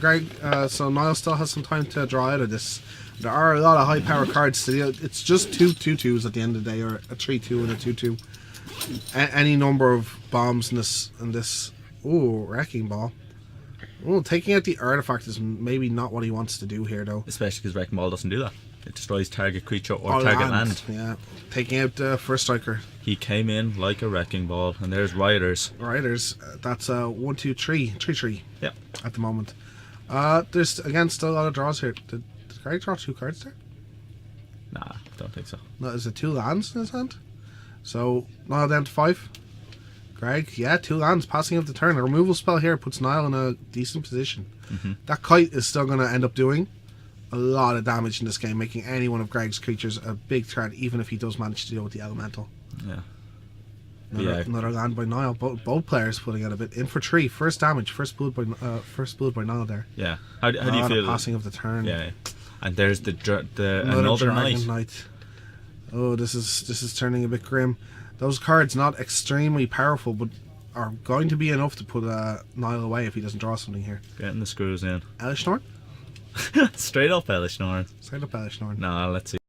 so Niall still has some time to draw out of this. There are a lot of high power cards still. It's just 2 2/2s at the end of the day, or a 3/2 and a 2/2. Any number of bombs in this. Ooh, wrecking ball. Ooh, taking out the artifact is maybe not what he wants to do here, though. Especially because Wrecking Ball doesn't do that. It destroys target creature or target land. Yeah, taking out the first striker. He came in like a Wrecking Ball, and there's Riders. Riders. That's 1, 2, 3, 3/3. Yeah. At the moment. There's again still a lot of draws here. Did Greg draw 2 cards there? Nah, don't think so. No, is it 2 lands in his hand? So Niall down to 5. Greg, yeah, 2 lands, passing of the turn. A removal spell here puts Niall in a decent position. That kite is still going to end up doing a lot of damage in this game, making any one of Greg's creatures a big threat, even if he does manage to deal with the elemental. Yeah. Another land by Niall. Both players putting out a bit. In for 3, first damage, first blood by Niall there. Yeah. How do you feel? Passing of the turn. Yeah. And there's another Dragon Knight. Oh, this is turning a bit grim. Those cards not extremely powerful, but are going to be enough to put Niall away if he doesn't draw something here. Getting the screws in. Elish Norn? Straight up Elish Norn. Straight up Elish Norn. No, let's see.